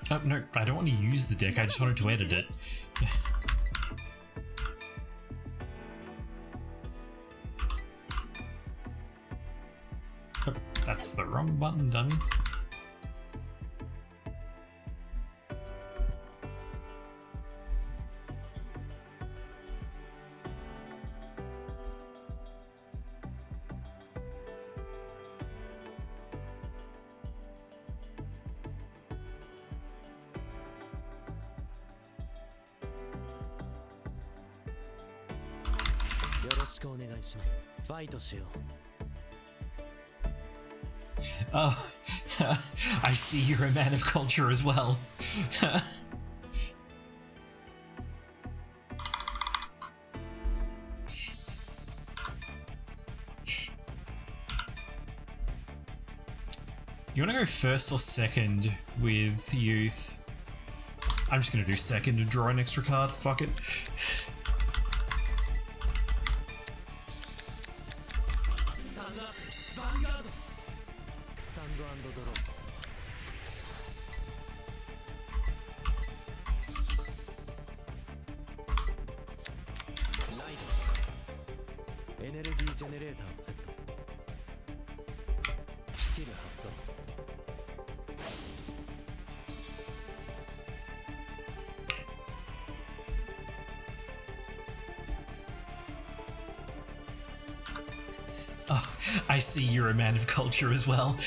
Oh, no, I don't want to use the deck, I just wanted to edit it. Oh, that's the wrong button, dummy. Oh, I see you're a man of culture as well. You want to go first or second with youth? I'm just going to do second and draw an extra card. Fuck it. Vanguard! Stand and draw. Light. Energy generator set. Skill 発動. Oh, I see you're a man of culture as well.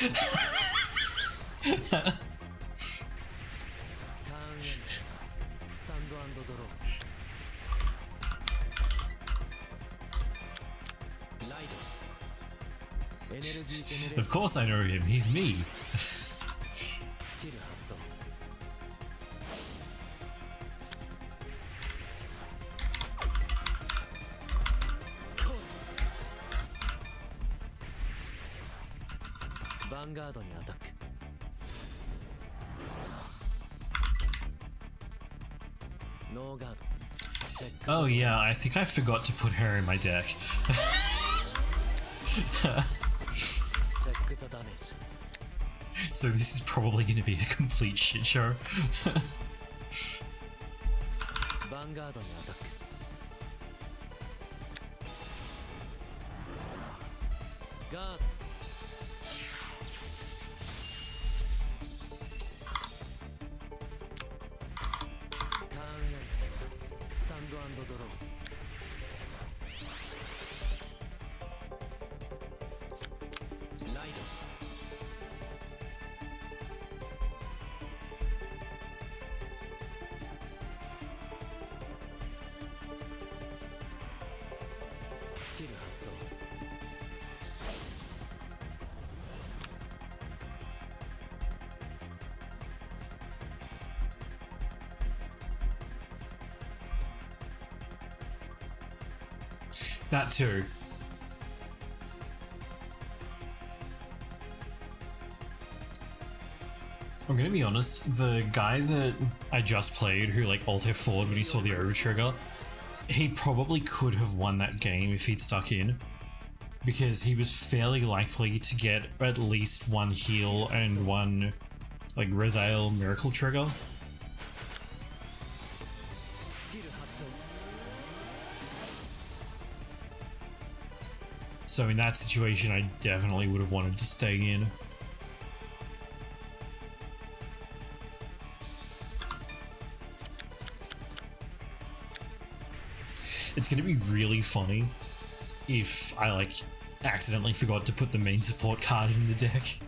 Of course I know him, he's me. ヴァンガードにアタック。 ノーガード。 Oh yeah, I think I forgot to put her in my deck. チェックザダメージ。 So this is probably going to be a complete shit show. ヴァンガードにアタック。 ガード。 ターンエンド。スタンド&ドロー。 ライド。 スキル発動。 That too. I'm gonna be honest, the guy that I just played who like alt F4'd when he saw the over trigger, he probably could have won that game if he'd stuck in, because he was fairly likely to get at least one heal and one like Rezael miracle trigger. スキル発動。 So in that situation, I definitely would have wanted to stay in. It's gonna be really funny if I like accidentally forgot to put the main support card in the deck.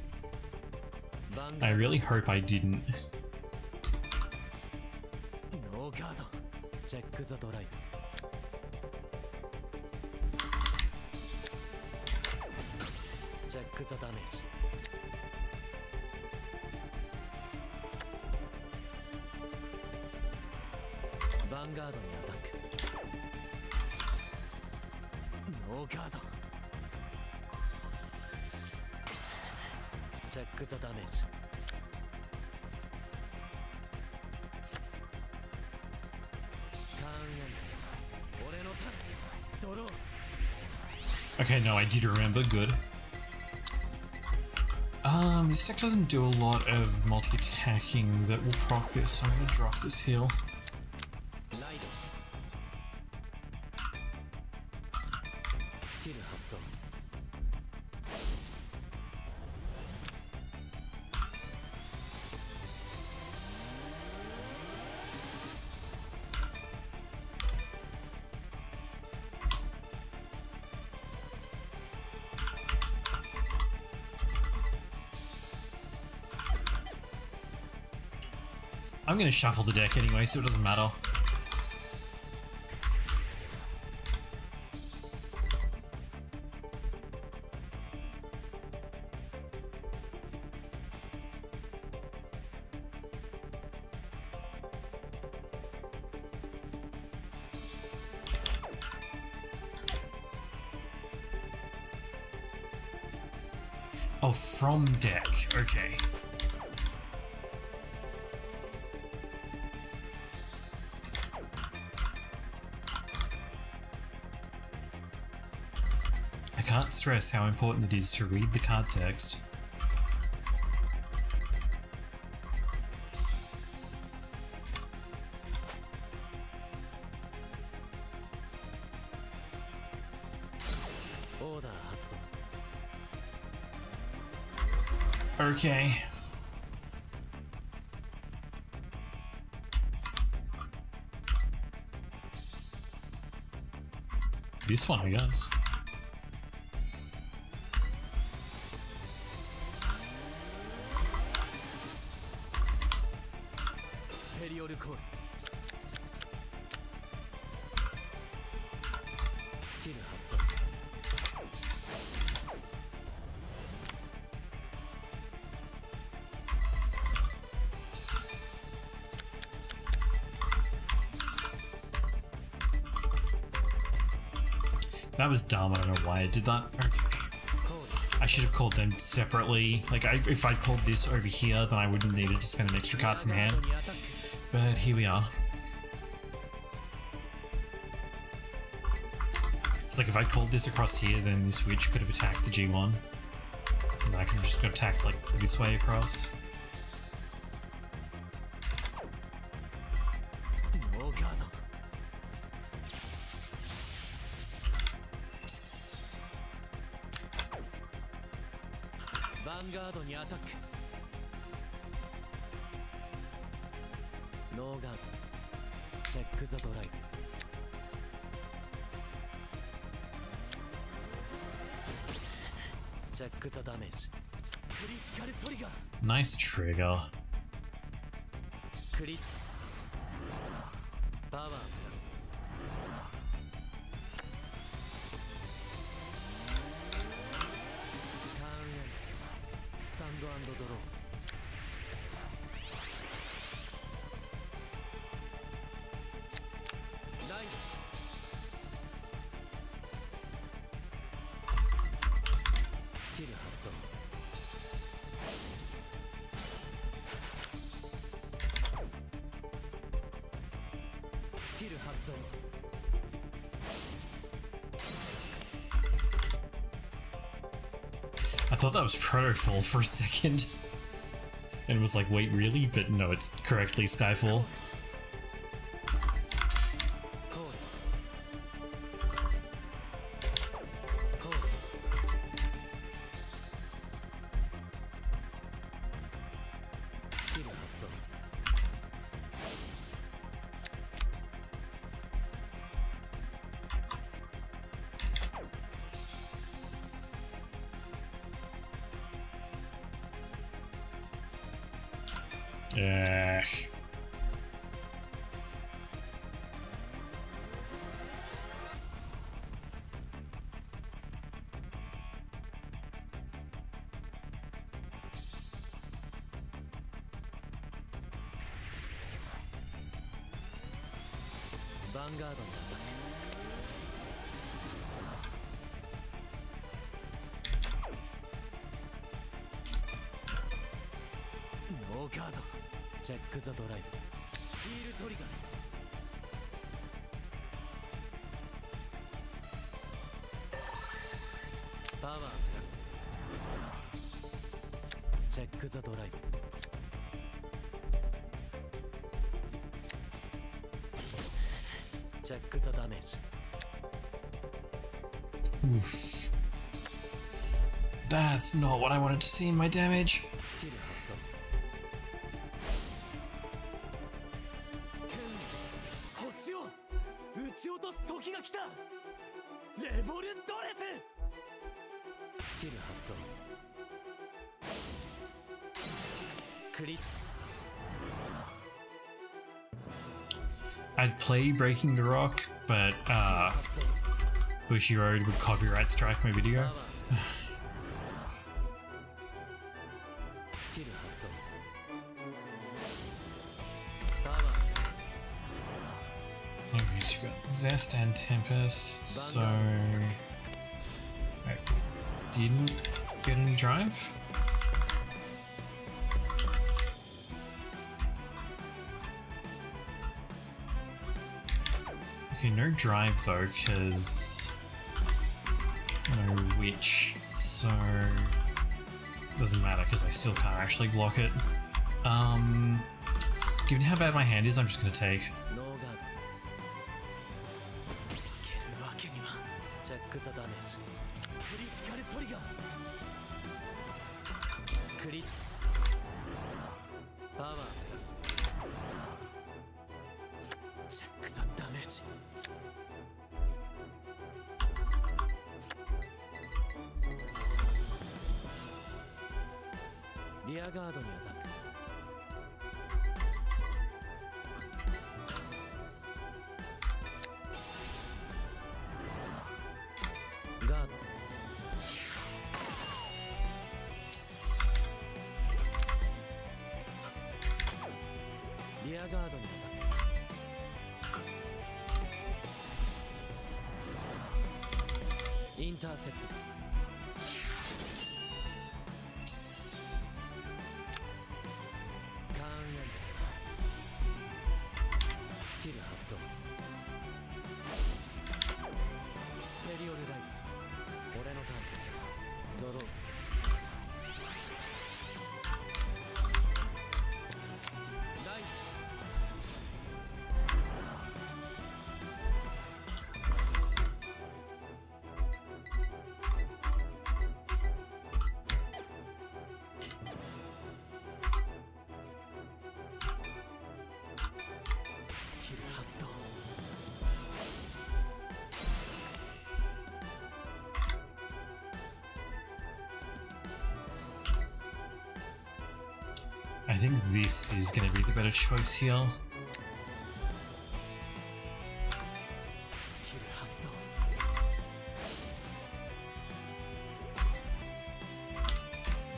I really hope I didn't. ノーガード。チェックザドライブ。 チェックザダメージ。 ヴァンガードにアタック。 ノーガード。 チェックザダメージ。 ターンエンド。俺のターン。ドロー。 Okay, no, I did remember. Good. This deck doesn't do a lot of multi-attacking that will proc this, so I'm gonna drop this heal. ライド。スキル発動。 I'm gonna shuffle the deck anyway, so it doesn't matter. Oh, from deck. Okay. I can't stress how important it is to read the card text. Order 発動。 Okay. This one, I guess. スペリオルコール。スキル発動。 That was dumb, I don't know why I did that. Okay. コール。I should have called them separately. Like, if I'd called this over here, then I wouldn't have needed to spend an extra card from hand. But here we are. It's like if I called this across here, then this witch could have attacked the G1. And I could have just got attacked like this way across. Vanguard にアタック。ノーガード。チェックザドライ。チェックザダメージ。クリティカルトリガー。Nice trigger. クリティパワープラス。ターンエンド。スタンド&ドロー。ライン。スキル発動。スキル発動。I thought that was Protofall for a second. And was like, wait, really? But no, it's correctly Skyfall. コール。コール。スキル発動。ヴァンガードにアタック。ノーガード。チェックザドライブ。ヒールトリガー。パワープラス。チェックザドライブ。チェックザダメージ。 Oof. That's not what I wanted to see in my damage. スキル発動。星を撃ち落とす時が来た。レボルドレス。スキル発動。クリット。 I'd play Breaking the Rock, but Bushiroad would copyright strike my video. スキル発動。パワープラス。 Anyways, you got Zest and Tempest, so... Wait, didn't get any drive? Okay, no drive though, because no witch, so doesn't matter because I still can't actually block it. Given how bad my hand is, I'm just gonna take. ノーガード。いけるわけには。チェックザダメージ。クリティカルトリガー。クリティパワープラス。チェックザダメージ。リアガードにアタック。ガード。リアガードにアタック。インターセプト。I think this is going to be the better choice here.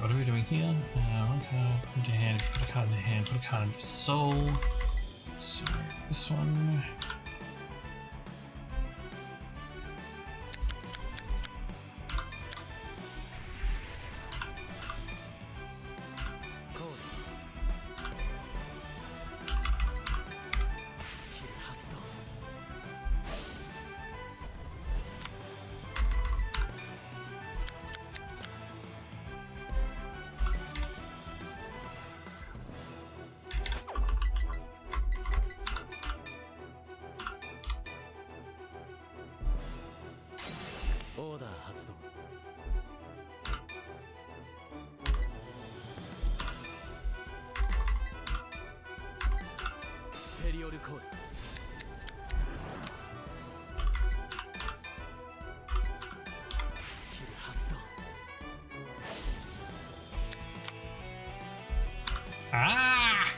What are we doing here? One card, put your hand, put a card in the hand, put a card in the soul. So this one. Ah!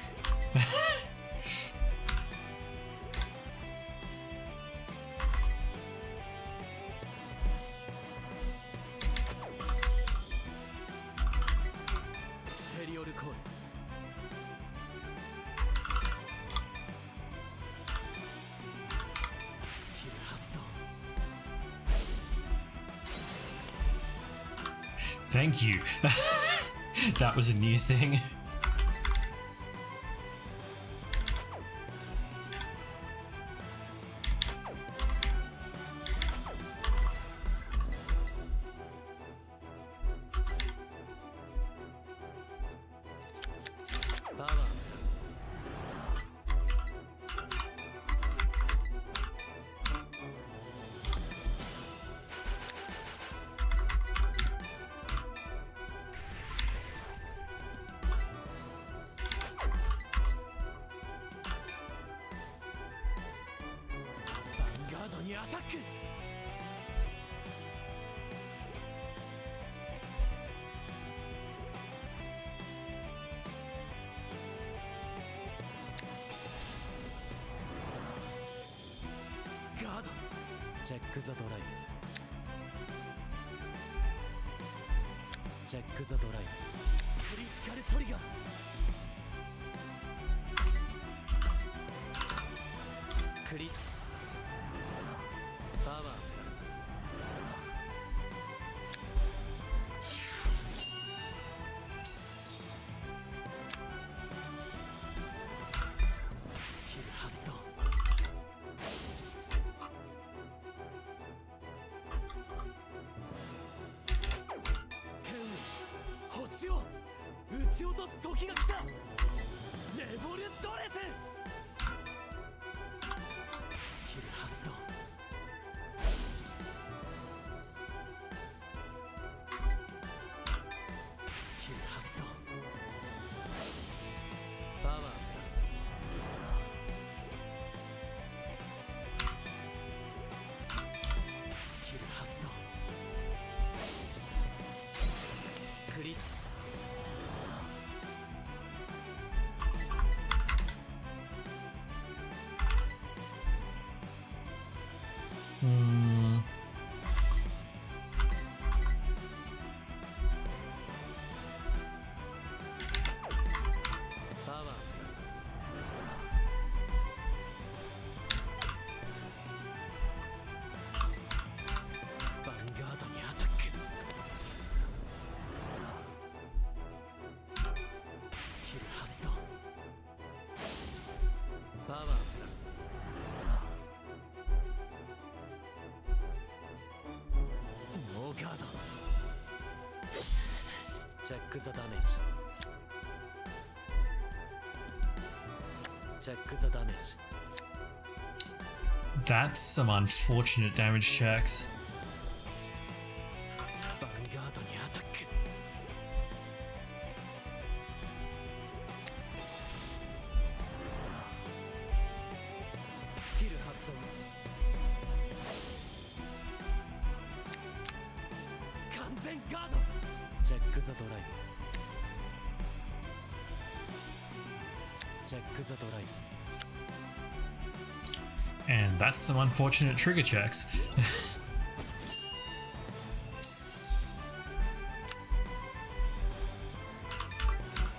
Thank you. That was a new thing. Check the drive. Check the drive. Critical trigger. Crit. Power plus. Skill 発動。星を撃ち落とす時が来た。レボルドレス。スキル発動。スキル発動。パワープラス。スキル発動。クリッ。Check the damage. Check the damage. That's some unfortunate damage checks. Vanguard にアタック。スキル発動。完全ガード。チェックザドライブ。チェックザドライ And that's some unfortunate trigger checks.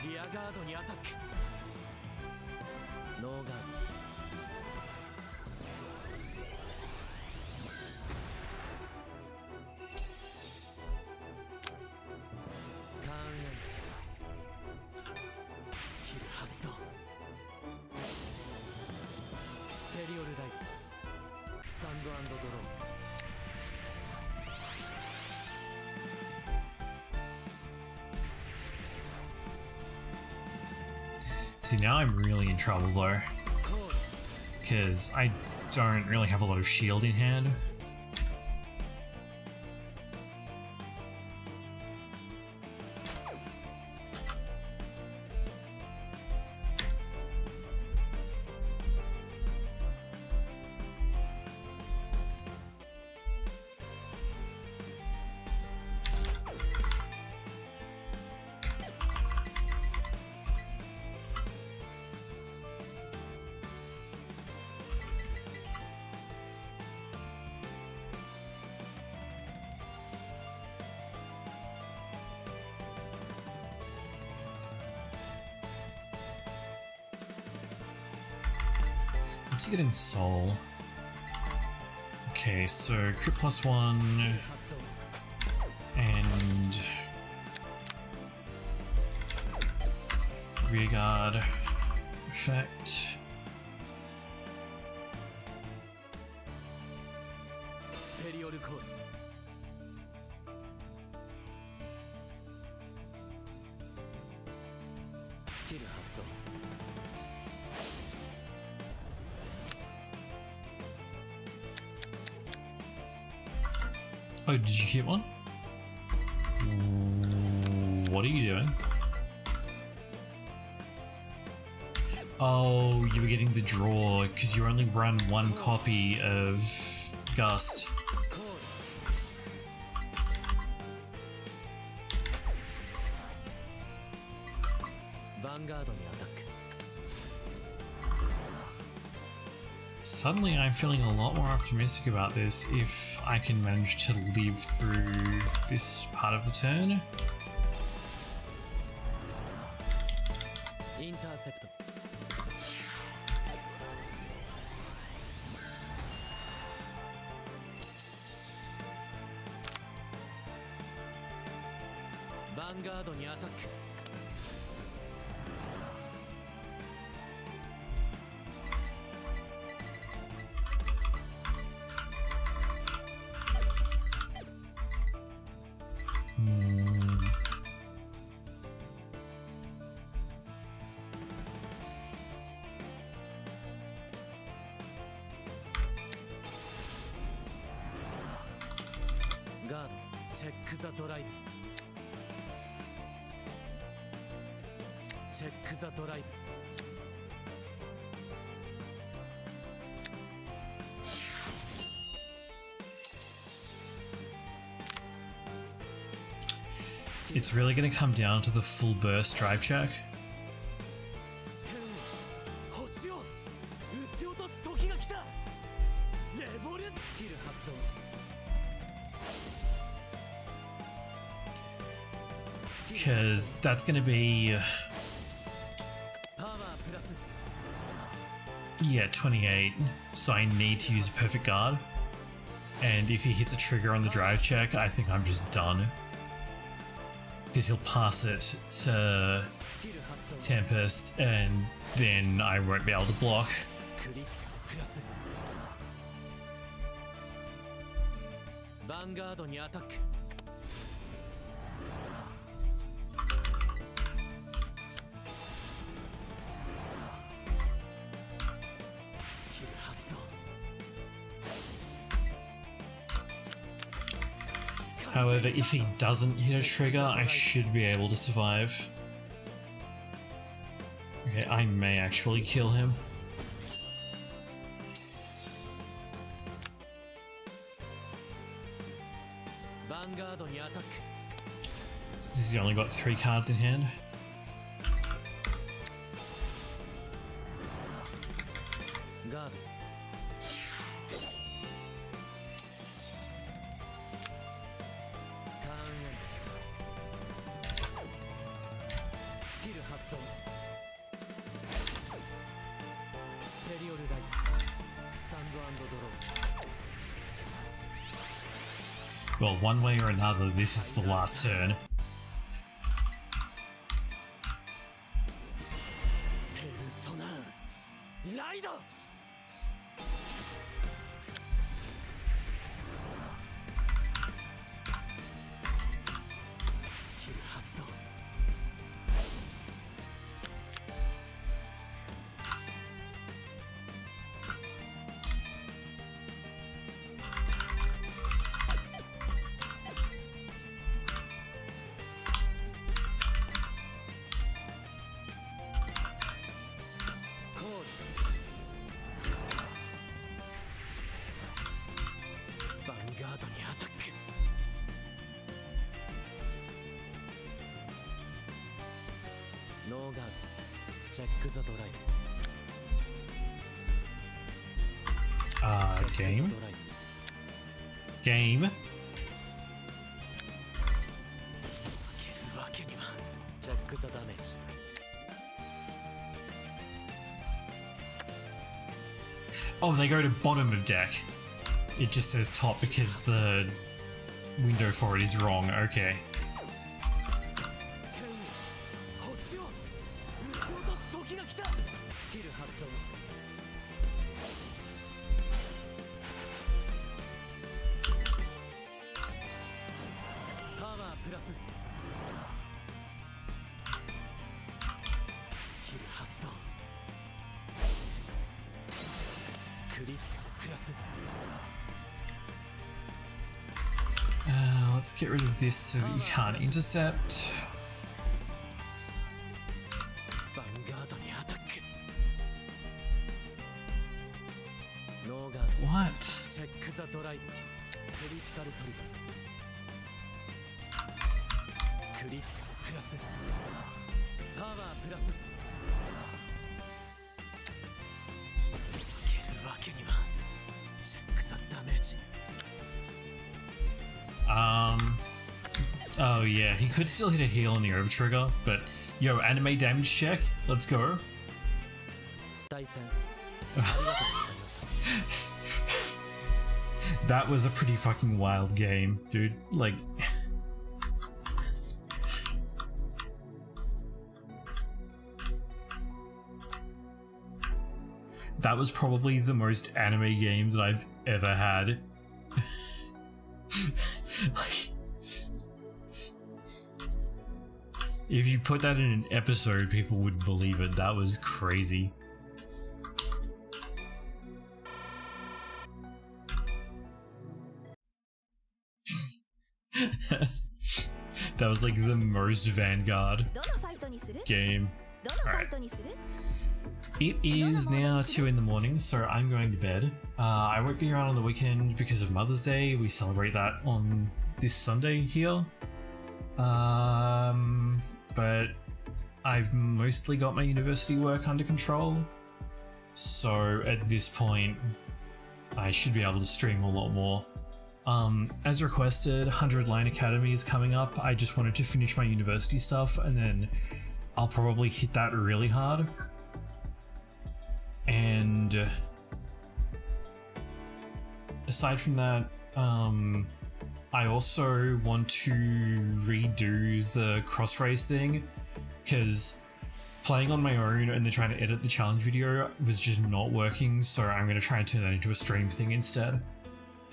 ブリアガードにアタックノーガードターンエンドスキル発動スペリオルライトスタンドアンドドロー See, now I'm really in trouble though, because I don't really have a lot of shield in hand. Let's get in Soul. Okay, so crit +1 and rearguard effect. スペリオルコールスキル発動 Oh, did you hit one? What are you doing? Oh, you were getting the draw because you only run one copy of Gust. ヴァンガードにアタック Suddenly I'm feeling a lot more optimistic about this if I can manage to live through this part of the turn. インターセプトヴァンガードにアタック ガードチェックザドライブチェックザドライブ It's really going to come down to the full burst drive check. 星を撃ち落とす時が来たレボリュスキル発動 Because that's going to be, パワープラス yeah, 28. So I need to use a perfect guard. And if he hits a trigger on the drive check, I think I'm just done. Because he'll pass it to スキル発動 Tempest and then I won't be able to block. クリティカルプラスヴァンガードにアタック スキル発動 However, if he doesn't hit a trigger, I should be able to survive. Okay, I may actually kill him. ヴァンガードにアタック Since he's only got 3 cards in hand. ガードターンエンドスキル発動スペリオルライトスタンド&ドロー Well, one way or another, this is the last turn. ペルソナライドスキル発動コールヴァンガードにアタックノーガードチェックザドライブ チェックザ Game? ドライブ Game? 負けるわけにはチェックザダメージ Oh, they go to bottom of deck. It just says top because the window for it is wrong. Okay. 星を撃ち落とす時が来たスキル発動パワープラススキル発動クリティカルプラス Let's get rid of this so that you can't intercept. ヴァンガードにアタックノーガード What? チェックザドライブクリティカルトリガークリティカルプラスパワープラス負けるわけにはチェックザダメージ Oh yeah, he could still hit a heal on the over trigger, but yo, anime damage check. Let's go. 対戦ありがとうございました That was a pretty fucking wild game, dude. Like, that was probably the most anime game that I've ever had. Like, if you put that in an episode, people wouldn't believe it. That was crazy. That was like the most Vanguard どのファイトにする game. どのファイトにする It is now 2 in the morning, so I'm going to bed. I won't be around on the weekend because of Mother's Day. We celebrate that on this Sunday here. But I've mostly got my university work under control. So at this point, I should be able to stream a lot more. As requested, 100 Line Academy is coming up. I just wanted to finish my university stuff and then I'll probably hit that really hard. And aside from that, I also want to redo the cross race thing because playing on my own and then trying to edit the challenge video was just not working, so I'm going to try and turn that into a stream thing instead.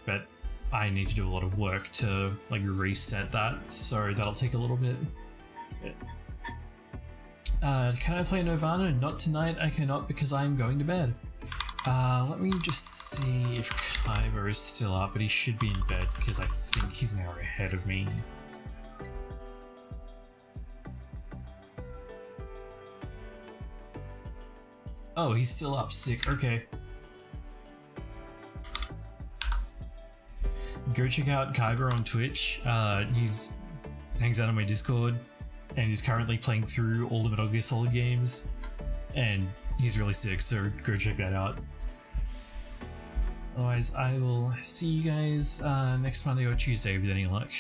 But I need to do a lot of work to like reset that, so that'll take a little bit. Can I play Nirvana? Not tonight, I cannot because I'm going to bed. Let me just see if Kyber is still up, but he should be in bed because I think he's an hour ahead of me. Oh, he's still up, sick, okay. Go check out Kyber on Twitch. He's hangs out on my Discord, and he's currently playing through all the Metal Gear Solid games, and he's really sick, so go check that out. Otherwise, I will see you guys next Monday or Tuesday with any luck.